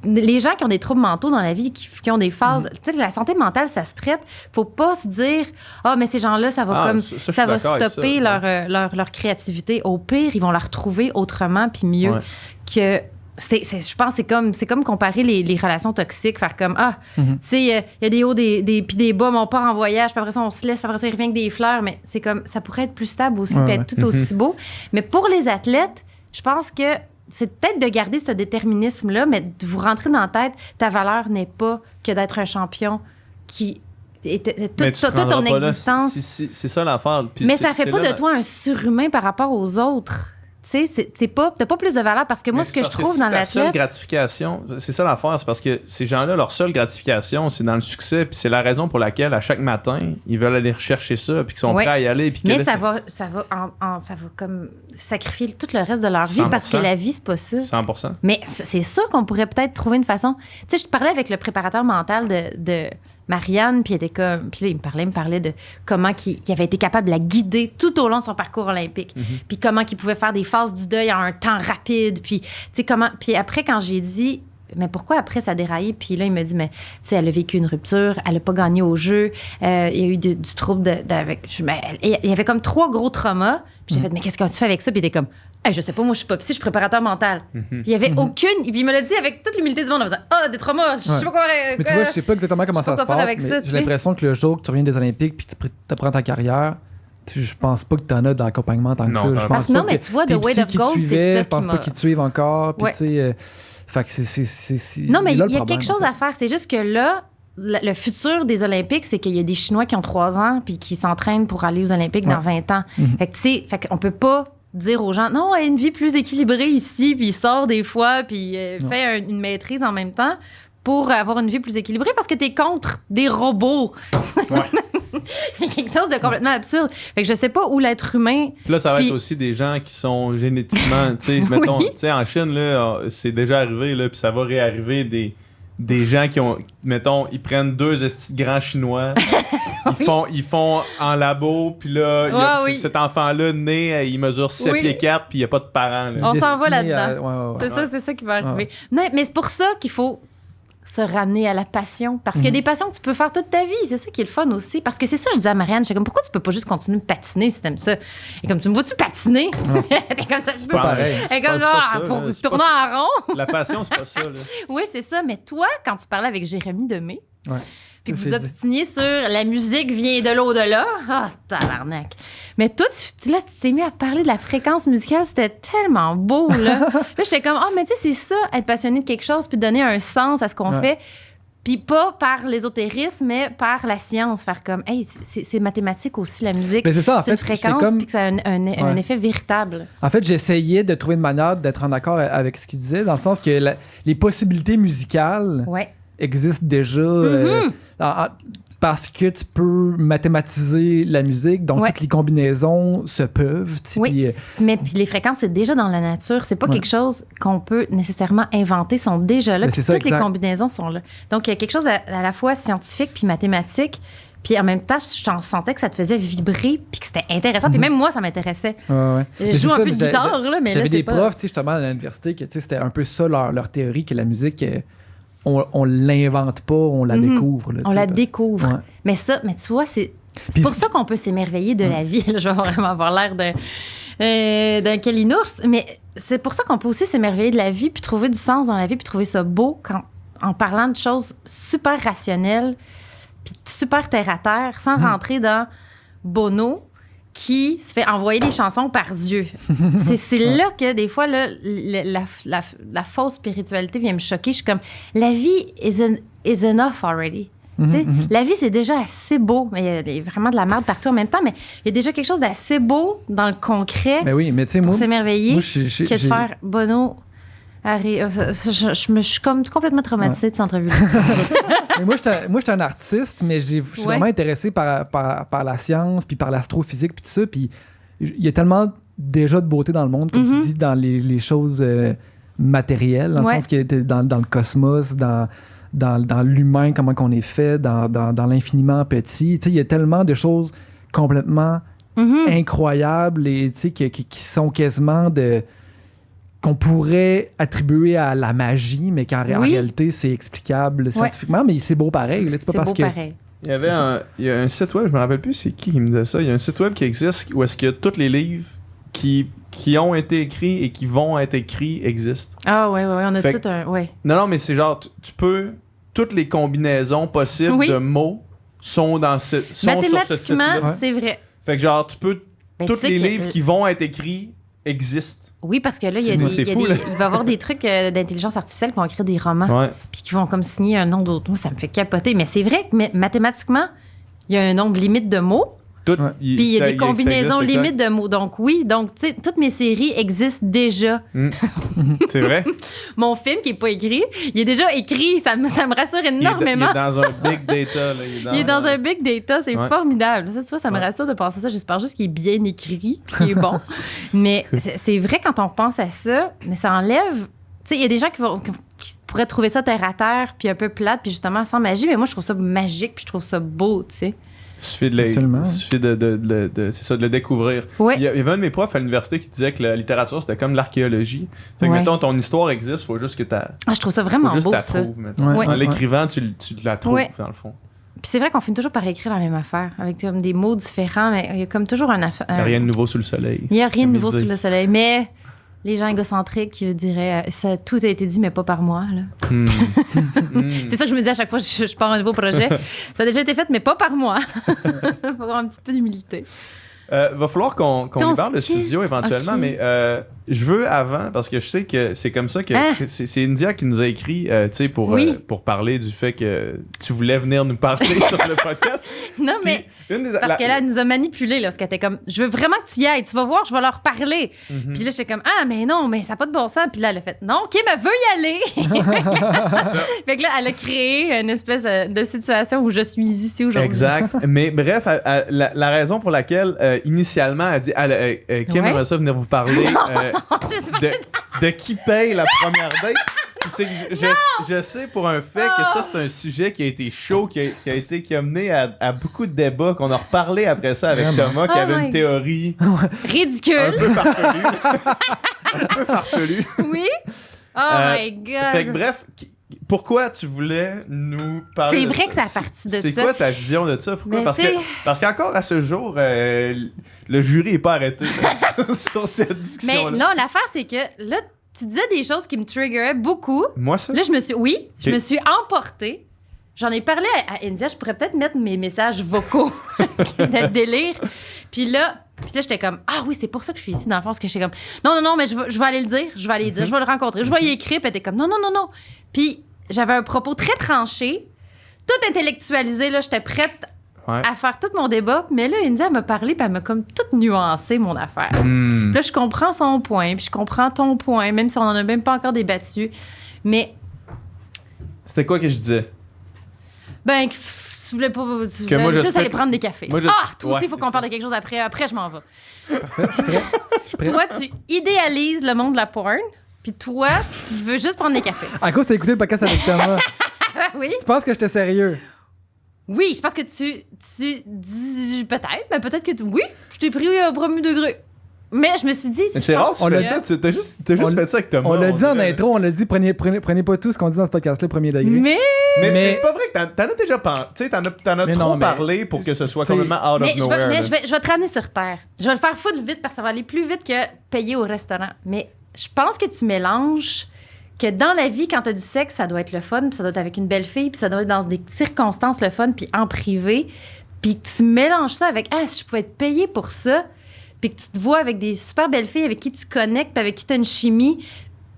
[SPEAKER 1] Les gens qui ont des troubles mentaux dans la vie, qui ont des phases... Tu sais, la santé mentale, ça se traite. Faut pas se dire « Ah, mais ces gens-là, ça va ça va stopper leur créativité. » Au pire, ils vont la retrouver autrement puis mieux que... je pense que c'est comme comparer les relations toxiques, faire comme tu sais, il y a des hauts puis des bas, mais on part en voyage, puis après ça, on se laisse, puis après ça, il revient avec des fleurs, mais c'est comme, ça pourrait être plus stable aussi, puis être tout aussi beau. Mais pour les athlètes, je pense que c'est peut-être de garder ce déterminisme-là, mais de vous rentrer dans la tête, ta valeur n'est pas que d'être un champion qui... toute ton existence.
[SPEAKER 2] C'est ça l'affaire.
[SPEAKER 1] Mais ça fait pas de toi un surhumain par rapport aux autres. Tu sais, t'as pas plus de valeur parce que moi, ce que je trouve dans l'athlète...
[SPEAKER 2] seule gratification, c'est ça l'affaire, c'est parce que ces gens-là, leur seule gratification, c'est dans le succès, puis c'est la raison pour laquelle, à chaque matin, ils veulent aller rechercher ça, puis qu'ils sont prêts à y aller. Puis
[SPEAKER 1] mais ça va comme sacrifier tout le reste de leur vie 100%. Parce que la vie, c'est pas ça.
[SPEAKER 2] 100%.
[SPEAKER 1] Mais c'est sûr qu'on pourrait peut-être trouver une façon... Tu sais, je te parlais avec le préparateur mental de Marianne, puis là, il me parlait de comment il avait été capable de la guider tout au long de son parcours olympique. Puis comment il pouvait faire des phases du deuil en un temps rapide. Puis, tu sais, puis après, quand j'ai dit, mais pourquoi après ça a déraillé? Puis là, il me dit, mais tu sais, elle a vécu une rupture, elle n'a pas gagné au jeu, il y a eu du trouble il y avait comme 3 gros traumas. Puis j'ai fait, mais qu'est-ce que tu fais avec ça? Puis il était comme, hey, je sais pas, moi, je suis pas psy, je suis préparateur mental. Il y avait aucune. Puis il me l'a dit avec toute l'humilité du monde en faisant, des traumas, je sais pas quoi.
[SPEAKER 3] Mais tu vois, je sais pas exactement comment ça se passe. Mais j'ai l'impression que le jour que tu reviens des Olympiques puis que tu apprends ta carrière, je pense pas que tu en as d'accompagnement tant que ça. Je pense
[SPEAKER 1] non, mais tu vois, The Weight of Gold, c'est ça.
[SPEAKER 3] Je pense pas qu'ils te suivent encore. Puis tu sais, fait que c'est
[SPEAKER 1] non, mais il y a quelque chose à faire. C'est juste que là, le futur des Olympiques, c'est qu'il y a des Chinois qui ont 3 ans puis qui s'entraînent pour aller aux Olympiques dans 20 ans. Fait que, tu sais, on peut pas dire aux gens, non, il y a une vie plus équilibrée ici, puis il sort des fois, puis fait une maîtrise en même temps pour avoir une vie plus équilibrée parce que t'es contre des robots.
[SPEAKER 2] Ouais.
[SPEAKER 1] C'est quelque chose de complètement absurde. Fait que je sais pas où l'être humain...
[SPEAKER 2] Puis là, ça va être aussi des gens qui sont génétiquement... Tu sais, mettons, tu sais, en Chine, là, c'est déjà arrivé, là, puis ça va réarriver des gens qui ont... Mettons, ils prennent 2 grands Chinois, ils font en labo, puis là, cet enfant-là, né, il mesure 7 pieds 4, puis il n'y a pas de parents. Là.
[SPEAKER 1] On s'en va là-dedans. C'est ça qui va arriver. Non, mais c'est pour ça qu'il faut se ramener à la passion. Parce qu'il y a des passions que tu peux faire toute ta vie. C'est ça qui est le fun aussi. Parce que c'est ça, je disais à Marianne, j'étais comme, pourquoi tu peux pas juste continuer de patiner si t'aimes ça? Et comme, tu me vois-tu patiner? T'es comme ça, je peux pas. Et comme ça, pour tourner en rond.
[SPEAKER 2] La passion, c'est pas ça. Là.
[SPEAKER 1] Oui, c'est ça. Mais toi, quand tu parlais avec Jérémy Demé, puis que vous obstiniez sur la musique vient de l'au-delà, tabarnak. Mais toi, tu t'es mis à parler de la fréquence musicale, c'était tellement beau, là. Là, j'étais comme, mais tu sais, c'est ça, être passionné de quelque chose, puis donner un sens à ce qu'on fait. Puis pas par l'ésotérisme, mais par la science. Faire comme, hey, c'est mathématique aussi, la musique.
[SPEAKER 3] Mais c'est ça, en
[SPEAKER 1] fait. C'est une fréquence, puis que ça a un effet véritable.
[SPEAKER 3] En fait, j'essayais de trouver une manière d'être en accord avec ce qu'il disait, dans le sens que les possibilités musicales existent déjà. Parce que tu peux mathématiser la musique, donc toutes les combinaisons se peuvent.
[SPEAKER 1] Oui, mais puis les fréquences, c'est déjà dans la nature. C'est pas quelque chose qu'on peut nécessairement inventer, sont déjà là. Puis toutes les combinaisons sont là. Donc, il y a quelque chose à la fois scientifique puis mathématique. Puis en même temps, je sentais que ça te faisait vibrer puis que c'était intéressant. Puis même moi, ça m'intéressait. Je joue un peu de guitare, là, mais là,
[SPEAKER 3] j'avais des
[SPEAKER 1] pas...
[SPEAKER 3] profs, justement, à l'université, que c'était un peu ça leur théorie, que la musique... On l'invente pas, on la découvre. Là,
[SPEAKER 1] on la découvre. Mais tu vois, c'est pour ça qu'on peut s'émerveiller de la vie. Là, je vais vraiment avoir l'air d'un calinours. Mais c'est pour ça qu'on peut aussi s'émerveiller de la vie, puis trouver du sens dans la vie, puis trouver ça beau en parlant de choses super rationnelles, puis super terre-à-terre, sans rentrer dans Bono, qui se fait envoyer des chansons par Dieu. C'est là que, des fois, là, la fausse spiritualité vient me choquer. Je suis comme, la vie is enough already. La vie, c'est déjà assez beau. Mais il y a vraiment de la merde partout en même temps, mais il y a déjà quelque chose d'assez beau dans le concret pour s'émerveiller que de faire Bono... Je suis comme complètement traumatisée de cette entrevue.
[SPEAKER 3] Mais moi, je suis un artiste, mais je suis vraiment intéressé par la science, puis par l'astrophysique, puis tout ça. Puis il y a tellement déjà de beauté dans le monde, comme tu dis, dans les choses matérielles, dans le sens que dans le cosmos, dans l'humain, comment qu'on est fait, dans l'infiniment petit. Il y a tellement de choses complètement incroyables et qui sont quasiment qu'on pourrait attribuer à la magie, mais qu'en réalité, c'est explicable scientifiquement, mais c'est beau pareil. Là,
[SPEAKER 1] c'est beau pareil.
[SPEAKER 2] Il y a un site web, je me rappelle plus c'est qui me disait ça, il y a un site web qui existe où est-ce que tous les livres qui ont été écrits et qui vont être écrits existent.
[SPEAKER 1] Ah ouais, on a tout un...
[SPEAKER 2] Non, mais c'est genre, tu peux... Toutes les combinaisons possibles de mots sont sur ce site-là.
[SPEAKER 1] Mathématiquement, c'est vrai.
[SPEAKER 2] Fait que genre, tu peux... tous les livres qui vont être écrits existent.
[SPEAKER 1] Oui, parce que là, il va y avoir des trucs d'intelligence artificielle qui vont écrire des romans puis qui vont comme signer un nom d'autre. Moi, ça me fait capoter. Mais c'est vrai que mathématiquement, il y a un nombre limite de mots. Puis il y a des combinaisons limites de mots. Donc oui, tu sais, toutes mes séries existent déjà.
[SPEAKER 2] C'est vrai.
[SPEAKER 1] Mon film qui n'est pas écrit, il est déjà écrit. Ça me rassure énormément.
[SPEAKER 2] Il est dans un big data.
[SPEAKER 1] Il est dans un big data. C'est formidable. Ça, tu vois, ça me rassure de penser ça. J'espère juste qu'il est bien écrit puis qu'il est bon. Mais c'est vrai quand on pense à ça, mais ça enlève... Tu sais, il y a des gens qui pourraient trouver ça terre à terre puis un peu plate puis justement sans magie. Mais moi, je trouve ça magique puis je trouve ça beau, tu sais.
[SPEAKER 2] Il suffit de le découvrir.
[SPEAKER 1] Ouais.
[SPEAKER 2] Il y avait un de mes profs à l'université qui disait que la littérature, c'était comme l'archéologie. Fait que, mettons, ton histoire existe, il faut juste que tu
[SPEAKER 1] je trouve ça vraiment beau, ça.
[SPEAKER 2] En l'écrivant, tu la trouves, dans le fond.
[SPEAKER 1] Puis c'est vrai qu'on finit toujours par écrire la même affaire, avec comme des mots différents, mais il y a comme toujours un...
[SPEAKER 2] Il n'y a rien de nouveau sous le soleil.
[SPEAKER 1] Il n'y a rien de nouveau sous le soleil, mais... Les gens égocentriques diraient ça, tout a été dit, mais pas par moi. Là. C'est ça que je me dis à chaque fois que je pars un nouveau projet. Ça a déjà été fait, mais pas par moi. Il faut avoir un petit peu d'humilité.
[SPEAKER 2] Va falloir qu'on lui parle de studio éventuellement, mais je veux avant, parce que je sais que c'est comme ça que c'est India qui nous a écrit, tu sais, pour parler du fait que tu voulais venir nous parler sur le podcast.
[SPEAKER 1] Non, mais parce qu'elle elle nous a manipulés, là, parce qu'elle était comme, je veux vraiment que tu y ailles, tu vas voir, je vais leur parler. Puis là, j'étais comme, ah, mais non, mais ça n'a pas de bon sens. Puis là, elle a fait, non, Kim, elle veut y aller. Fait que là, elle a créé une espèce de situation où je suis ici aujourd'hui.
[SPEAKER 2] Exact. Mais bref, la raison pour laquelle, initialement, elle dit, Kim aimerait ça venir vous parler de qui paye la première date. C'est que je sais pour un fait que ça, c'est un sujet qui a été chaud, qui a mené à beaucoup de débats, qu'on a reparlé après ça avec Thomas, qui avait une théorie
[SPEAKER 1] ridicule.
[SPEAKER 2] Un peu farfelue.
[SPEAKER 1] Oui? Oh my God.
[SPEAKER 2] Fait que bref, pourquoi tu voulais nous parler
[SPEAKER 1] C'est
[SPEAKER 2] de
[SPEAKER 1] vrai
[SPEAKER 2] ça?
[SPEAKER 1] que c'est à partir de ça.
[SPEAKER 2] C'est quoi ta vision de ça? Pourquoi?
[SPEAKER 1] Mais
[SPEAKER 2] Parce qu'encore à ce jour, le jury n'est pas arrêté sur cette discussion-là.
[SPEAKER 1] Mais non, l'affaire, c'est que là, tu disais des choses qui me triggeraient beaucoup.
[SPEAKER 2] Moi, ça?
[SPEAKER 1] Là, je me suis emportée. J'en ai parlé à India. Je pourrais peut-être mettre mes messages vocaux de délire. Puis là, j'étais comme, ah oui, c'est pour ça que je suis ici, dans le fond. Parce que j'étais comme, non, mais je vais aller le dire. Je vais aller dire. Je vais le rencontrer. Je vais y écrire. Puis elle était comme, non. Puis j'avais un propos très tranché, tout intellectualisé. Là, j'étais prête à faire tout mon débat. Mais là, India m'a parlé, puis elle m'a comme tout nuancé mon affaire. Puis là, je comprends son point, puis je comprends ton point, même si on n'en a même pas encore débattu. Mais...
[SPEAKER 2] C'était quoi que je disais?
[SPEAKER 1] Ben, tu voulais pas... Tu voulais juste aller prendre des cafés. Toi aussi, il faut qu'on parle de quelque chose après. Après, je m'en vais.
[SPEAKER 3] Parfait, je suis prêt.
[SPEAKER 1] Toi, tu idéalises le monde de la porn, puis toi, tu veux juste prendre des cafés.
[SPEAKER 3] À cause, t'as écouté le podcast avec Thomas.
[SPEAKER 1] Oui.
[SPEAKER 3] Tu penses que j'étais sérieux?
[SPEAKER 1] Oui, je pense que tu dis... Peut-être, mais peut-être que... Oui, je t'ai pris au premier degré. Mais je me suis dit...
[SPEAKER 2] Mais c'est rare, tu fais ça. T'as juste fait ça avec Thomas.
[SPEAKER 3] On l'a dit en intro, on l'a dit, prenez pas tout ce qu'on dit dans ce podcast-là, premier degré.
[SPEAKER 1] Mais
[SPEAKER 2] c'est pas vrai que t'en as déjà pensé. Tu sais, t'en as trop parlé pour que ce soit complètement out of nowhere.
[SPEAKER 1] Mais je vais te ramener sur terre. Je vais le faire full vite parce que ça va aller plus vite que payer au restaurant. Mais je pense que tu mélanges que dans la vie, quand t'as du sexe, ça doit être le fun, puis ça doit être avec une belle fille, puis ça doit être dans des circonstances le fun, puis en privé. Puis tu mélanges ça avec « Ah, si je pouvais être payée pour ça », puis que tu te vois avec des super belles filles avec qui tu connectes, puis avec qui tu as une chimie,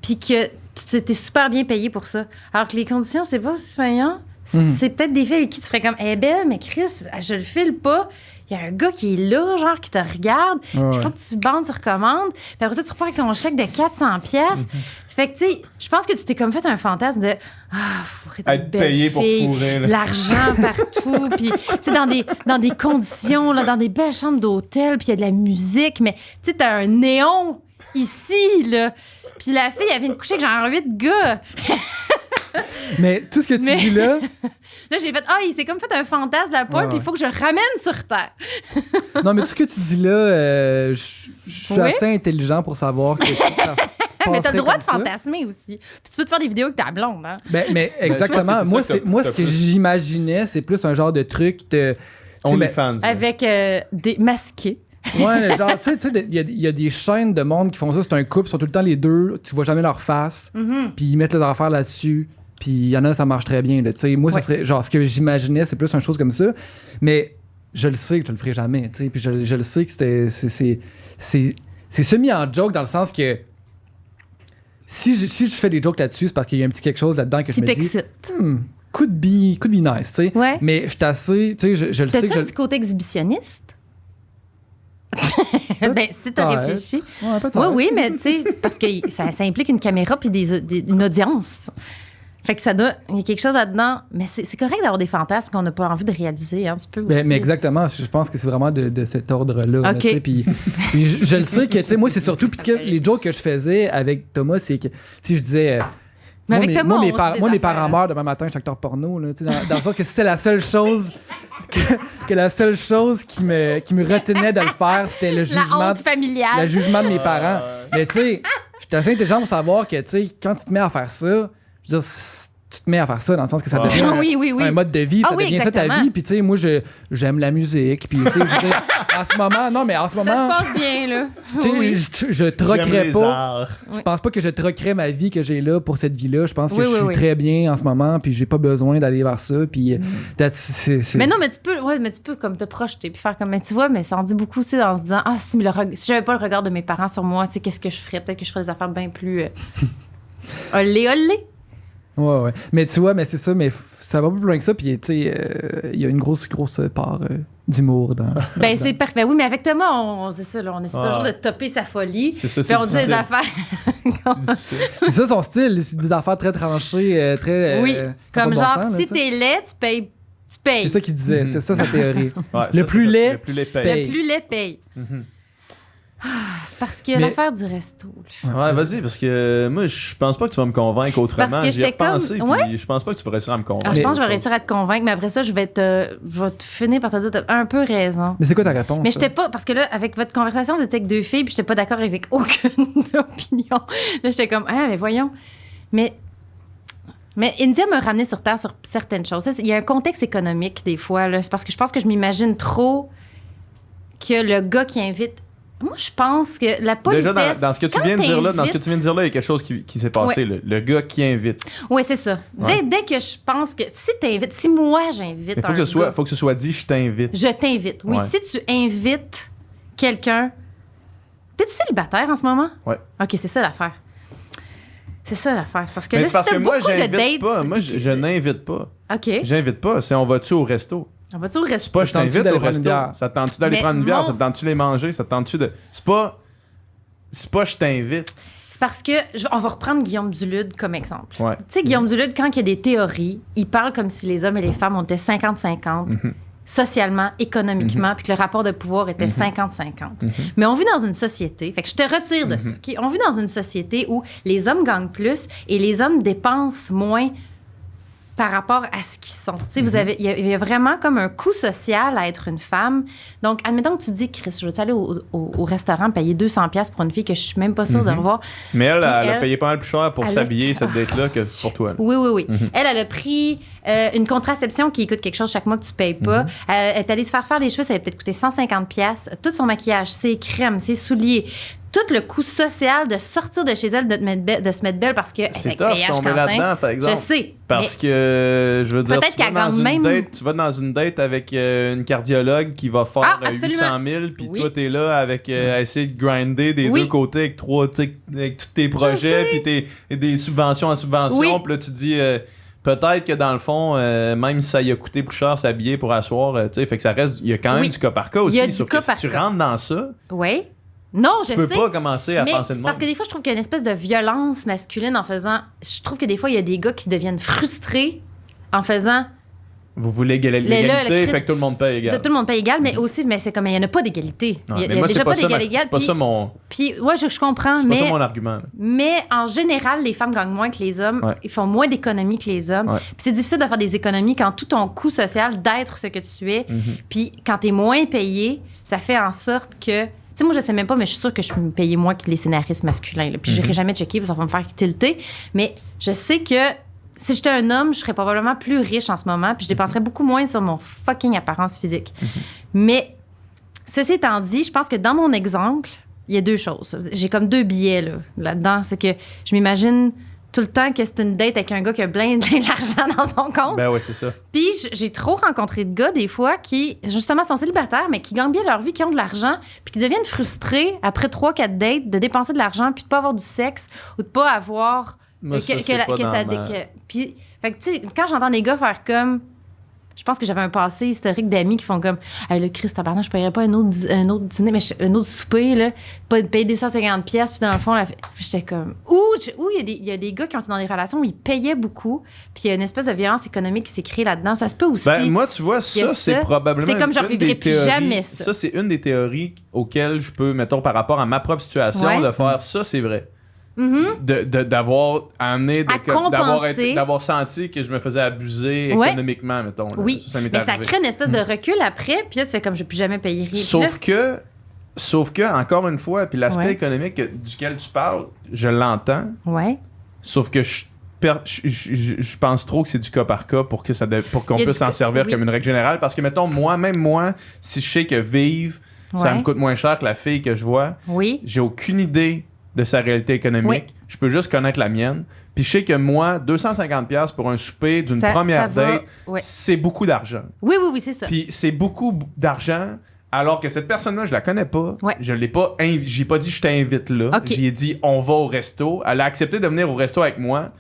[SPEAKER 1] puis que tu es super bien payé pour ça. Alors que les conditions, c'est pas aussi payant. C'est peut-être des filles avec qui tu ferais comme « Eh belle, mais Chris, je le file pas. Il y a un gars qui est là, genre, qui te regarde. Il faut que tu bandes sur commande. Puis après ça, tu repars avec ton chèque de 400 pièces. Fait que, tu sais, je pense que tu t'es comme fait un fantasme de fourrer des belles
[SPEAKER 2] payé
[SPEAKER 1] filles,
[SPEAKER 2] pour fourrer, là.
[SPEAKER 1] l'argent partout, puis, tu sais, dans des conditions, là, dans des belles chambres d'hôtel, puis il y a de la musique, mais, tu sais, t'as un néon ici, là. Puis la fille, elle vient de coucher avec genre 8 gars.
[SPEAKER 3] Mais tout ce que tu dis là...
[SPEAKER 1] Là, j'ai fait, il s'est comme fait un fantasme de la pointe, puis il faut que je le ramène sur terre.
[SPEAKER 3] Non, mais tout ce que tu dis là, je suis assez intelligent pour savoir que ça se
[SPEAKER 1] mais t'as le droit de
[SPEAKER 3] ça.
[SPEAKER 1] Fantasmer aussi. Puis tu peux te faire des vidéos avec ta blonde, hein?
[SPEAKER 3] Mais exactement. Moi, ce que j'imaginais, c'est plus un genre de truc de...
[SPEAKER 2] OnlyFans.
[SPEAKER 1] Avec des masqués.
[SPEAKER 3] Ouais, genre, tu sais, il y a des chaînes de monde qui font ça. C'est un couple, ils sont tout le temps les deux. Tu vois jamais leur face. Puis ils mettent leurs affaires là-dessus. Puis il y en a, ça marche très bien. Moi, ça serait genre ce que j'imaginais, c'est plus une chose comme ça. Mais je le sais que je le ferai jamais. Puis je le sais que c'est semi en joke dans le sens que si je fais des jokes là-dessus, c'est parce qu'il y a un petit quelque chose là-dedans que je me dis. Could be nice, tu sais.
[SPEAKER 1] Ouais.
[SPEAKER 3] Mais je suis assez, tu sais, je le sais que
[SPEAKER 1] T'as-tu un petit côté exhibitionniste? Ben, si t'as réfléchi.
[SPEAKER 3] Ouais,
[SPEAKER 1] oui, mais tu sais, parce que ça implique une caméra puis une audience. Fait que ça doit... Il y a quelque chose là-dedans. Mais c'est correct d'avoir des fantasmes qu'on n'a pas envie de réaliser, hein, tu peux aussi.
[SPEAKER 3] Mais exactement. Je pense que c'est vraiment de cet ordre-là.
[SPEAKER 1] OK.
[SPEAKER 3] Là, puis je le sais que, tu sais, moi, c'est surtout... Puis les jokes que je faisais avec Thomas, c'est que, si je disais...
[SPEAKER 1] Mais avec Thomas,
[SPEAKER 3] moi, mes parents meurent demain matin, je suis acteur porno. Là, dans le sens que c'était la seule chose... que la seule chose qui me retenait de le faire, c'était le jugement...
[SPEAKER 1] La honte familiale.
[SPEAKER 3] Le jugement de mes parents. Mais tu sais, j'étais assez intelligent pour savoir que, tu sais, quand tu te mets à faire ça... Je veux dire, tu te mets à faire ça dans le sens que ça devient un mode de vie, ça devient ça ta vie. Puis tu sais, moi, j'aime la musique. Puis tu sais, en ce moment,
[SPEAKER 1] ça se passe bien, là.
[SPEAKER 3] Je troquerais pas. Je pense pas que je troquerais ma vie que j'ai là pour cette vie-là. Je pense que je suis très bien en ce moment, puis j'ai pas besoin d'aller vers ça. Puis
[SPEAKER 1] Mais non, mais tu peux comme te projeter puis faire comme, mais tu vois, mais ça en dit beaucoup aussi en se disant, si j'avais pas le regard de mes parents sur moi, tu sais, qu'est-ce que je ferais? Peut-être que je ferais des affaires bien plus olé.
[SPEAKER 3] Ouais. Mais tu vois, mais c'est ça, mais ça va plus loin que ça. Puis, tu sais, il y a une grosse part d'humour dans.
[SPEAKER 1] Ben, c'est parfait. Oui, mais avec Thomas, c'est ça, là, on essaie toujours de topper sa folie.
[SPEAKER 2] C'est ça,
[SPEAKER 1] puis on dit des affaires.
[SPEAKER 3] C'est ça son style. C'est des affaires très tranchées, très.
[SPEAKER 1] Oui, comme genre, si t'es laid, tu payes.
[SPEAKER 3] C'est ça qu'il disait. C'est ça sa théorie.
[SPEAKER 2] Ouais,
[SPEAKER 3] le plus laid
[SPEAKER 2] paye.
[SPEAKER 1] Le plus laid paye. C'est parce que l'affaire du resto.
[SPEAKER 2] Ouais, vas-y, parce que moi, je pense pas que tu vas me convaincre autrement.
[SPEAKER 1] Parce que
[SPEAKER 2] j'y ai repensé,
[SPEAKER 1] comme...
[SPEAKER 2] puis je pense pas que tu vas réussir à me convaincre.
[SPEAKER 1] Je pense que je vais réussir à te convaincre, mais après ça, je vais te finir par te dire t'as un peu raison.
[SPEAKER 3] Mais c'est quoi ta réponse?
[SPEAKER 1] Mais j'étais pas... Parce que là, avec votre conversation, vous étiez avec 2 filles, puis j'étais pas d'accord avec aucune opinion. Là, j'étais comme, mais voyons. Mais India m'a ramené sur terre sur certaines choses. Il y a un contexte économique, des fois. Là. C'est parce que je pense que je m'imagine trop que le gars qui invite... Moi, je pense que la politesse...
[SPEAKER 2] Déjà, dans ce que tu viens de dire là, il y a quelque chose qui s'est passé. Là. Le gars qui invite.
[SPEAKER 1] Oui, c'est ça.
[SPEAKER 2] Ouais.
[SPEAKER 1] Dès que je pense que si moi j'invite
[SPEAKER 2] il faut que ce soit dit, je t'invite.
[SPEAKER 1] Je t'invite. Oui, si tu invites quelqu'un... T'es-tu célibataire en ce moment?
[SPEAKER 2] Oui.
[SPEAKER 1] OK, c'est ça l'affaire. C'est ça l'affaire. Parce que
[SPEAKER 2] mais
[SPEAKER 1] là,
[SPEAKER 2] c'est parce que moi, j'invite
[SPEAKER 1] dates,
[SPEAKER 2] pas. Moi, je n'invite pas.
[SPEAKER 1] OK.
[SPEAKER 2] J'invite pas. C'est on va-tu au resto?
[SPEAKER 1] On va-tu au resto?
[SPEAKER 2] C'est pas je t'invite au resto. Ça te tente-tu d'aller prendre une bière?
[SPEAKER 1] Non.
[SPEAKER 2] Ça te tente-tu de les manger? Ça te tente-tu de... C'est pas je t'invite.
[SPEAKER 1] C'est parce que... on va reprendre Guillaume Dulude comme exemple.
[SPEAKER 2] Ouais.
[SPEAKER 1] Tu sais, Guillaume Dulude, quand il y a des théories, il parle comme si les hommes et les femmes étaient 50-50. Socialement, économiquement, puis que le rapport de pouvoir était 50-50. Mais on vit dans une société, fait que je te retire de ça, OK? On vit dans une société où les hommes gagnent plus et les hommes dépensent moins par rapport à ce qu'ils sont. Tu sais, il y a vraiment comme un coût social à être une femme. Donc, admettons que tu dis, Chris, je veux aller au restaurant payer 200$ pour une fille que je suis même pas sûre de revoir.
[SPEAKER 2] Mais elle a payé pas mal plus cher pour s'habiller, cette date-là, que pour toi. Là.
[SPEAKER 1] Oui. Elle a pris une contraception qui coûte quelque chose chaque mois que tu payes pas. Elle est allée se faire les cheveux, ça avait peut-être coûté 150$. Tout son maquillage, ses crèmes, ses souliers, tout le coût social de sortir de chez elle, de se mettre belle parce que
[SPEAKER 2] c'est tough de tomber là-dedans, par exemple.
[SPEAKER 1] Je sais.
[SPEAKER 2] Parce que, je veux dire,
[SPEAKER 1] peut-être qu'elle gagne même...
[SPEAKER 2] tu vas dans une date avec une cardiologue qui va faire 800 000, puis toi, t'es là avec à essayer de grinder des deux côtés avec tous tes projets, puis des subventions à subventions, puis là, tu dis... peut-être que dans le fond, même si ça y a coûté plus cher s'habiller pour asseoir, tu sais, fait que ça reste... Il y a quand même du cas par cas aussi. Sauf que si tu rentres dans ça...
[SPEAKER 1] Oui. Non, je sais.
[SPEAKER 2] Tu peux pas commencer à penser de même.
[SPEAKER 1] Parce que des fois, je trouve qu'il y a une espèce de violence masculine en faisant... Je trouve que des fois, il y a des gars qui deviennent frustrés en faisant...
[SPEAKER 2] Vous voulez l'égalité, fait que tout le monde paye égal.
[SPEAKER 1] Tout le monde paye égal, mais aussi, mais c'est comme, il n'y en a pas d'égalité.
[SPEAKER 2] Ouais,
[SPEAKER 1] il y a déjà pas d'égalité.
[SPEAKER 2] C'est pas ça mon...
[SPEAKER 1] Puis, ouais, je comprends,
[SPEAKER 2] c'est pas ça mon argument.
[SPEAKER 1] Mais en général, les femmes gagnent moins que les hommes. Ouais. Ils font moins d'économies que les hommes. Ouais. Puis c'est difficile de faire des économies quand tout ton coût social d'être ce que tu es. Puis quand tu es moins payé, ça fait en sorte que... Tu sais, moi, je sais même pas, mais je suis sûre que je me payais moins que les scénaristes masculins. Là. Puis j'irai jamais checker parce que ça va me faire tilter. Mais je sais que si j'étais un homme, je serais probablement plus riche en ce moment. Puis je dépenserais beaucoup moins sur mon fucking apparence physique. Mais ceci étant dit, je pense que dans mon exemple, il y a 2 choses. J'ai comme 2 billets là-dedans. C'est que je m'imagine tout le temps que c'est une date avec un gars qui a plein d'argent dans son compte.
[SPEAKER 2] Ben oui, c'est ça.
[SPEAKER 1] Puis j'ai trop rencontré de gars, des fois, qui, justement, sont célibataires, mais qui gagnent bien leur vie, qui ont de l'argent, puis qui deviennent frustrés après 3-4 dates de dépenser de l'argent, puis de pas avoir du sexe, ou de pas avoir...
[SPEAKER 2] Moi,
[SPEAKER 1] Puis, fait que, tu sais, quand j'entends des gars faire comme... Je pense que j'avais un passé historique d'amis qui font comme « Hey, là, Chris, tabarnak, je paierais pas un autre dîner, mais un autre souper, là, pas payer 250$, puis dans le fond, j'étais comme... Ou il y a des gars qui ont été dans des relations où ils payaient beaucoup, puis il y a une espèce de violence économique qui s'est créée là-dedans. Ça se peut aussi.
[SPEAKER 2] Ben, moi, tu vois, ça, c'est probablement...
[SPEAKER 1] C'est comme je revivrai plus jamais ça.
[SPEAKER 2] Ça, c'est une des théories auxquelles je peux, mettons, par rapport à ma propre situation, de faire ça, c'est vrai. D'avoir amené d'avoir senti que je me faisais abuser économiquement, mettons. Là.
[SPEAKER 1] Oui, mais ça crée une espèce de recul après, puis là, tu fais comme je ne vais plus jamais payer rien.
[SPEAKER 2] Sauf que, encore une fois, puis l'aspect économique duquel tu parles, je l'entends.
[SPEAKER 1] Ouais.
[SPEAKER 2] Sauf que je pense trop que c'est du cas par cas pour qu'on puisse s'en servir comme une règle générale. Parce que, mettons, même moi, si je sais que vivre, ça me coûte moins cher que la fille que je vois, j'ai aucune idée de sa réalité économique. Je peux juste connaître la mienne. Puis je sais que moi, 250$ pour un souper d'une première date, c'est beaucoup d'argent.
[SPEAKER 1] Oui, c'est ça.
[SPEAKER 2] Puis c'est beaucoup d'argent, alors que cette personne-là, je la connais pas. Je l'ai pas j'ai pas dit je t'invite là. J'ai dit on va au resto. Elle a accepté de venir au resto avec moi,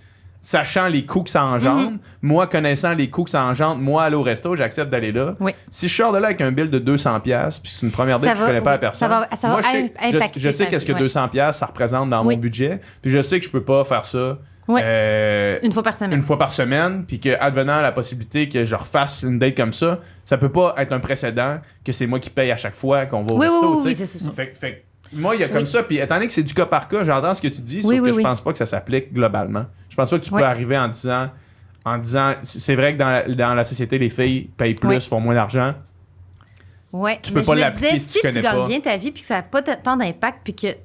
[SPEAKER 2] sachant les coûts que ça engendre. Moi, connaissant les coûts que ça engendre, moi, aller au resto, j'accepte d'aller là. Si je sors de là avec un bill de 200$, puis c'est une première date, je connais pas la personne. Je sais qu'est-ce que 200$ ça représente dans mon budget. Puis je sais que je peux pas faire ça.
[SPEAKER 1] Une fois par semaine.
[SPEAKER 2] Une fois par semaine, puis que advenant la possibilité que je refasse une date comme ça peut pas être un précédent que c'est moi qui paye à chaque fois qu'on va au resto.
[SPEAKER 1] Oui, c'est ça.
[SPEAKER 2] Fait moi, il y a comme ça, puis étant donné que c'est du cas par cas, j'entends ce que tu dis, sauf que je pense pas que ça s'applique globalement. Je pense pas que tu peux arriver en disant c'est vrai que dans la société, les filles payent plus, font moins d'argent. Tu peux pas l'appliquer si tu connais pas. Si tu gagnes
[SPEAKER 1] bien ta vie, puis que ça n'a pas tant d'impact, puis qu'il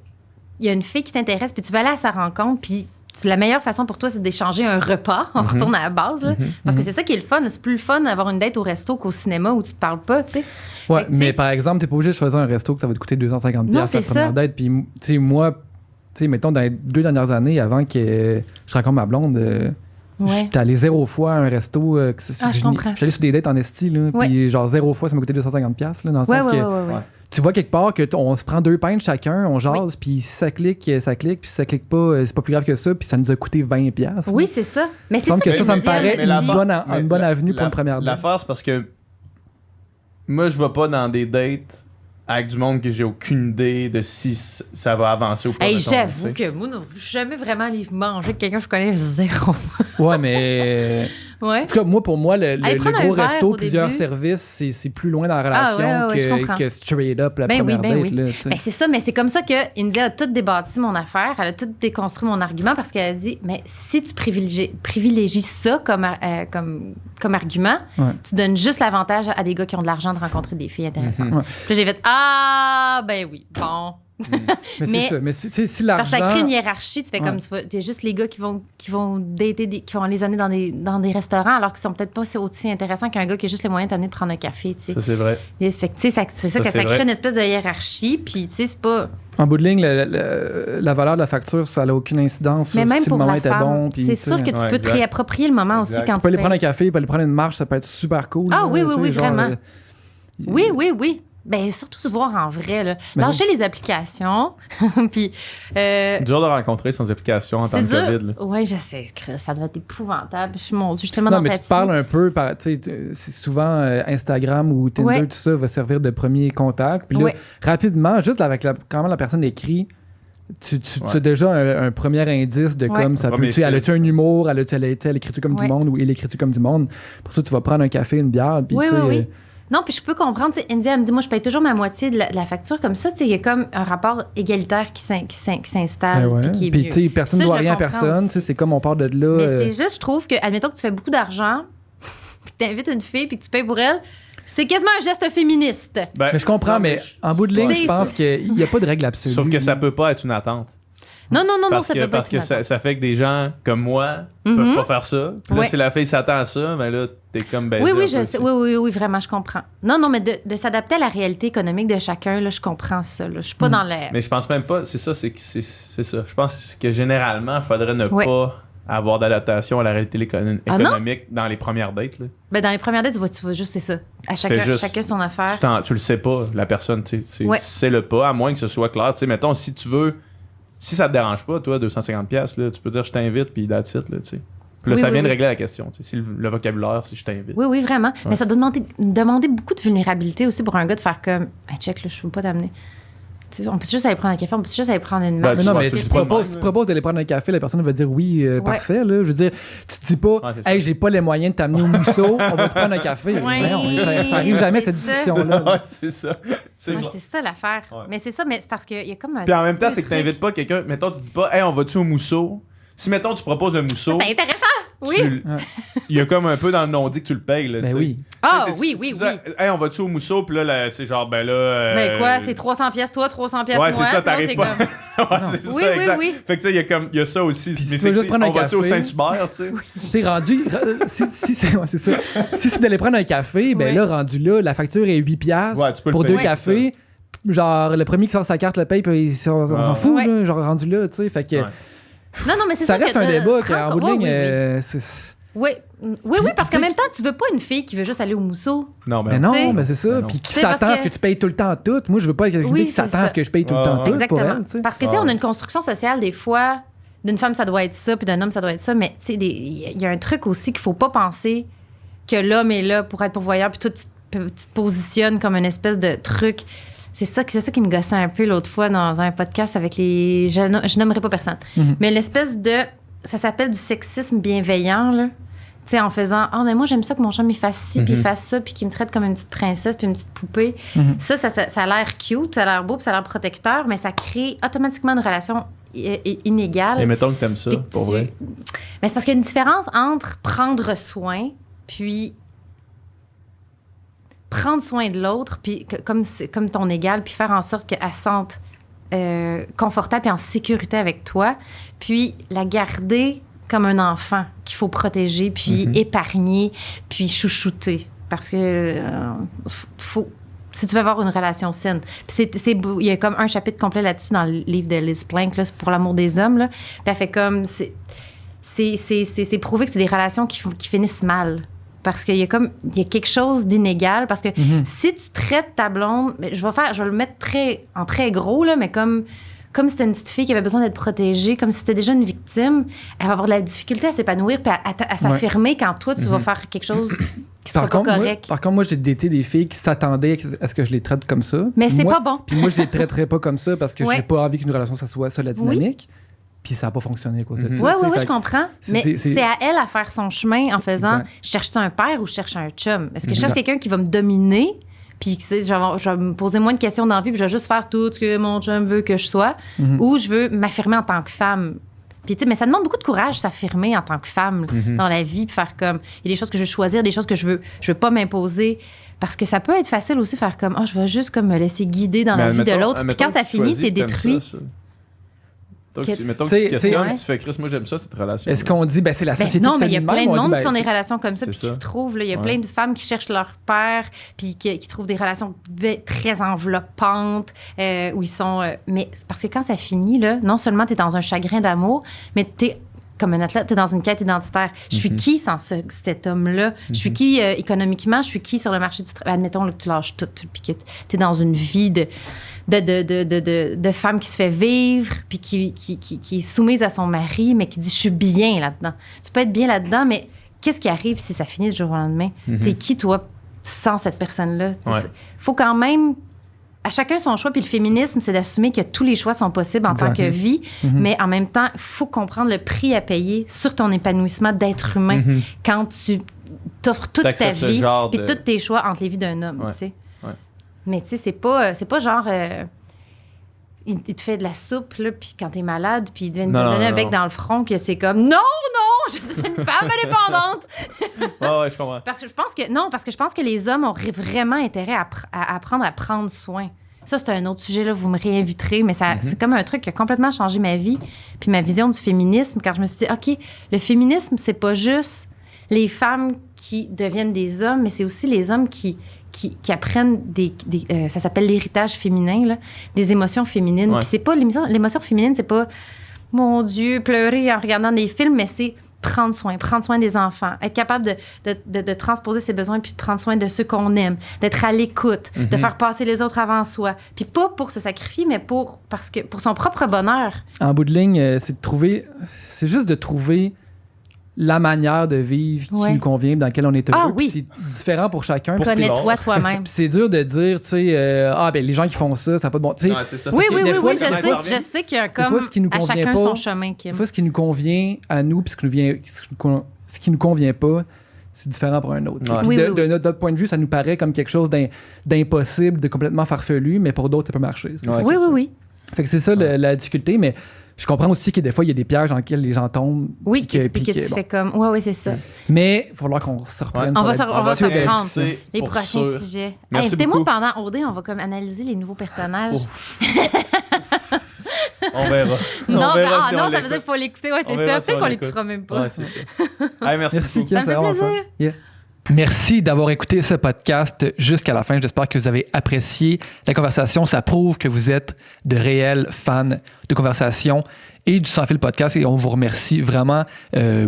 [SPEAKER 1] y a une fille qui t'intéresse, puis tu vas aller à sa rencontre, puis la meilleure façon pour toi, c'est d'échanger un repas. On retourne à la base, là, parce que c'est ça qui est le fun. C'est plus le fun d'avoir une date au resto qu'au cinéma où tu te parles pas, tu sais.
[SPEAKER 3] Ouais, mais par exemple, t'es pas obligé de choisir un resto que ça va te coûter 250$ la première date. Puis, tu sais, moi, tu sais, mettons, dans les 2 dernières années, avant que je rencontre ma blonde, j'étais allé 0 fois à un resto.
[SPEAKER 1] Je comprends.
[SPEAKER 3] J'étais allé sur des dates en esti, là, puis genre 0 fois, ça m'a coûté 250$, là, dans le sens que... Tu vois quelque part qu'on se prend 2 pintes chacun, on jase, puis si ça clique, ça clique, puis si ça clique pas, c'est pas plus grave que ça, puis ça nous a coûté 20$.
[SPEAKER 1] Oui, c'est ça. Mais c'est ça
[SPEAKER 3] que ça me paraît une bonne avenue pour une première date.
[SPEAKER 2] L'affaire, c'est parce que moi, je vais pas dans des dates avec du monde que j'ai aucune idée de si ça va avancer ou pas.
[SPEAKER 1] J'avoue que moi, non, je suis jamais vraiment allé manger avec quelqu'un que je connais 0.
[SPEAKER 3] Ouais, mais... En tout cas, pour moi, le gros resto, plusieurs
[SPEAKER 1] début.
[SPEAKER 3] Services, c'est plus loin dans la relation que straight up la première date. Là,
[SPEAKER 1] c'est ça, mais c'est comme ça que India a tout débattu mon affaire. Elle a tout déconstruit mon argument parce qu'elle a dit, mais si tu privilégies ça comme argument, tu donnes juste l'avantage à des gars qui ont de l'argent de rencontrer des filles intéressantes. Puis j'ai fait, bon...
[SPEAKER 3] mais c'est ça. Mais si l'argent...
[SPEAKER 1] Parce que ça crée une hiérarchie. Tu fais comme t'es juste les gars qui vont dater, qui vont les amener dans des restaurants alors qu'ils sont peut-être pas aussi intéressants qu'un gars qui a juste les moyens de t'amener de prendre un café. T'sais.
[SPEAKER 2] Ça, c'est vrai.
[SPEAKER 1] Et fait que, c'est ça que ça crée une espèce de hiérarchie. Puis, tu sais, c'est pas...
[SPEAKER 3] En bout de ligne, la valeur de la facture, ça n'a aucune incidence sur si le moment était bon.
[SPEAKER 1] C'est sûr que tu peux te réapproprier le moment aussi quand tu peux
[SPEAKER 3] aller prendre un café, tu peux aller prendre une marche, ça peut être super cool.
[SPEAKER 1] Oui, vraiment. Oui. Ben, surtout se voir en vrai, là. Lâcher les applications, puis...
[SPEAKER 2] dur de rencontrer sans application en temps de COVID, là.
[SPEAKER 1] Oui, je sais, ça doit être épouvantable. Mon Dieu, je suis tellement d'empathie.
[SPEAKER 3] Mais tu parles un peu, c'est souvent Instagram ou Tinder, tout ça va servir de premier contact. Puis là, rapidement, juste avec comment la personne écrit, tu as déjà un premier indice de comme ça peut... Elle a-tu un humour, elle écrit-tu comme du monde ou il écrit-tu comme du monde. Pour ça, tu vas prendre un café, une bière, puis
[SPEAKER 1] Non, puis je peux comprendre, tu sais, India, elle me dit, moi, je paye toujours ma moitié de la facture comme ça, tu sais, il y a comme un rapport égalitaire qui s'installe, puis qui est mieux.
[SPEAKER 3] Puis, tu sais, personne ne doit rien à personne, tu sais, c'est comme on part de là.
[SPEAKER 1] Mais c'est juste, je trouve que, admettons que tu fais beaucoup d'argent, puis que tu invites une fille, puis que tu payes pour elle, c'est quasiment un geste féministe.
[SPEAKER 3] Mais je comprends, mais en bout de ligne, je pense qu'il n'y a pas de règle absolue.
[SPEAKER 2] Sauf que ça peut pas être une attente.
[SPEAKER 1] Non, ça peut pas être une attente.
[SPEAKER 2] Parce que ça fait que des gens comme moi peuvent pas faire ça. Puis là, si la fille s'attend à ça, ben là, t'es comme baiser.
[SPEAKER 1] Oui, vraiment, je comprends. Non, mais de s'adapter à la réalité économique de chacun, là, je comprends ça. Là. Je suis pas dans l'air.
[SPEAKER 2] Mais je pense même pas, c'est ça. Je pense que généralement, il faudrait ne pas avoir d'adaptation à la réalité économique dans les premières dates. Là.
[SPEAKER 1] Ben, dans les premières dates, tu vas juste, c'est ça. À chacun son affaire.
[SPEAKER 2] Tu le sais pas, la personne, tu sais. C'est le pas, à moins que ce soit clair. Tu sais, mettons, si tu veux... Si ça te dérange pas, toi, 250$, là, tu peux dire je t'invite, puis that's it, là, tu sais. Puis là, ça vient de régler la question, tu sais. Si le vocabulaire, si je t'invite.
[SPEAKER 1] Oui, vraiment. Ouais. Mais ça doit demander beaucoup de vulnérabilité aussi pour un gars de faire comme, hey, check, là, je veux pas t'amener. T'sais, on peut juste aller prendre un café, on peut juste aller prendre une marche.
[SPEAKER 3] Mais non, mais tu proposes d'aller prendre un café, la personne va dire oui, parfait. Là. Je veux dire, tu te dis pas, hey, j'ai pas les moyens de t'amener au Mousseau, on va te prendre un café. Ça arrive jamais, cette discussion-là.
[SPEAKER 2] Ouais, c'est ça.
[SPEAKER 1] C'est ça l'affaire. Ouais. Mais c'est ça, mais c'est parce qu'il y a comme un.
[SPEAKER 2] Puis en même temps, c'est que t'invites pas quelqu'un. Mettons, tu dis pas, hey, on va-tu au Mousseau? Si, mettons, tu proposes un Mousseau.
[SPEAKER 1] C'est intéressant! Oui.
[SPEAKER 2] Il y a comme un peu dans le non-dit que tu le payes. Là,
[SPEAKER 3] Ben
[SPEAKER 2] tu sais.
[SPEAKER 3] oui.
[SPEAKER 1] Ah,
[SPEAKER 2] Tu sais,
[SPEAKER 1] oui,
[SPEAKER 2] c'est
[SPEAKER 1] oui,
[SPEAKER 2] ça,
[SPEAKER 1] oui.
[SPEAKER 2] Hey, on va-tu au mousseau? Puis là, c'est genre, ben là.
[SPEAKER 1] Ben quoi, c'est 300 pièces toi, 300 pièces
[SPEAKER 2] Ouais,
[SPEAKER 1] moi.
[SPEAKER 2] c'est ça,
[SPEAKER 1] puis là,
[SPEAKER 2] t'arrives pas. Ouais, c'est
[SPEAKER 1] Oui,
[SPEAKER 2] ça,
[SPEAKER 1] oui,
[SPEAKER 2] exact.
[SPEAKER 1] oui.
[SPEAKER 2] Fait que tu sais, il y a ça aussi.
[SPEAKER 3] Puis si
[SPEAKER 2] Mais
[SPEAKER 3] tu veux juste prendre un
[SPEAKER 2] on va-tu au
[SPEAKER 3] café-
[SPEAKER 2] Saint-Hubert, tu sais?
[SPEAKER 3] C'est rendu. Si c'est ça. Si c'est d'aller prendre un café, ben
[SPEAKER 1] Ouais.
[SPEAKER 3] là, rendu là, la facture est 8$
[SPEAKER 2] Ouais, tu peux le
[SPEAKER 3] pour
[SPEAKER 2] payer,
[SPEAKER 3] 2 cafés. Genre, le premier qui sort sa carte le paye, puis on s'en fout,
[SPEAKER 1] Ouais.
[SPEAKER 3] là, genre rendu là, tu sais. Fait que
[SPEAKER 2] Ouais.
[SPEAKER 1] Non, non, mais c'est
[SPEAKER 3] ça
[SPEAKER 1] sûr
[SPEAKER 3] reste
[SPEAKER 1] que
[SPEAKER 3] un
[SPEAKER 1] de
[SPEAKER 3] débat
[SPEAKER 1] se rendre
[SPEAKER 3] qu'en bout de
[SPEAKER 1] compte-
[SPEAKER 3] ligne,
[SPEAKER 1] oui,
[SPEAKER 3] c'est.
[SPEAKER 1] oui. Oui, parce
[SPEAKER 3] tu sais
[SPEAKER 1] qu'en même temps, tu veux pas une fille qui veut juste aller au mousseau.
[SPEAKER 2] Non,
[SPEAKER 3] Mais non,
[SPEAKER 1] T'sais-
[SPEAKER 3] ben c'est ça.
[SPEAKER 2] Ben non.
[SPEAKER 3] Puis qui
[SPEAKER 1] C'est parce
[SPEAKER 3] s'attend à ce
[SPEAKER 1] que-
[SPEAKER 3] que tu payes tout le temps tout. Moi, je veux pas être quelqu'un
[SPEAKER 1] Oui,
[SPEAKER 3] qui
[SPEAKER 1] c'est
[SPEAKER 3] s'attend à
[SPEAKER 1] ça.
[SPEAKER 3] ce que je paye tout le
[SPEAKER 2] Ouais,
[SPEAKER 3] temps
[SPEAKER 2] ouais.
[SPEAKER 3] tout pour
[SPEAKER 1] Exactement.
[SPEAKER 3] elle, tu sais.
[SPEAKER 1] Parce que, tu sais,
[SPEAKER 2] Ah
[SPEAKER 1] on a
[SPEAKER 2] ouais.
[SPEAKER 1] une construction sociale, des fois, d'une femme, ça doit être ça, puis d'un homme, ça doit être ça. Mais, tu sais, il y a un truc aussi qu'il faut pas penser que l'homme est là pour être pourvoyeur, puis toi, tu te positionnes comme une espèce de truc. C'est ça qui me gossait un peu l'autre fois dans un podcast avec les... Je nommerai pas personne.
[SPEAKER 3] Mhm.
[SPEAKER 1] Mais l'espèce de... Ça s'appelle du sexisme bienveillant, là. Tu sais, en faisant « Ah, mais moi, j'aime ça que mon chum, il fasse ci, puis il fasse ça, puis qu'il me traite comme une petite princesse, puis une petite poupée.
[SPEAKER 3] Mhm.
[SPEAKER 1] Ça a l'air cute, ça a l'air beau, puis ça a l'air protecteur, mais ça crée automatiquement une relation inégale.
[SPEAKER 2] Et mettons que t'aimes ça,
[SPEAKER 1] Puis
[SPEAKER 2] pour
[SPEAKER 1] tu-
[SPEAKER 2] vrai.
[SPEAKER 1] Mais c'est parce qu'il y a une différence entre prendre soin, puis prendre soin de l'autre, puis comme ton égal, puis faire en sorte qu'elle se sente confortable et en sécurité avec toi, puis la garder comme un enfant qu'il faut protéger, puis épargner, puis chouchouter. Parce que faut... Si tu veux avoir une relation saine. Puis il y a comme un chapitre complet là-dessus dans le livre de Liz Plank, là, c'est pour l'amour des hommes. Là. Puis elle fait comme... C'est prouvé que c'est des relations qui finissent mal. Parce qu'il y a quelque chose d'inégal. Parce que si tu traites ta blonde... Je vais le mettre en très gros, là, mais comme c'était une petite fille qui avait besoin d'être protégée, comme si c'était déjà une victime, elle va avoir de la difficulté à s'épanouir puis à s'affirmer quand toi, tu vas faire quelque chose qui sera pas correct.
[SPEAKER 3] Par contre, moi, j'ai daté des filles qui s'attendaient à ce que je les traite comme ça.
[SPEAKER 1] Mais c'est
[SPEAKER 3] Moi-
[SPEAKER 1] pas bon.
[SPEAKER 3] Puis moi, je les traiterais pas comme ça parce que
[SPEAKER 1] Ouais.
[SPEAKER 3] j'ai pas envie qu'une relation, ça soit ça la dynamique. Puis ça a pas fonctionné, quoi.
[SPEAKER 1] Oui, je comprends.
[SPEAKER 3] c'est-
[SPEAKER 1] Mais
[SPEAKER 3] c'est-
[SPEAKER 1] c'est à elle à faire son chemin en faisant
[SPEAKER 3] Exact.
[SPEAKER 1] je cherche un père ou je cherche un chum? Est-ce que je cherche
[SPEAKER 3] Exact.
[SPEAKER 1] quelqu'un qui va me dominer? Puis je vais me poser moins de questions dans la vie, puis je vais juste faire tout ce que mon chum veut que je sois, ou je veux m'affirmer en tant que femme. Puis, tu sais, mais ça demande beaucoup de courage, s'affirmer en tant que femme dans la vie, puis faire comme, il y a des choses que je veux choisir, des choses que je veux pas m'imposer. Parce que ça peut être facile aussi, faire comme, je vais juste comme me laisser guider dans la vie de l'autre. Puis quand ça finit, t'es détruit.
[SPEAKER 2] Mettons que
[SPEAKER 3] T'sais,
[SPEAKER 2] tu questionnes,
[SPEAKER 1] ouais.
[SPEAKER 2] tu fais Chris, moi j'aime ça, cette relation.
[SPEAKER 3] Est-ce qu'on dit, c'est la
[SPEAKER 1] Ben
[SPEAKER 3] société
[SPEAKER 1] non, mais il y a
[SPEAKER 3] de
[SPEAKER 1] plein de monde qui ont
[SPEAKER 3] c'est-
[SPEAKER 1] des relations comme ça,
[SPEAKER 2] c'est
[SPEAKER 1] puis qui
[SPEAKER 2] ça.
[SPEAKER 1] se trouvent. Là, il y a
[SPEAKER 2] Ouais.
[SPEAKER 1] plein de femmes qui cherchent leur père, puis qui trouvent des relations très enveloppantes, où ils sont. Mais c'est parce que quand ça finit, là, non seulement tu es dans un chagrin d'amour, mais tu es. Comme un athlète, tu es dans une quête identitaire. Je suis qui sans cet homme-là? Je suis qui économiquement? Je suis qui sur le marché du travail? Admettons là, que tu lâches tout, puis que tu es dans une vie de femme qui se fait vivre, puis qui est soumise à son mari, mais qui dit « je suis bien là-dedans ». Tu peux être bien là-dedans, mais qu'est-ce qui arrive si ça finit du jour au lendemain? T'es qui, toi, sans cette personne-là?
[SPEAKER 2] Ouais.
[SPEAKER 1] Faut quand même... À chacun son choix, puis le féminisme, c'est d'assumer que tous les choix sont possibles en tant que vie, mais en même temps, il faut comprendre le prix à payer sur ton épanouissement d'être humain quand tu t'offres toute ta
[SPEAKER 2] T'acceptes ce
[SPEAKER 1] vie,
[SPEAKER 2] genre
[SPEAKER 1] puis
[SPEAKER 2] de-
[SPEAKER 1] tous tes choix entre les vies d'un homme,
[SPEAKER 2] Ouais.
[SPEAKER 1] tu sais.
[SPEAKER 2] Ouais.
[SPEAKER 1] Mais tu sais, c'est pas genre... il te fait de la soupe, là, puis quand t'es malade, puis il te vient te
[SPEAKER 2] Non,
[SPEAKER 1] donner
[SPEAKER 2] non,
[SPEAKER 1] un bec
[SPEAKER 2] non.
[SPEAKER 1] dans le front, que c'est comme « Non, je suis une femme indépendante! »
[SPEAKER 2] Ouais, je comprends.
[SPEAKER 1] Parce que je pense que les hommes auraient vraiment intérêt à apprendre à prendre soin. Ça, c'est un autre sujet, là, vous me réinviterez, mais c'est comme un truc qui a complètement changé ma vie, puis ma vision du féminisme, quand je me suis dit, OK, le féminisme, c'est pas juste les femmes qui deviennent des hommes, mais c'est aussi les hommes qui apprennent ça s'appelle l'héritage féminin, là, des émotions féminines.
[SPEAKER 2] Ouais.
[SPEAKER 1] Puis c'est pas l'émotion féminine, c'est pas, mon Dieu, pleurer en regardant des films, mais c'est prendre soin des enfants, être capable de transposer ses besoins puis de prendre soin de ceux qu'on aime, d'être à l'écoute, de faire passer les autres avant soi. Puis pas pour se sacrifier, mais pour son propre bonheur.
[SPEAKER 3] En bout de ligne, c'est juste de trouver la manière de vivre qui
[SPEAKER 1] Ouais.
[SPEAKER 3] nous convient, dans laquelle on est heureux.
[SPEAKER 1] Ah oui.
[SPEAKER 3] Puis c'est différent pour chacun.
[SPEAKER 2] Pour
[SPEAKER 3] Puis c'est-
[SPEAKER 1] Connais-toi toi-même.
[SPEAKER 3] puis c'est dur de dire, tu sais, les gens qui font ça, ça n'a pas de bon. Tu sais,
[SPEAKER 2] Ouais, c'est ça.
[SPEAKER 1] Oui,
[SPEAKER 2] Parce que
[SPEAKER 1] oui,
[SPEAKER 2] des
[SPEAKER 1] oui,
[SPEAKER 2] fois,
[SPEAKER 1] oui,
[SPEAKER 2] comment ça revient?
[SPEAKER 1] je sais qu'il y a
[SPEAKER 3] fois,
[SPEAKER 1] comme
[SPEAKER 3] ce qui nous
[SPEAKER 1] à
[SPEAKER 3] convient
[SPEAKER 1] chacun
[SPEAKER 3] pas,
[SPEAKER 1] son chemin, Kim.
[SPEAKER 3] des fois, ce qui nous convient à nous, puis ce qui nous convient pas, c'est différent pour un autre. tu sais.
[SPEAKER 2] Ouais.
[SPEAKER 3] Puis
[SPEAKER 1] Oui,
[SPEAKER 3] de,
[SPEAKER 1] oui, oui.
[SPEAKER 3] de notre point de vue, ça nous paraît comme quelque chose d'impossible, de complètement farfelu, mais pour d'autres, ça peut marcher.
[SPEAKER 2] Ouais,
[SPEAKER 1] Oui,
[SPEAKER 2] c'est
[SPEAKER 1] oui,
[SPEAKER 2] ça.
[SPEAKER 1] oui.
[SPEAKER 3] Fait que c'est ça la difficulté, mais je comprends aussi que des fois, il y a des pièges dans lesquels les gens tombent.
[SPEAKER 1] Oui, puis que tu fais comme... Ouais, c'est ça.
[SPEAKER 3] Mais il va falloir qu'on se reprenne.
[SPEAKER 1] On va se reprendre
[SPEAKER 2] discuter
[SPEAKER 1] les
[SPEAKER 2] pour
[SPEAKER 1] prochains
[SPEAKER 2] sûr.
[SPEAKER 1] sujets.
[SPEAKER 2] Merci
[SPEAKER 1] Invitez-moi
[SPEAKER 2] beaucoup.
[SPEAKER 1] pendant OD, on va comme analyser les nouveaux personnages.
[SPEAKER 2] On verra.
[SPEAKER 1] Non,
[SPEAKER 2] On verra si on
[SPEAKER 1] ça veut
[SPEAKER 2] l'écoute.
[SPEAKER 1] dire qu'il faut l'écouter. Ouais,
[SPEAKER 2] On
[SPEAKER 1] c'est
[SPEAKER 2] verra
[SPEAKER 1] ça.
[SPEAKER 2] si
[SPEAKER 1] Peut-être
[SPEAKER 2] on
[SPEAKER 1] qu'on
[SPEAKER 2] l'écoute.
[SPEAKER 1] l'écoutera même pas.
[SPEAKER 2] Ouais, c'est ça. Hey, merci
[SPEAKER 3] Merci,
[SPEAKER 2] beaucoup.
[SPEAKER 3] Kim,
[SPEAKER 1] Ça me
[SPEAKER 3] c'est
[SPEAKER 1] fait
[SPEAKER 3] vraiment
[SPEAKER 1] plaisir.
[SPEAKER 3] fun. Yeah. Merci d'avoir écouté ce podcast jusqu'à la fin. J'espère que vous avez apprécié la conversation. Ça prouve que vous êtes de réels fans de conversation et du Sans Fil podcast. Et on vous remercie vraiment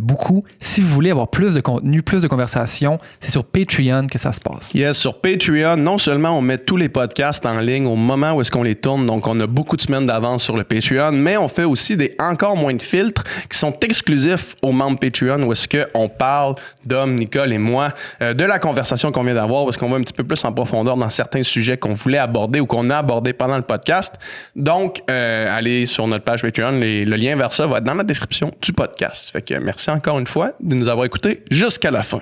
[SPEAKER 3] beaucoup. Si vous voulez avoir plus de contenu, plus de conversation, c'est sur Patreon que ça se passe.
[SPEAKER 2] Yes, sur Patreon, non seulement on met tous les podcasts en ligne au moment où est-ce qu'on les tourne, donc on a beaucoup de semaines d'avance sur le Patreon, mais on fait aussi des encore moins de filtres qui sont exclusifs aux membres Patreon où est-ce qu'on parle, Dom, Nicole et moi, de la conversation qu'on vient d'avoir, parce qu'on va un petit peu plus en profondeur dans certains sujets qu'on voulait aborder ou qu'on a abordés pendant le podcast. Donc, allez sur notre page Patreon, le lien vers ça va être dans la description du podcast. Fait que merci encore une fois de nous avoir écoutés jusqu'à la fin.